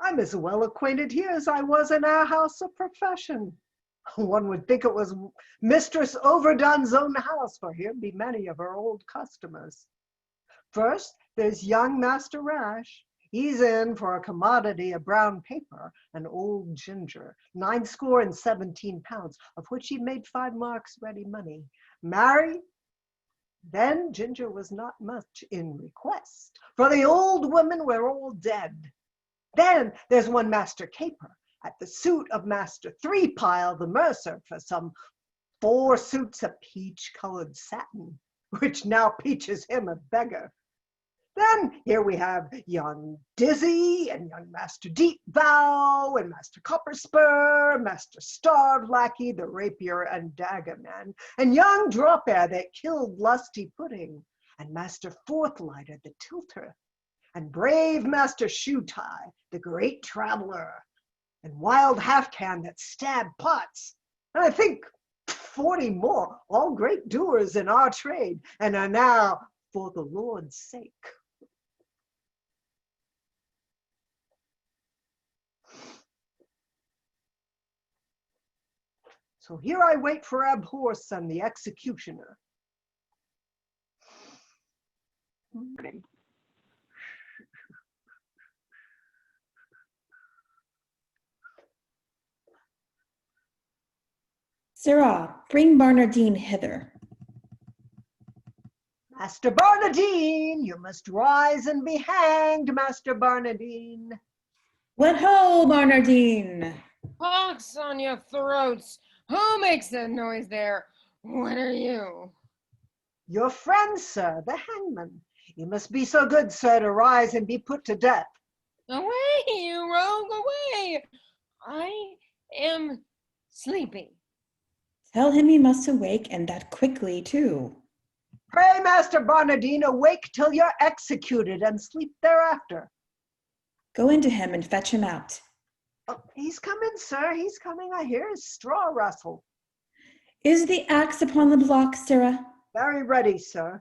I'm as well acquainted here as I was in our house of profession. One would think it was Mistress Overdone's own house, for here be many of her old customers. First, there's young Master Rash. He's in for a commodity of brown paper, an old ginger, 9 score and 17 pounds, of which he made 5 marks ready money. Marry? Then ginger was not much in request, for the old women were all dead. Then there's one Master Caper, at the suit of Master Three-Pile the mercer, for some 4 suits of peach-colored satin, which now peaches him a beggar. Then here we have young Dizzy, and young Master Deep Vow, and Master Copperspur, Master Starved Lackey, the rapier and dagger man, and young Drop Air that killed Lusty Pudding, and Master Forthlighter, the tilter, and brave Master Shoe Tie, the great traveler, and Wild Half-Can that stabbed pots, and I think 40 more, all great doers in our trade, and are now for the Lord's sake. So here I wait for ABHORSON, the executioner. Sirrah, bring Barnardine hither. Master Barnardine, you must rise and be hanged, Master Barnardine. What ho, Barnardine! Pox on your throats! Who makes that noise there? What are you? Your friend, sir, the hangman. You must be so good, sir, to rise and be put to death. Away, you rogue, away! I am sleepy. Tell him he must awake, and that quickly, too. Pray, Master Barnardine, awake till you're executed, and sleep thereafter. Go into him and fetch him out. Oh, he's coming, sir, he's coming. I hear his straw rustle. Is the axe upon the block, Sirrah? Very ready, sir.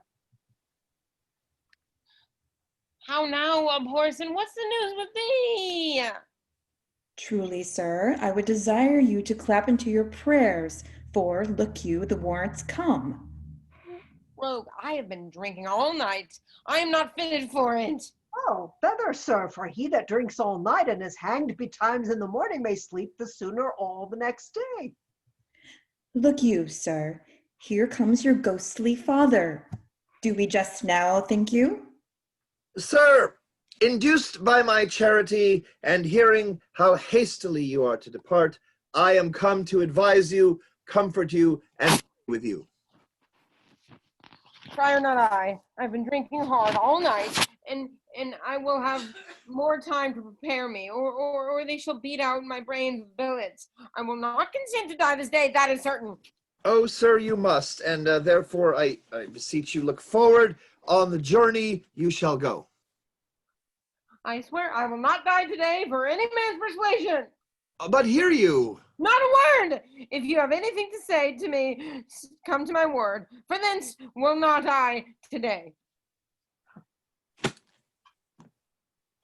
How now, ABHORSON? What's the news with thee? Truly, sir, I would desire you to clap into your prayers, for, look you, the warrants come. Rogue, I have been drinking all night. I am not fitted for it. Oh, better, sir, for he that drinks all night and is hanged betimes in the morning may sleep the sooner all the next day. Look you, sir, here comes your ghostly father. Do we just now, think you? Sir, induced by my charity and hearing how hastily you are to depart, I am come to advise you, comfort you, and pray with you. Friar, not I. I've been drinking hard all night, and I will have more time to prepare me, or they shall beat out my brains with billets. I will not consent to die this day, that is certain. Oh, sir, you must, and therefore I beseech you look forward. On the journey you shall go. I swear I will not die today for any man's persuasion. But hear you. Not a word! If you have anything to say to me, come to my word. For thence will not I today.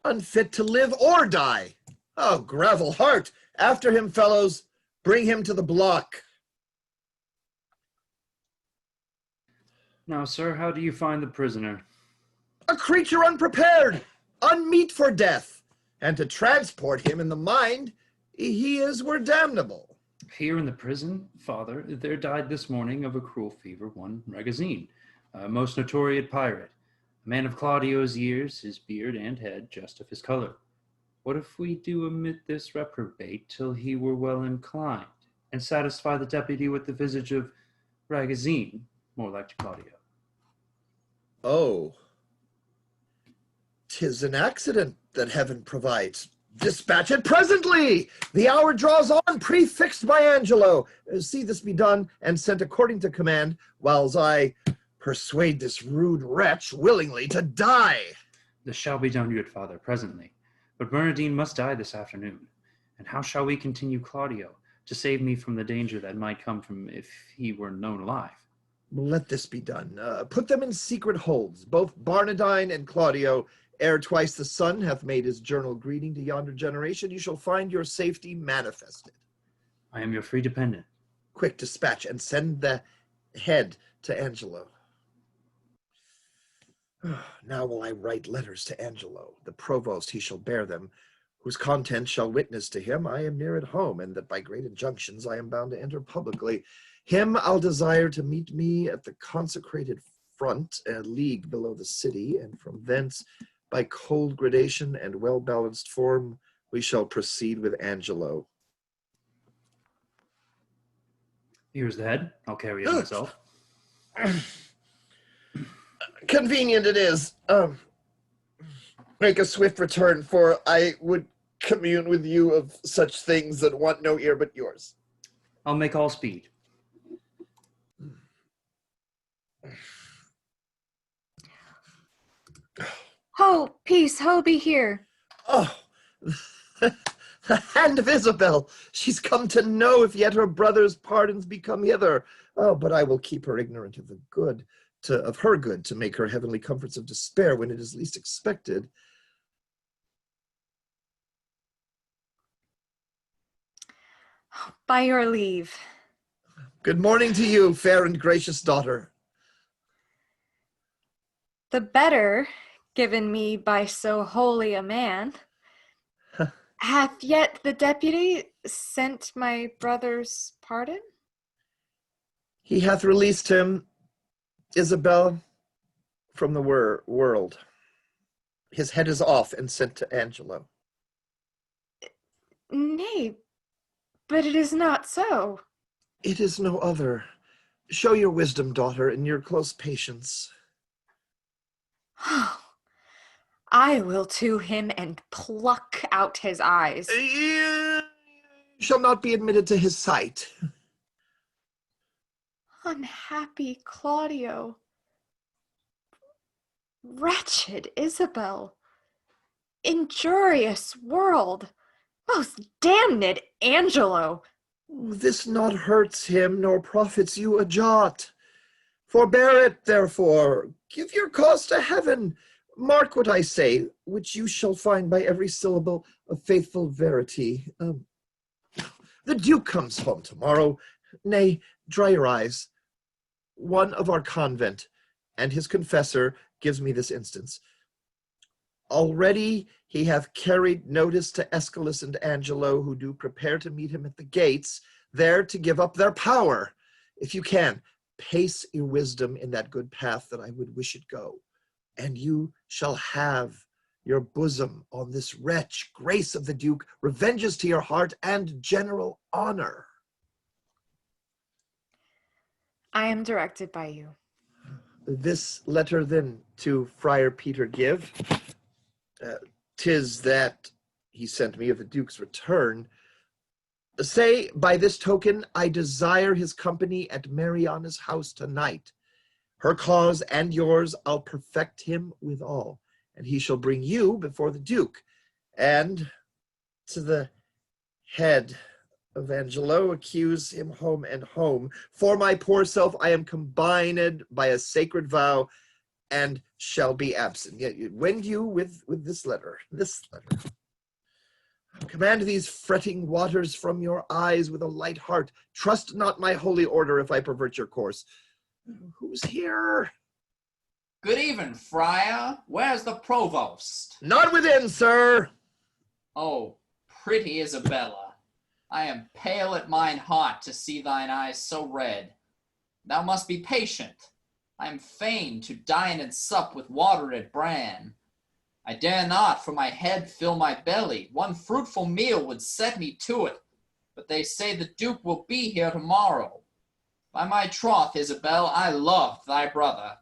Unfit to live or die. Oh, gravel heart. After him, fellows. Bring him to the block. Now, sir, how do you find the prisoner? A creature unprepared, unmeet for death, and to transport him in the mind, he were damnable. Here in the prison, father, there died this morning of a cruel fever one Ragazine, a most notorious pirate, a man of Claudio's years, his beard and head just of his color. What if we do omit this reprobate till he were well inclined, and satisfy the deputy with the visage of Ragazine, more like to Claudio? Oh, 'tis an accident that heaven provides. Dispatch it presently. The hour draws on, prefixed by Angelo. See this be done, and sent according to command, whiles I persuade this rude wretch willingly to die. This shall be done, good father, presently. But Bernardine must die this afternoon. And how shall we continue Claudio, to save me from the danger that might come from if he were known alive? Let this be done. Put them in secret holds, both Barnardine and Claudio. Ere twice the sun hath made his journal greeting to yonder generation, you shall find your safety manifested. I am your free dependent. Quick dispatch, and send the head to Angelo. Now will I write letters to Angelo, the provost. He shall bear them, whose contents shall witness to him I am near at home, and that by great injunctions I am bound to enter publicly. Him I'll desire to meet me at the consecrated front, a league below the city, and from thence, by cold gradation and well-balanced form, we shall proceed with Angelo. Here's the head. I'll carry it myself. Convenient it is. Make a swift return, for I would commune with you of such things that want no ear but yours. I'll make all speed. Ho, peace, ho, be here. Oh, the hand of Isabel. She's come to know if yet her brother's pardons be come hither. Oh, but I will keep her ignorant of the good, of her good, to make her heavenly comforts of despair when it is least expected. By your leave. Good morning to you, fair and gracious daughter. The better given me by so holy a man. Hath yet the deputy sent my brother's pardon? He hath released him, Isabel, from the world. His head is off and sent to Angelo. Nay, but it is not so. It is no other. Show your wisdom, daughter, and your close patience. I will to him and pluck out his eyes. Shall not be admitted to his sight. Unhappy Claudio. Wretched Isabel. Injurious world. Most damned Angelo. This not hurts him, nor profits you a jot. Forbear it, therefore. Give your cause to heaven. Mark what I say, which you shall find by every syllable of faithful verity. The Duke comes home tomorrow. Nay, dry your eyes. One of our convent, and his confessor, gives me this instance. Already he hath carried notice to ESCALUS and Angelo, who do prepare to meet him at the gates, there to give up their power. If you can, pace your wisdom in that good path that I would wish it go, and you shall have your bosom on this wretch, grace of the Duke, revenges to your heart, and general honor. I am directed by you. This letter then to Friar Peter give. 'Tis that he sent me of the Duke's return. Say, by this token, I desire his company at Mariana's house tonight. Her cause and yours I'll perfect him withal, and he shall bring you before the Duke. And to the head of Angelo, accuse him home and home. For my poor self I am combined by a sacred vow, and shall be absent. Yet wend you with this letter. Command these fretting waters from your eyes with a light heart. Trust not my holy order if I pervert your course. Who's here? Good even, Friar. Where's the provost? Not within, sir. Oh, pretty Isabella, I am pale at mine heart to see thine eyes so red. Thou must be patient. I am fain to dine and sup with water at bran. I dare not for my head fill my belly. One fruitful meal would set me to it. But they say the Duke will be here tomorrow. By my troth, Isabel, I loved thy brother.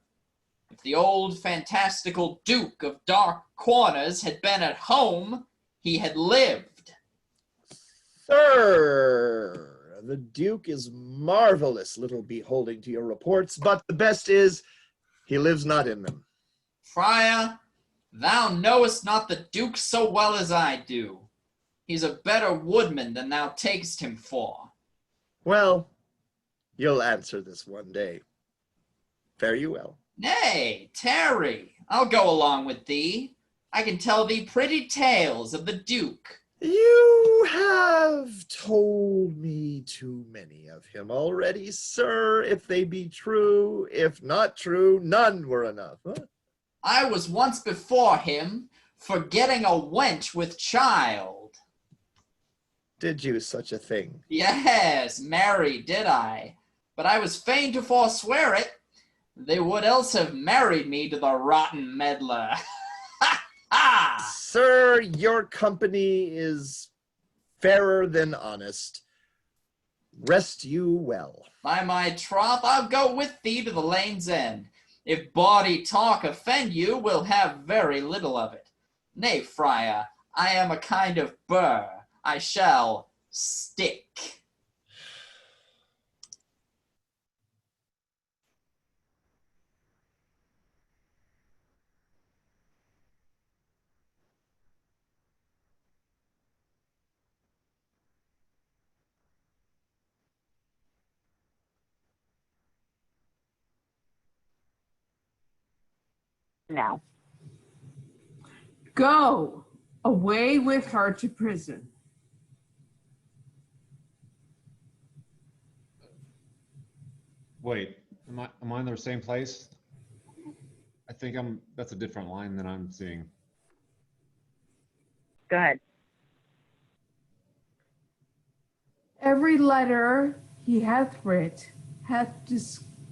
If the old fantastical Duke of Dark Corners had been at home, he had lived. Sir, the Duke is marvelous little beholding to your reports, but the best is he lives not in them. Friar, thou knowest not the Duke so well as I do. He's a better woodman than thou takest him for. Well, you'll answer this one day. Fare you well. Nay, Terry, I'll go along with thee. I can tell thee pretty tales of the Duke. You have told me too many of him already, sir. If they be true, if not true, none were enough. Huh? I was once before him, forgetting a wench with child. Did you such a thing? Yes, marry did I, but I was fain to forswear it. They would else have married me to the rotten meddler. Ha ha! Sir, your company is fairer than honest. Rest you well. By my troth, I'll go with thee to the lane's end. If bawdy talk offend you, we'll have very little of it. Nay, Friar, I am a kind of burr. I shall stick. No. Go away with her to prison. Wait, am I in the same place? I think that's a different line than I'm seeing. Go ahead. Every letter he hath writ hath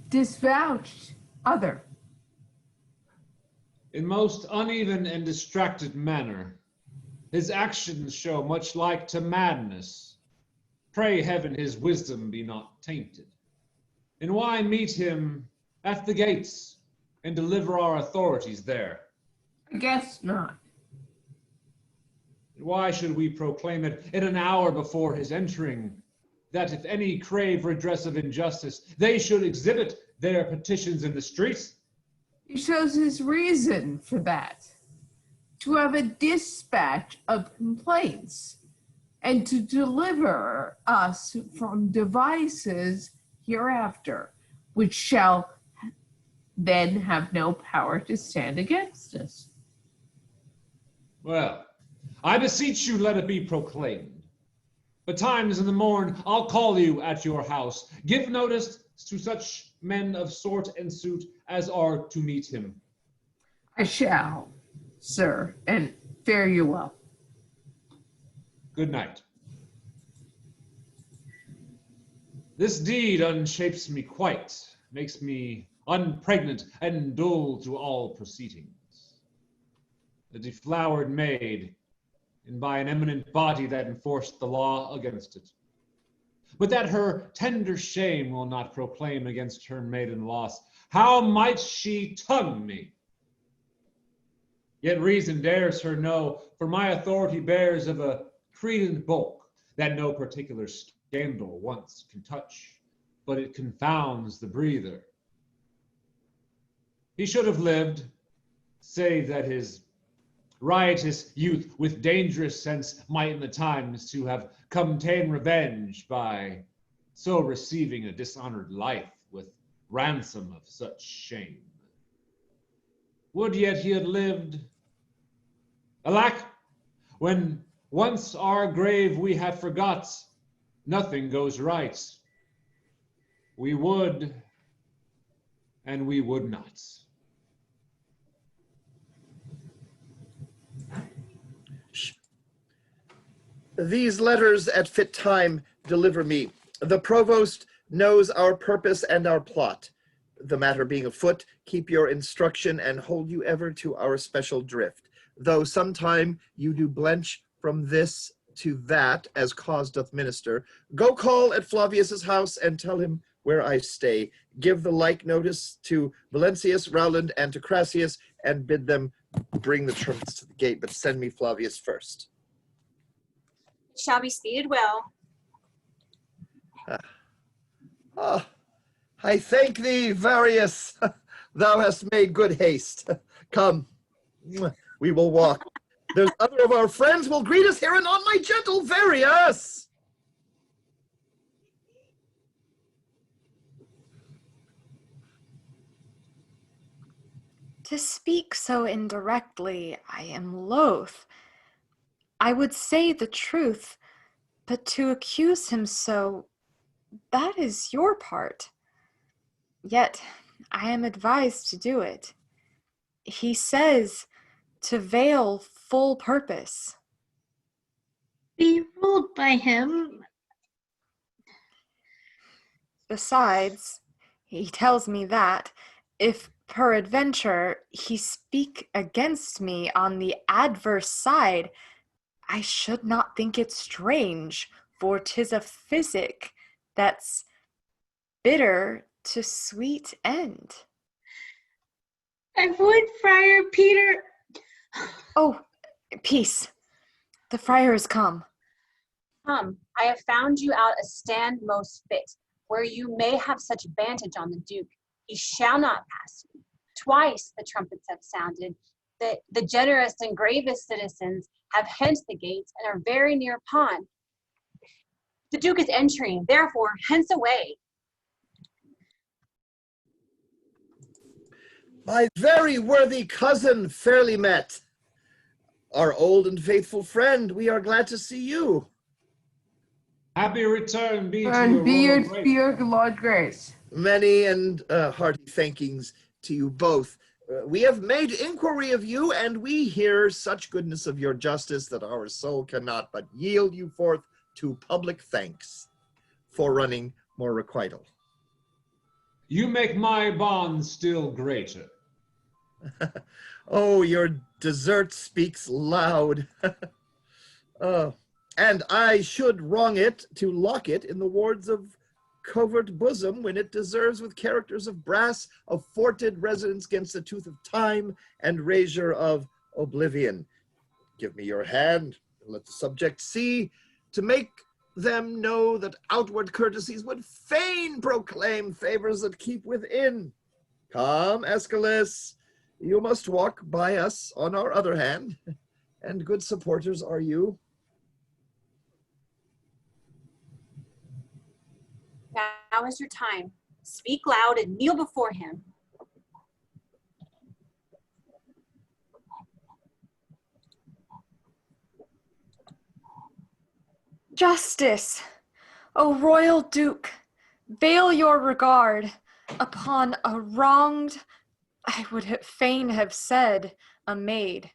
disvouched other. In most uneven and distracted manner, his actions show much like to madness. Pray heaven his wisdom be not tainted. And why meet him at the gates and deliver our authorities there? I guess not. Why should we proclaim it in an hour before his entering, that if any crave redress of injustice, they should exhibit their petitions in the streets? He shows his reason for that, to have a dispatch of complaints and to deliver us from devices hereafter, which shall then have no power to stand against us. Well, I beseech you, let it be proclaimed. Betimes in the morn, I'll call you at your house. Give notice to such men of sort and suit as are to meet him. I shall, sir, and fare you well. Good night. This deed unshapes me quite, makes me unpregnant and dull to all proceedings. A deflowered maid, and by an eminent body that enforced the law against it. But that her tender shame will not proclaim against her maiden loss, how might she tongue me? Yet reason dares her know, for my authority bears of a credent bulk, that no particular scandal once can touch, but it confounds the breather. He should have lived, save that his riotous youth with dangerous sense might in the times to have come ta'en revenge by so receiving a dishonored life with ransom of such shame. Would yet he had lived. Alack, when once our grave we have forgot, nothing goes right. We would, and we would not. These letters at fit time deliver me. The provost knows our purpose and our plot. The matter being afoot, keep your instruction and hold you ever to our special drift. Though sometime you do blench from this to that, as cause doth minister, go call at Flavius's house and tell him where I stay. Give the like notice to Valentius, Rowland, and to Crassius, and bid them bring the trumpets to the gate, but send me Flavius first. Shall be speeded well. I thank thee, Varius. Thou hast made good haste. Come, we will walk. There's other of our friends will greet us here anon, my gentle Varius. To speak so indirectly, I am loath. I would say the truth, but to accuse him so, that is your part. Yet I am advised to do it. He says to veil full purpose. Be ruled by him. Besides, he tells me that, if peradventure he speak against me on the adverse side, I should not think it strange, for 'tis a physic that's bitter to sweet end. I would, Friar Peter. Oh, peace. The friar is come. Come, I have found you out a stand most fit, where you may have such advantage on the Duke. He shall not pass you. Twice the trumpets have sounded. The generous and gravest citizens have hent the gates and are very near upon. The Duke is entering, therefore, hence away. My very worthy cousin, fairly met. Our old and faithful friend, we are glad to see you. Happy return be to your And be royal it grace. be your Lord Grace. Many and hearty thankings to you both. We have made inquiry of you, and we hear such goodness of your justice that our soul cannot but yield you forth to public thanks for running more requital. You make my bond still greater. Oh, your desert speaks loud. And I should wrong it to lock it in the wards of covert bosom when it deserves with characters of brass, of forted residence against the tooth of time, and razor of oblivion. Give me your hand, and let the subject see, to make them know that outward courtesies would fain proclaim favors that keep within. Come, ESCALUS, you must walk by us on our other hand, and good supporters are you. Now is your time. Speak loud and kneel before him. Justice, O royal Duke, veil your regard upon a wronged, I would fain have said, a maid.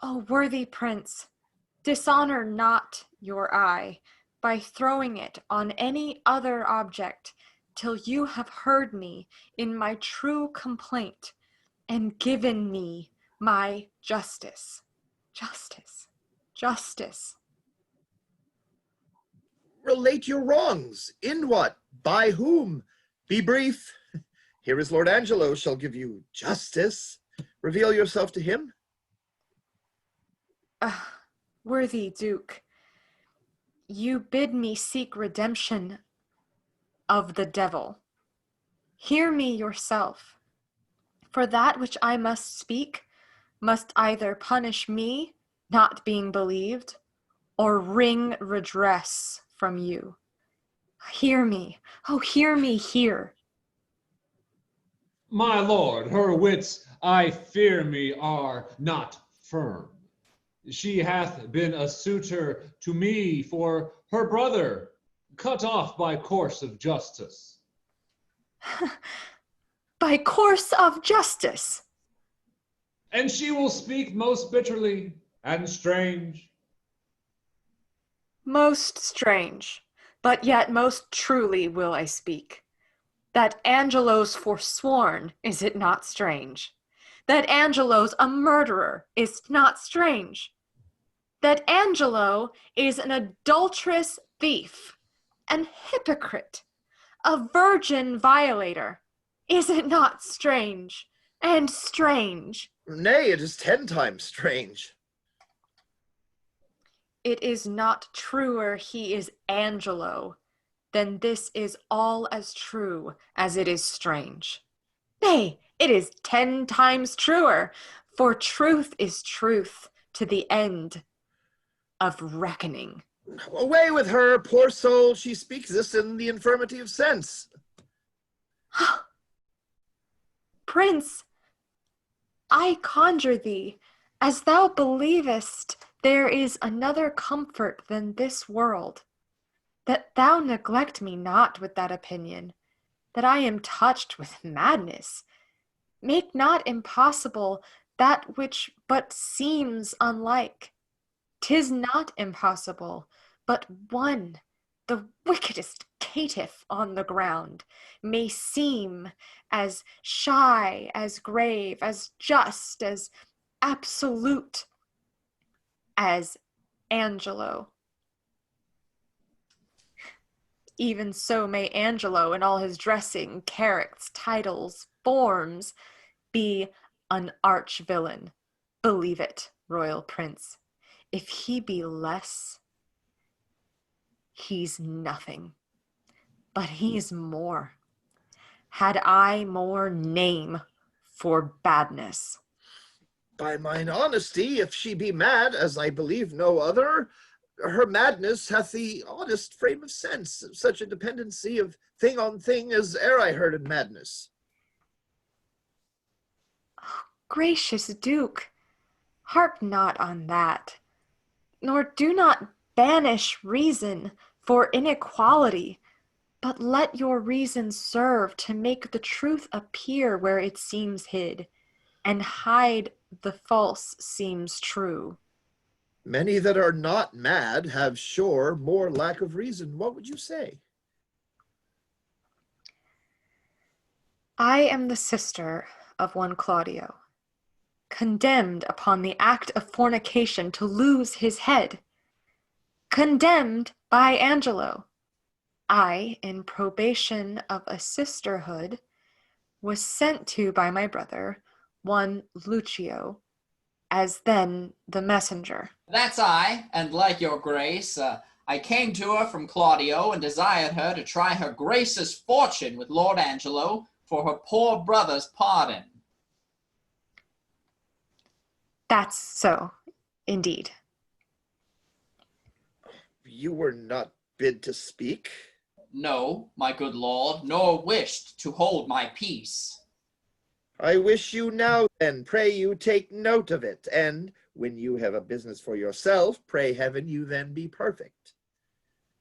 O worthy prince, dishonor not your eye by throwing it on any other object till you have heard me in my true complaint and given me my justice. Justice, justice. Relate your wrongs. In what? By whom? Be brief. Here is Lord Angelo shall give you justice. Reveal yourself to him. Worthy Duke, you bid me seek redemption of the devil. Hear me yourself, for that which I must speak must either punish me, not being believed, or wring redress from you. Hear me, oh, hear me here. My lord, her wits, I fear me, are not firm. She hath been a suitor to me for her brother, cut off by course of justice. By course of justice? And she will speak most bitterly and strange. Most strange, but yet most truly will I speak. That Angelo's forsworn, is it not strange? That Angelo's a murderer, is not strange? That Angelo is an adulterous thief, an hypocrite, a virgin violator, is it not strange and strange? Nay, it is 10 times strange. It is not truer he is Angelo, then this is all as true as it is strange. Nay, it is 10 times truer, for truth is truth to the end of reckoning. Away with her, poor soul, she speaks this in the infirmity of sense. Prince, I conjure thee, as thou believest there is another comfort than this world, that thou neglect me not with that opinion, that I am touched with madness. make not impossible that which but seems unlike. 'Tis not impossible, but one, the wickedest caitiff on the ground, may seem as shy, as grave, as just, as absolute as Angelo. Even so may Angelo in all his dressing, characts, titles, forms, be an arch villain. Believe it, royal prince. If he be less, he's nothing. But he's more. Had I more name for badness. By mine honesty, if she be mad, as I believe no other, her madness hath the oddest frame of sense, such a dependency of thing on thing as e'er I heard in madness. Oh, gracious Duke, harp not on that, nor do not banish reason for inequality, but let your reason serve to make the truth appear where it seems hid, and hide the false seems true. Many that are not mad have sure more lack of reason. What would you say? I am the sister of one Claudio, condemned upon the act of fornication to lose his head, condemned by Angelo. I, in probation of a sisterhood, was sent to by my brother, one Lucio, as then the messenger. That's I, and like your grace, I came to her from Claudio and desired her to try her grace's fortune with Lord Angelo for her poor brother's pardon. That's so, indeed. You were not bid to speak? No, my good lord, nor wished to hold my peace. I wish you now, then, pray you take note of it, and when you have a business for yourself, pray heaven you then be perfect.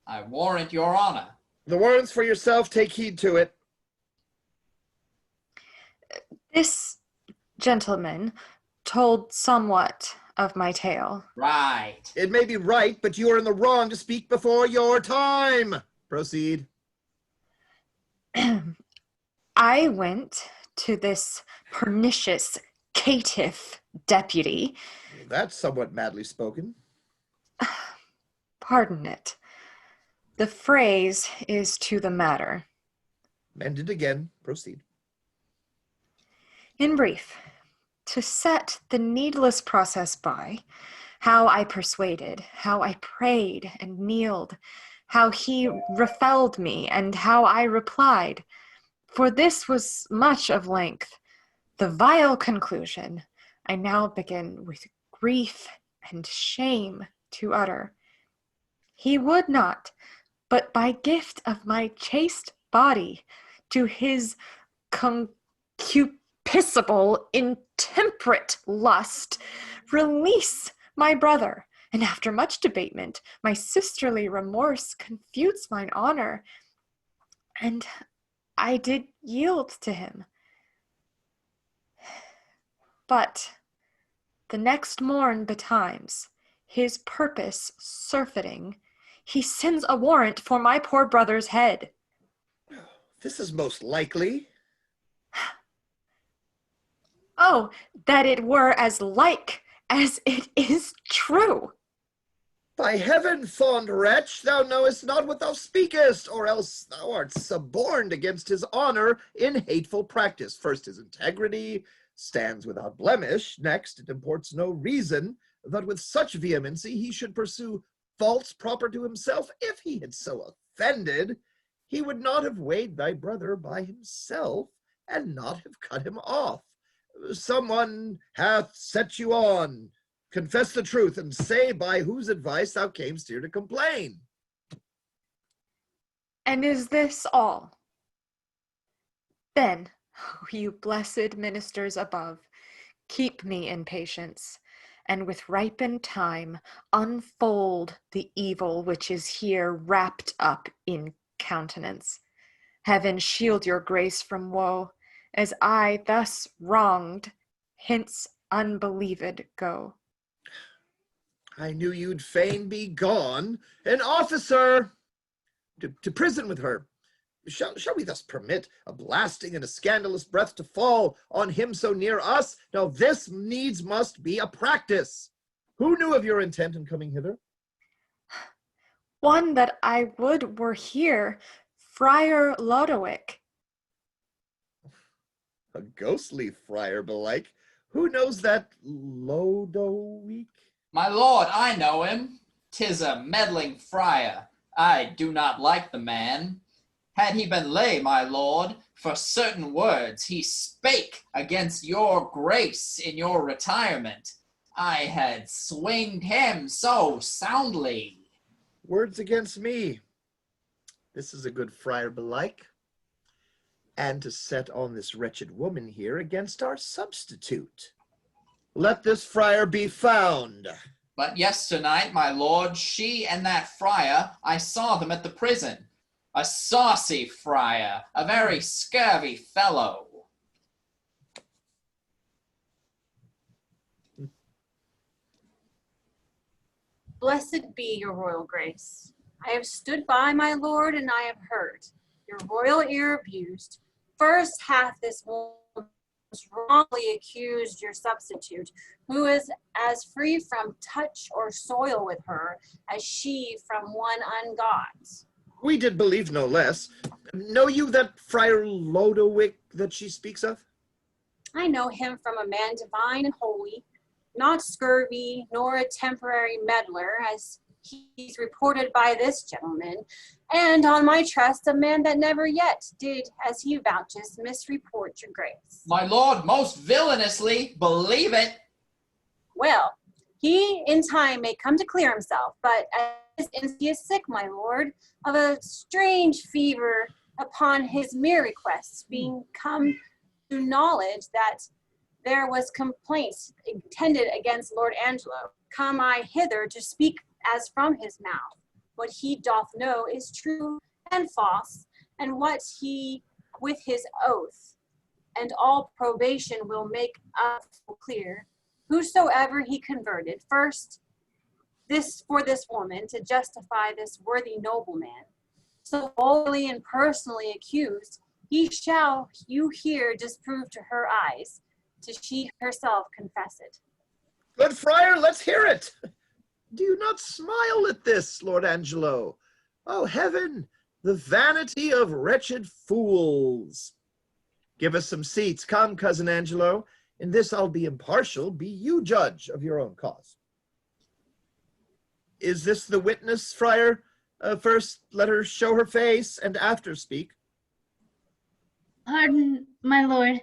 I warrant your honor. The warrants for yourself, take heed to it. This gentleman told somewhat of my tale. Right. It may be right, but you are in the wrong to speak before your time. Proceed. I went to this pernicious caitiff deputy. That's somewhat madly spoken. Pardon it. The phrase is to the matter. Mend it again. Proceed. In brief, to set the needless process by, how I persuaded, how I prayed and kneeled, how he refelled me, and how I replied. For this was much of length. The vile conclusion I now begin with grief and shame to utter. He would not, but by gift of my chaste body, to his concupiscible, intemperate lust, release my brother, and after much debatement, my sisterly remorse confutes mine honor, and I did yield to him. But the next morn betimes, his purpose surfeiting, he sends a warrant for my poor brother's head. This is most likely. Oh, that it were as like as it is true. By heaven, fond wretch, thou knowest not what thou speakest, or else thou art suborned against his honor in hateful practice. First, his integrity stands without blemish. Next, it imports no reason that with such vehemency he should pursue faults proper to himself. If he had so offended, he would not have weighed thy brother by himself, and not have cut him off. Someone hath set you on. Confess the truth, and say by whose advice thou camest here to complain. And is this all? Then, oh, you blessed ministers above, keep me in patience, and with ripened time unfold the evil which is here wrapped up in countenance. Heaven shield your grace from woe, as I thus wronged, hence unbelieved go. I knew you'd fain be gone. An officer! To prison with her. Shall we thus permit a blasting and a scandalous breath to fall on him so near us? Now this needs must be a practice. Who knew of your intent in coming hither? One that I would were here, Friar Lodowick. A ghostly friar belike. Who knows that Lodowick? My lord, I know him. 'Tis a meddling friar. I do not like the man. Had he been lay, my lord, for certain words he spake against your grace in your retirement, I had swinged him so soundly. Words against me. This is a good friar belike. And to set on this wretched woman here against our substitute. Let this friar be found. But yesternight, my lord, she and that friar, I saw them at the prison. A saucy friar, a very scurvy fellow. Blessed be your royal grace. I have stood by, my lord, and I have heard your royal ear abused. First hath this woman wrongly accused your substitute, who is as free from touch or soil with her as she from one ungot. We did believe no less. Know you that Friar Lodowick that she speaks of? I know him from a man divine and holy, not scurvy, nor a temporary meddler, as he's reported by this gentleman, and on my trust, a man that never yet did, as he vouches, misreport your grace. My lord, most villainously, believe it. Well, he in time may come to clear himself, but as he is sick, my lord, of a strange fever, upon his mere requests being come to knowledge that there was complaints intended against Lord Angelo, come I hither to speak as from his mouth. What he doth know is true and false, and what he with his oath and all probation will make us clear. Whosoever he converted, first this for this woman to justify this worthy nobleman, so boldly and personally accused, he shall you here disprove to her eyes, to she herself confess it. Good friar, let's hear it. Do you not smile at this, Lord Angelo? Oh, heaven, the vanity of wretched fools. Give us some seats. Come, cousin Angelo. In this I'll be impartial. Be you judge of your own cause. Is this the witness, friar? First, let her show her face, and after speak. Pardon, my lord.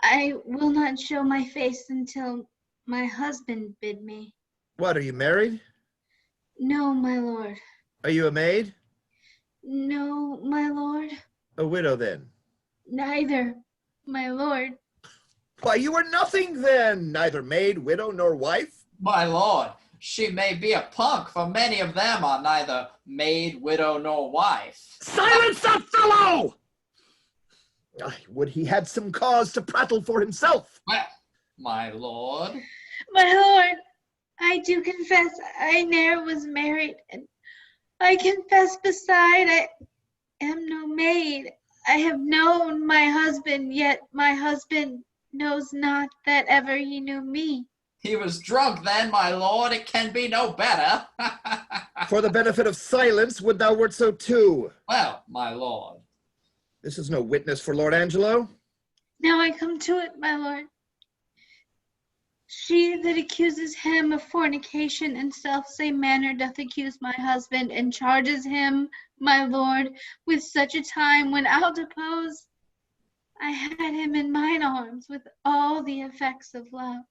I will not show my face until my husband bid me. What, are you married? No, my lord. Are you a maid? No, my lord. A widow, then? Neither, my lord. Why, you are nothing, then, neither maid, widow, nor wife? My lord, she may be a punk, for many of them are neither maid, widow, nor wife. Silence that fellow! I would he had some cause to prattle for himself. Well, my lord. My lord, I do confess I ne'er was married, and I confess beside I am no maid. I have known my husband, yet my husband knows not that ever he knew me. He was drunk then, my lord. It can be no better. For the benefit of silence, would thou wert so too. Well, my lord. This is no witness for Lord Angelo. Now I come to it, my lord. She that accuses him of fornication in self-same manner doth accuse my husband, and charges him, my lord, with such a time when I'll depose I had him in mine arms with all the effects of love.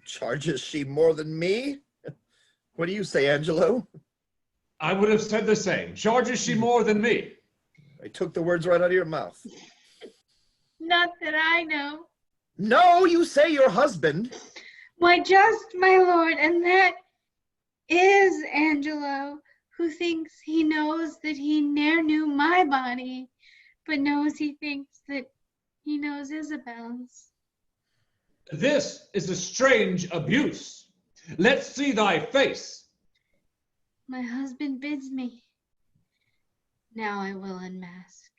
Charges she more than me? What do you say, Angelo? I would have said the same. Charges she more than me? I took the words right out of your mouth. Not that I know. No, you say your husband. Why, just my lord, and that is Angelo, who thinks he knows that he ne'er knew my body, but knows he thinks that He knows Isabel's. This is a strange abuse. Let's see thy face. My husband bids me. Now I will unmask.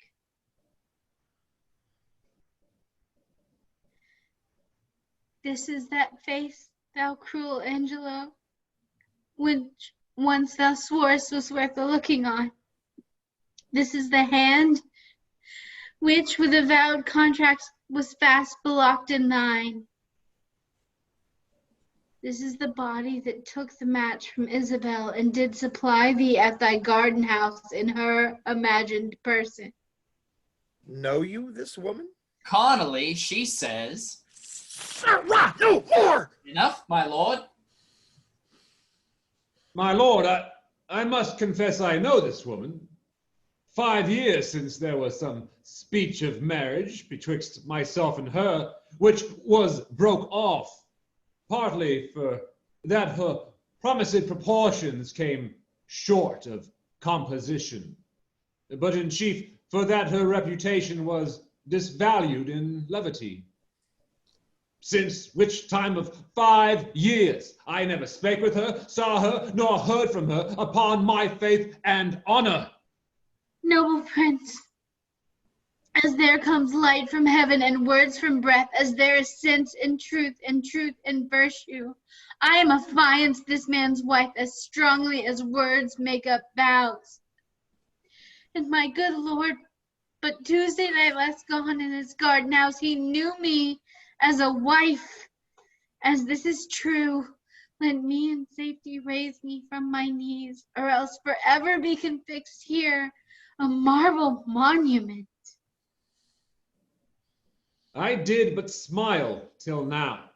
This is that face, thou cruel Angelo, which once thou sworest was worth the looking on. This is the hand which with avowed contracts was fast belocked in thine. This is the body that took the match from Isabel and did supply thee at thy garden house in her imagined person. Know you this woman? Connolly, she says. No more! Enough, my lord. My lord, I must confess I know this woman. 5 years since there was some speech of marriage betwixt myself and her, which was broke off, partly for that her promised proportions came short of composition, but in chief for that her reputation was disvalued in levity. Since which time of 5 years I never spake with her, saw her, nor heard from her, upon my faith and honor. Noble prince, as there comes light from heaven and words from breath, as there is sense in truth and virtue, I am affianced this man's wife as strongly as words make up vows. And my good lord, but Tuesday night last gone in his garden house, he knew me as a wife. As this is true, let me in safety raise me from my knees, or else forever be confixed here, a marble monument. I did but smile till now.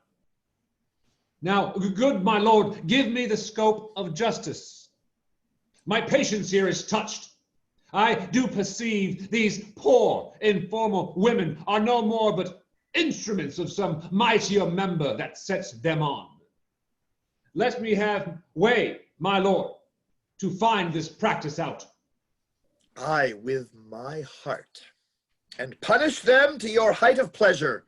Now, good my lord, give me the scope of justice. My patience here is touched. I do perceive these poor, informal women are no more but instruments of some mightier member that sets them on. Let me have way, my lord, to find this practice out. Aye, with my heart. And punish them to your height of pleasure.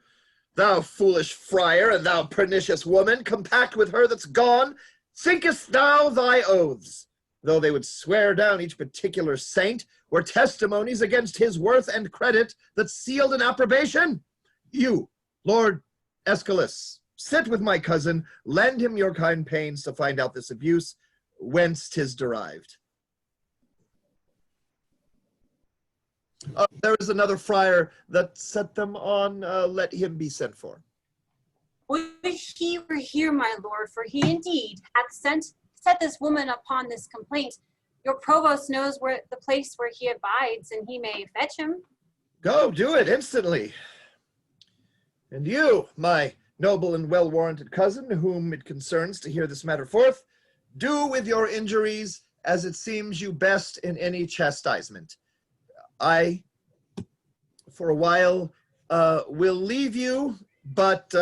Thou foolish friar, and thou pernicious woman, compact with her that's gone, sinkest thou thy oaths, though they would swear down each particular saint, were testimonies against his worth and credit that sealed an approbation. You, Lord ESCALUS, sit with my cousin, lend him your kind pains to find out this abuse, whence 'tis derived. There is another friar that set them on, let him be sent for. Would he were here, my lord, for he indeed hath set this woman upon this complaint. Your provost knows where the place where he abides, and he may fetch him. Go, do it instantly. And you, my noble and well-warranted cousin, whom it concerns to hear this matter forth, do with your injuries as it seems you best in any chastisement. I, for a while, will leave you, but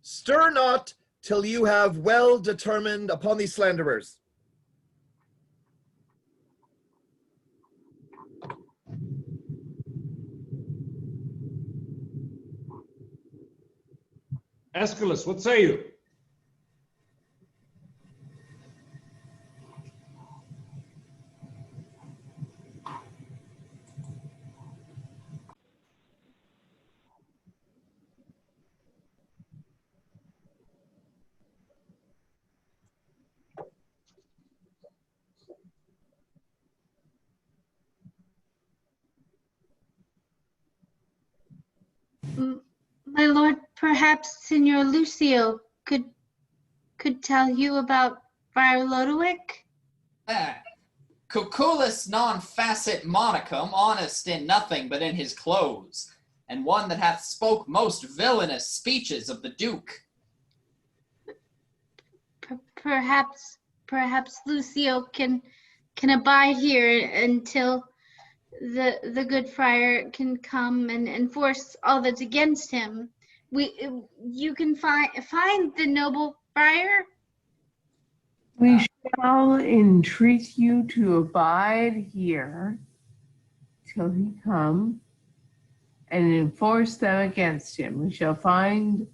stir not till you have well determined upon these slanderers. ESCALUS, what say you? My lord, perhaps Signor Lucio could tell you about Friar Lodowick? Cucullus non facit monicum, honest in nothing but in his clothes, and one that hath spoke most villainous speeches of the Duke. Perhaps Lucio can abide here until the good friar can come and enforce all that's against him. You can find the noble friar. We shall entreat you to abide here till he come and enforce them against him. We shall find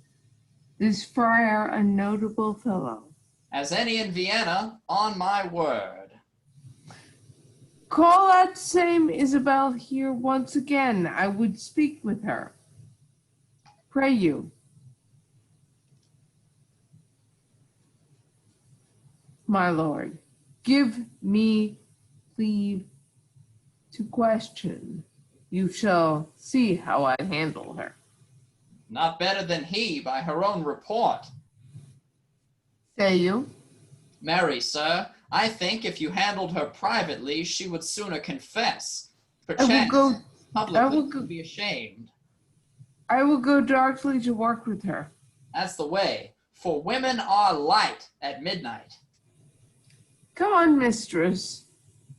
this friar a notable fellow. As any in Vienna, on my word. Call that same Isabel here once again. I would speak with her. Pray you. My lord, give me leave to question. You shall see how I handle her. Not better than he by her own report. Say you? Marry, sir, I think if you handled her privately, she would sooner confess. Perchance, publicly would be ashamed. I will go darkly to work with her. That's the way, for women are light at midnight. Come on, mistress.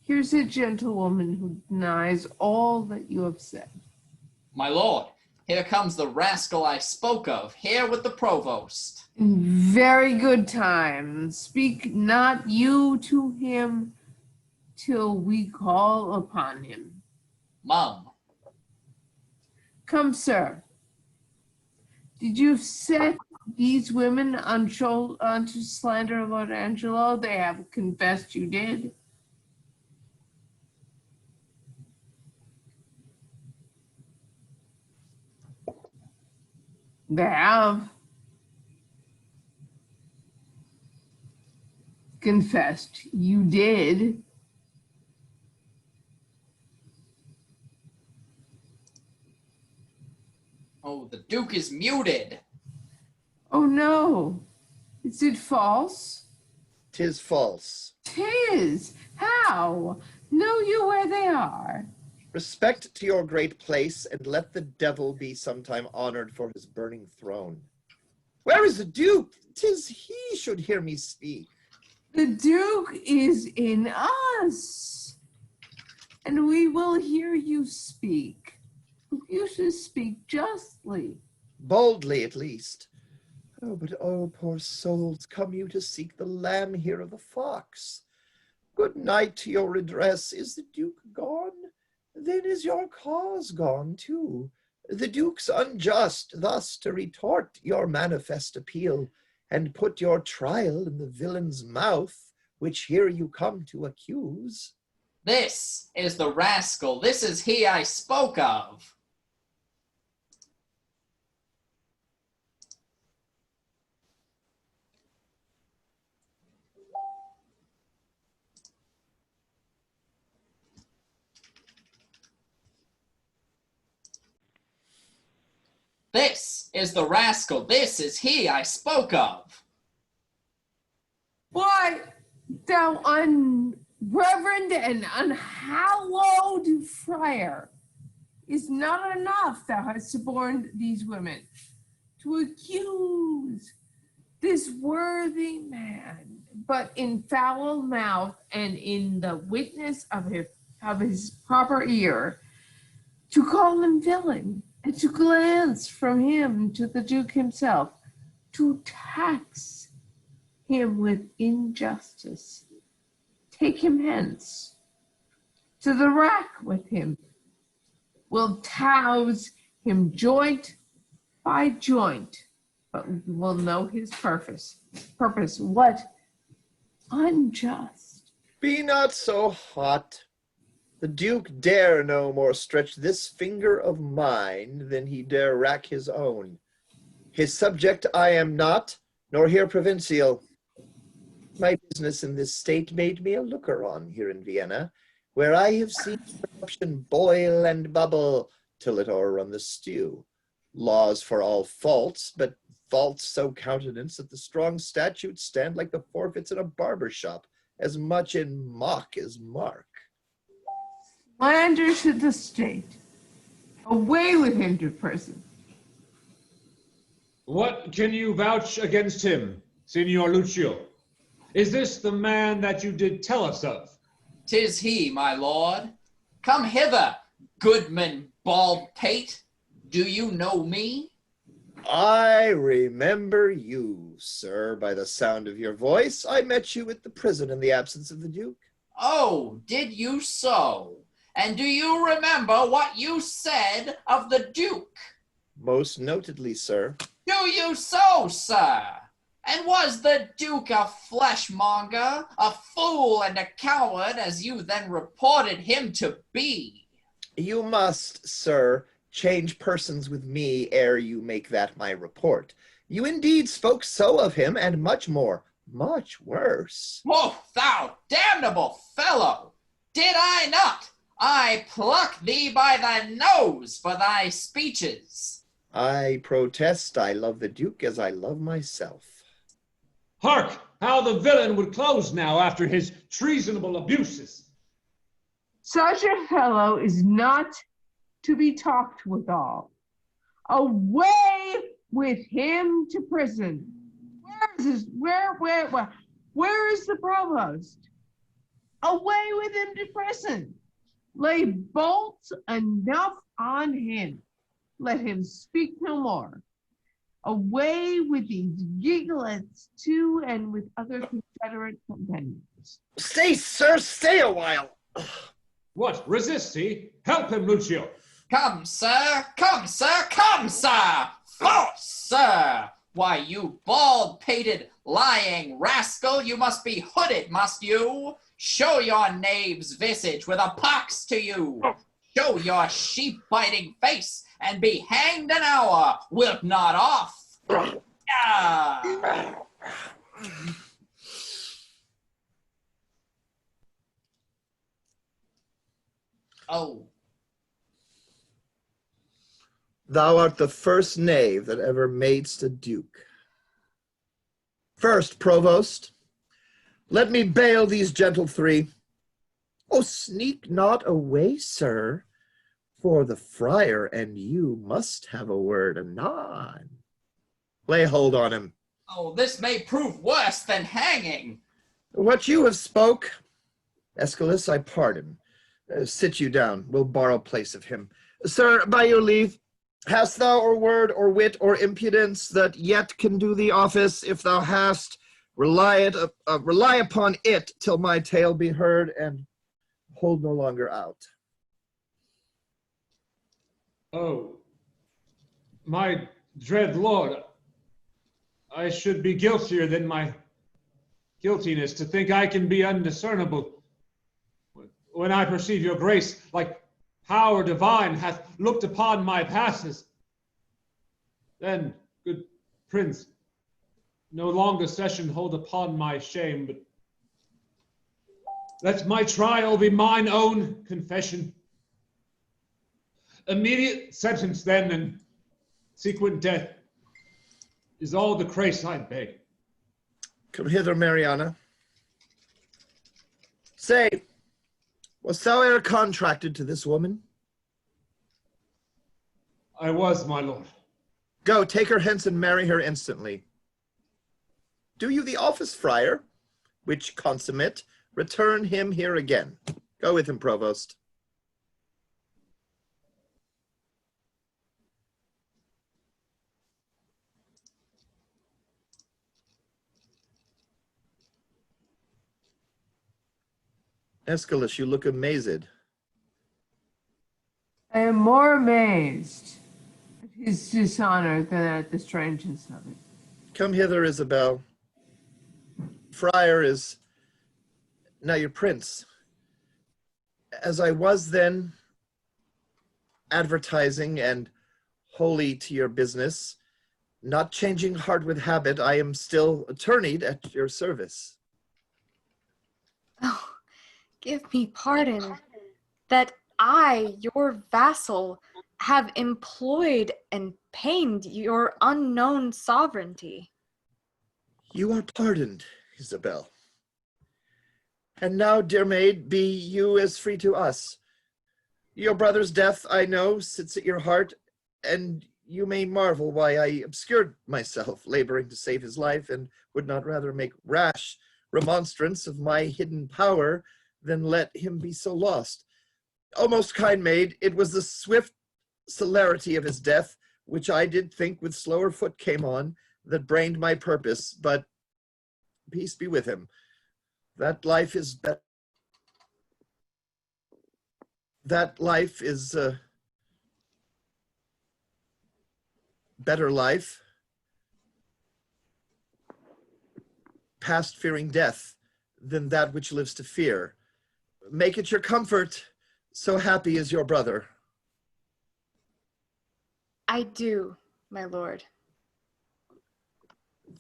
Here's a gentlewoman who denies all that you have said. My lord, here comes the rascal I spoke of, here with the provost. In very good time. Speak not you to him till we call upon him. Mum. Come, sir. Did you set these women on to slander Lord Angelo? They have confessed you did. They have confessed you did. Oh, the Duke is muted. Oh no, is it false? 'Tis false. 'Tis. How? Know you where they are? Respect to your great place, and let the devil be sometime honored for his burning throne. Where is the Duke? 'Tis he should hear me speak. The Duke is in us, and we will hear you speak. You should speak justly. Boldly, at least. Oh, but oh, poor souls, come you to seek the lamb here of the fox? Good night to your redress. Is the Duke gone? Then is your cause gone too. The Duke's unjust thus to retort your manifest appeal, and put your trial in the villain's mouth, which here you come to accuse. This is the rascal, this is he I spoke of. This is the rascal, this is he I spoke of. Why, thou unreverend and unhallowed friar, is not enough thou hast suborned these women to accuse this worthy man, but in foul mouth and in the witness of his proper ear, to call him villain, and to glance from him to the Duke himself, to tax him with injustice. Take him hence, to the rack with him. We'll touse him joint by joint, but we'll know his purpose. What unjust. Be not so hot. The Duke dare no more stretch this finger of mine than he dare rack his own. His subject I am not, nor here provincial. My business in this state made me a looker-on here in Vienna, where I have seen corruption boil and bubble till it o'errun the stew. Laws for all faults, but faults so countenanced that the strong statutes stand like the forfeits in a barber shop, as much in mock as mark. Slander to the state. Away with him to prison. What can you vouch against him, Signor Lucio? Is this the man that you did tell us of? 'Tis he, my lord. Come hither, goodman bald pate. Do you know me? I remember you, sir, by the sound of your voice. I met you at the prison in the absence of the Duke. Oh, did you so? And do you remember what you said of the Duke? Most notedly, sir. Do you so, sir? And was the Duke a fleshmonger, a fool and a coward, as you then reported him to be? You must, sir, change persons with me ere you make that my report. You indeed spoke so of him, and much more, much worse. Oh, thou damnable fellow! Did I not? I pluck thee by the nose for thy speeches. I protest I love the Duke as I love myself. Hark! How the villain would close now after his treasonable abuses. Such a fellow is not to be talked withal. Away with him to prison. Where is the provost? Away with him to prison. Lay bolts enough on him. Let him speak no more. Away with these giglets too, and with other Confederate companions. Stay, sir, stay a while. What, resist he? Help him, Lucio. Come, sir, come, sir, come, sir! Force, sir! Why, you bald-pated, lying rascal, you must be hooded, must you? Show your knave's visage with a pox to you. Show your sheep-biting face, and be hanged an hour, wilt not off. Yeah. Oh. Thou art the first knave that ever madest a duke. First, provost, let me bail these gentle three. Oh, sneak not away, sir, for the friar and you must have a word anon. Lay hold on him. Oh, this may prove worse than hanging. What you have spoke, ESCALUS, I pardon. Sit you down, we'll borrow place of him. Sir, by your leave, hast thou or word or wit or impudence that yet can do the office? If thou hast, rely upon it till my tale be heard, and hold no longer out. Oh, my dread lord, I should be guiltier than my guiltiness to think I can be undiscernible when I perceive your grace, like power divine, hath looked upon my passes. Then, good prince, no longer session hold upon my shame, but let my trial be mine own confession. Immediate sentence then, and sequent death is all the grace I beg. Come hither, Mariana. Say, was thou e'er contracted to this woman? I was, my lord. Go, take her hence and marry her instantly. Do you the office, friar, which consummate, return him here again. Go with him, provost. ESCALUS, you look amazed. I am more amazed at his dishonor than at the strangeness of it. Come hither, Isabel. Friar is now your prince. As I was then, advertising and wholly to your business, not changing heart with habit, I am still attorneyed at your service. Oh, give me pardon that I, your vassal, have employed and pained your unknown sovereignty. You are pardoned, Isabel. And now, dear maid, be you as free to us. Your brother's death, I know, sits at your heart, and you may marvel why I obscured myself, laboring to save his life, and would not rather make rash remonstrance of my hidden power than let him be so lost. O most kind maid, it was the swift celerity of his death, which I did think with slower foot came on, that brained my purpose, but peace be with him. That life is better that life is a better life, past fearing death, than that which lives to fear. Make it your comfort, so happy is your brother. I do, my lord.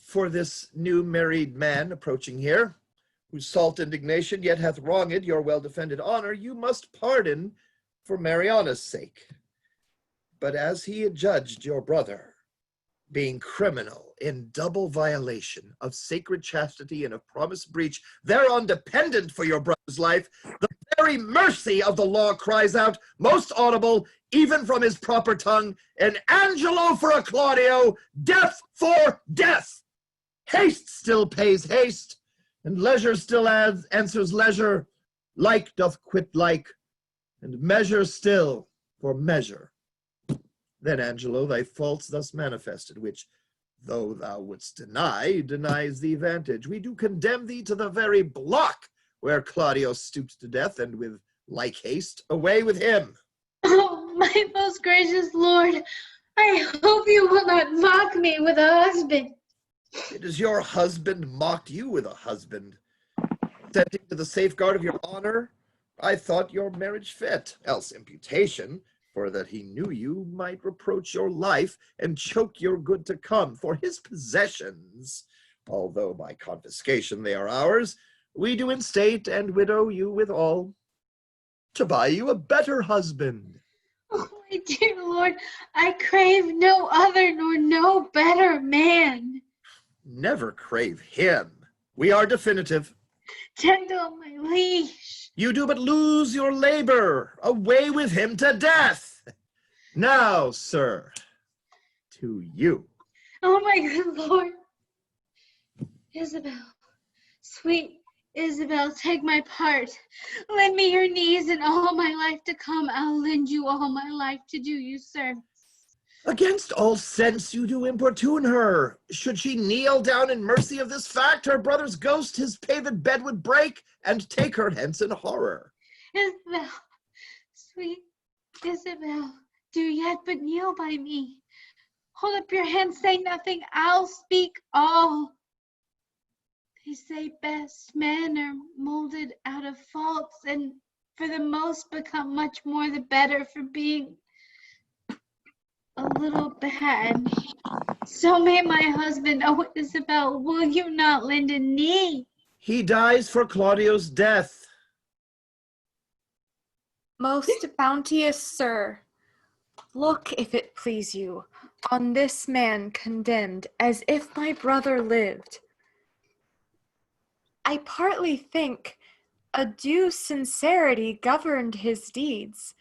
For this new married man approaching here, whose salt indignation yet hath wronged your well-defended honor, you must pardon for Mariana's sake. But as he adjudged your brother, being criminal in double violation of sacred chastity and of promise breach, thereon dependent for your brother's life, the very mercy of the law cries out, most audible, even from his proper tongue, an Angelo for a Claudio, death for death. Haste still pays haste, and leisure still answers leisure, like doth quit like, and measure still for measure. Then, Angelo, thy faults thus manifested, which, though thou wouldst deny, denies thee vantage. We do condemn thee to the very block where Claudio stoops to death, and with like haste, away with him. Oh, my most gracious lord, I hope you will not mock me with a husband. It is your husband mocked you with a husband. Consenting to the safeguard of your honor, I thought your marriage fit, else imputation, for that he knew you, might reproach your life and choke your good to come. For his possessions, although by confiscation they are ours, we do instate and widow you withal, to buy you a better husband. Oh, my dear lord, I crave no other nor no better man. Never crave him. We are definitive. Tend on my liege. You do but lose your labor. Away with him to death. Now, sir, to you. Oh, my good lord. Isabel, sweet Isabel, take my part. Lend me your knees, and all my life to come, I'll lend you all my life to do you service. Against all sense you do importune her. Should she kneel down in mercy of this fact, her brother's ghost his paved bed would break, and take her hence in horror. Isabel, sweet Isabel, do yet but kneel by me. Hold up your hand, say nothing, I'll speak all. They say best men are molded out of faults, and for the most become much more the better for being a little bad. So may my husband, oh Isabel, will you not lend a knee? He dies for Claudio's death. Most bounteous sir, look, if it please you, on this man condemned, as if my brother lived. I partly think a due sincerity governed his deeds,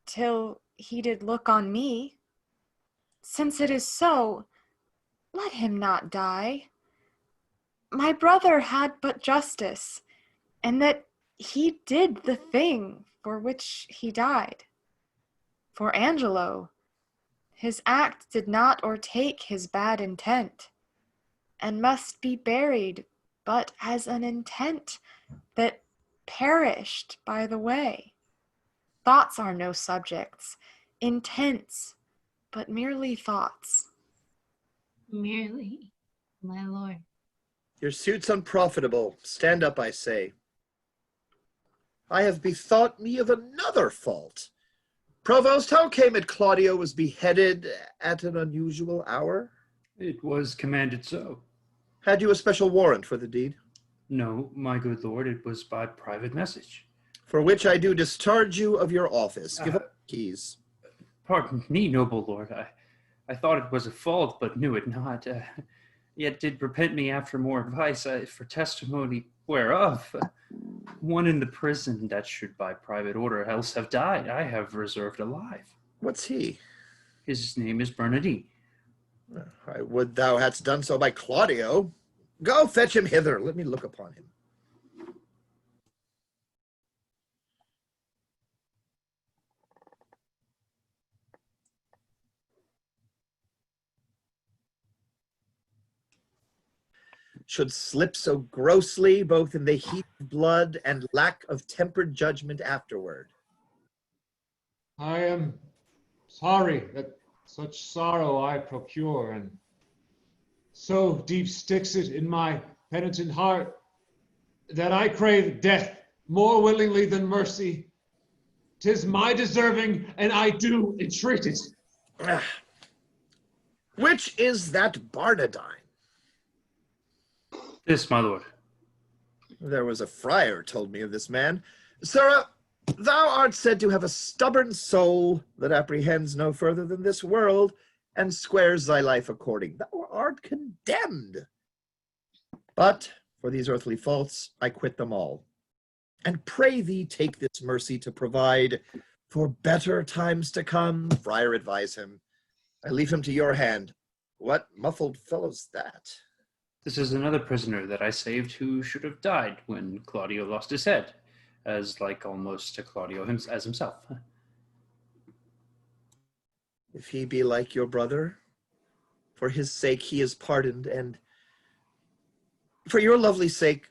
till he did look on me. Since it is so, let him not die. My brother had but justice, and that he did the thing for which he died. For Angelo, his act did not o'ertake his bad intent, and must be buried but as an intent that perished by the way. Thoughts are no subjects, intents, but merely thoughts. Merely, my lord. Your suit's unprofitable. Stand up, I say. I have bethought me of another fault. Provost, how came it Claudio was beheaded at an unusual hour? It was commanded so. Had you a special warrant for the deed? No, my good lord, it was by private message. For which I do discharge you of your office. Give up the keys. Pardon me, noble lord. I thought it was a fault, but knew it not. Yet did repent me after more advice, for testimony whereof. One in the prison that should by private order else have died, I have reserved alive. What's he? His name is Bernstein. I would thou hadst done so by Claudio. Go fetch him hither. Let me look upon him. Should slip so grossly, both in the heat of blood and lack of tempered judgment afterward. I am sorry that such sorrow I procure, and so deep sticks it in my penitent heart that I crave death more willingly than mercy. 'Tis my deserving, and I do entreat it. Which is that Barnardine? This, my lord. There was a friar told me of this man. Sirrah, thou art said to have a stubborn soul that apprehends no further than this world, and squares thy life according. Thou art condemned. But for these earthly faults I quit them all. And pray thee take this mercy to provide for better times to come. Friar, advise him. I leave him to your hand. What muffled fellow's that? This is another prisoner that I saved who should have died when Claudio lost his head, as like almost to Claudio as himself. If he be like your brother, for his sake he is pardoned, and for your lovely sake,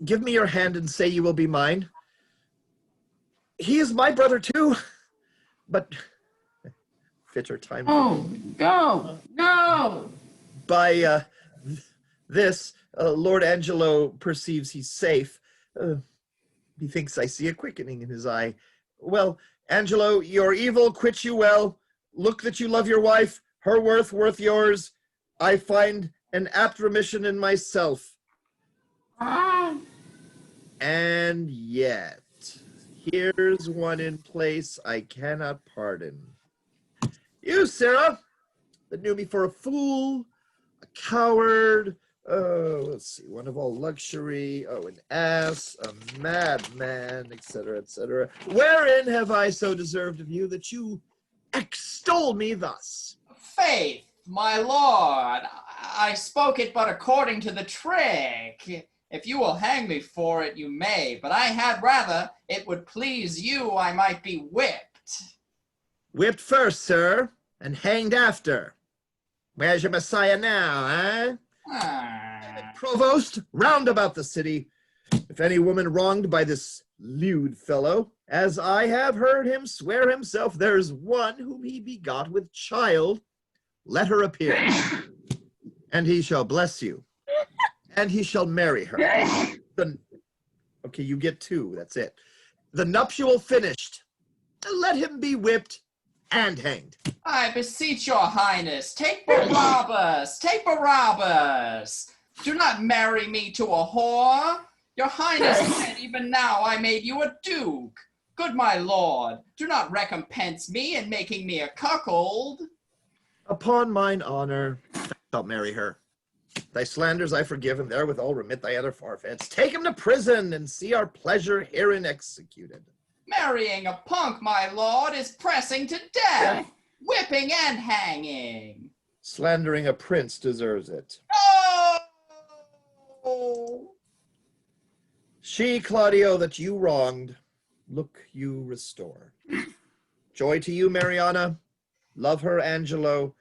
give me your hand and say you will be mine. He is my brother too, but fitter time. Oh, go! By this, Lord Angelo perceives he's safe. He thinks I see a quickening in his eye. Well, Angelo, your evil quits you well. Look that you love your wife, her worth yours. I find an apt remission in myself. And yet, here's one in place I cannot pardon. You, Sarah, that knew me for a fool, a coward, let's see, one of all luxury, an ass, a madman, etc., etc. Wherein have I so deserved of you that you extol me thus? Faith, my lord, I spoke it but according to the trick. If you will hang me for it, you may, but I had rather it would please you I might be whipped. Whipped first, sir, and hanged after. Where's your Messiah now, eh? Provost, round about the city. If any woman wronged by this lewd fellow, as I have heard him swear himself, there's one whom he begot with child, let her appear, and he shall bless you, and he shall marry her. Okay, you get two, that's it. The nuptial finished, let him be whipped and hanged. I beseech your highness, take Barabbas, take Barabbas. Do not marry me to a whore. Your highness said even now I made you a duke. Good my lord, do not recompense me in making me a cuckold. Upon mine honor, thou shalt marry her. Thy slanders I forgive, and therewithal remit thy other forfeits. Take him to prison, and see our pleasure herein executed. Marrying a punk, my lord, is pressing to death, whipping and hanging. Slandering a prince deserves it. Oh! She, Claudio, that you wronged, look you restore. Joy to you, Mariana. Love her, Angelo.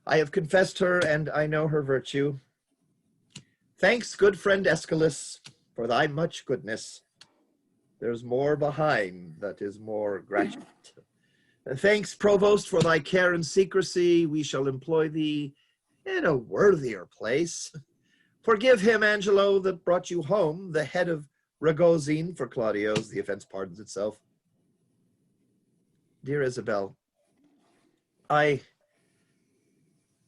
I have confessed her, and I know her virtue. Thanks, good friend ESCALUS, for thy much goodness. There's more behind that is more gratitude. Thanks, Provost, for thy care and secrecy. We shall employ thee in a worthier place. Forgive him, Angelo, that brought you home, the head of Ragozine for Claudio's. The offense pardons itself. Dear Isabel, I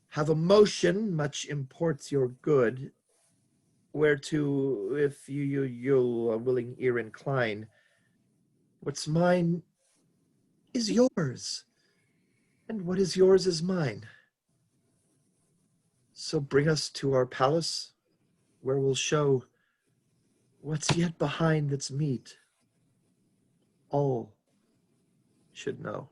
have a motion much imports your good, whereto, if you'll a willing ear incline, what's mine is yours, and what is yours is mine. So bring us to our palace, where we'll show what's yet behind that's meet. All should know.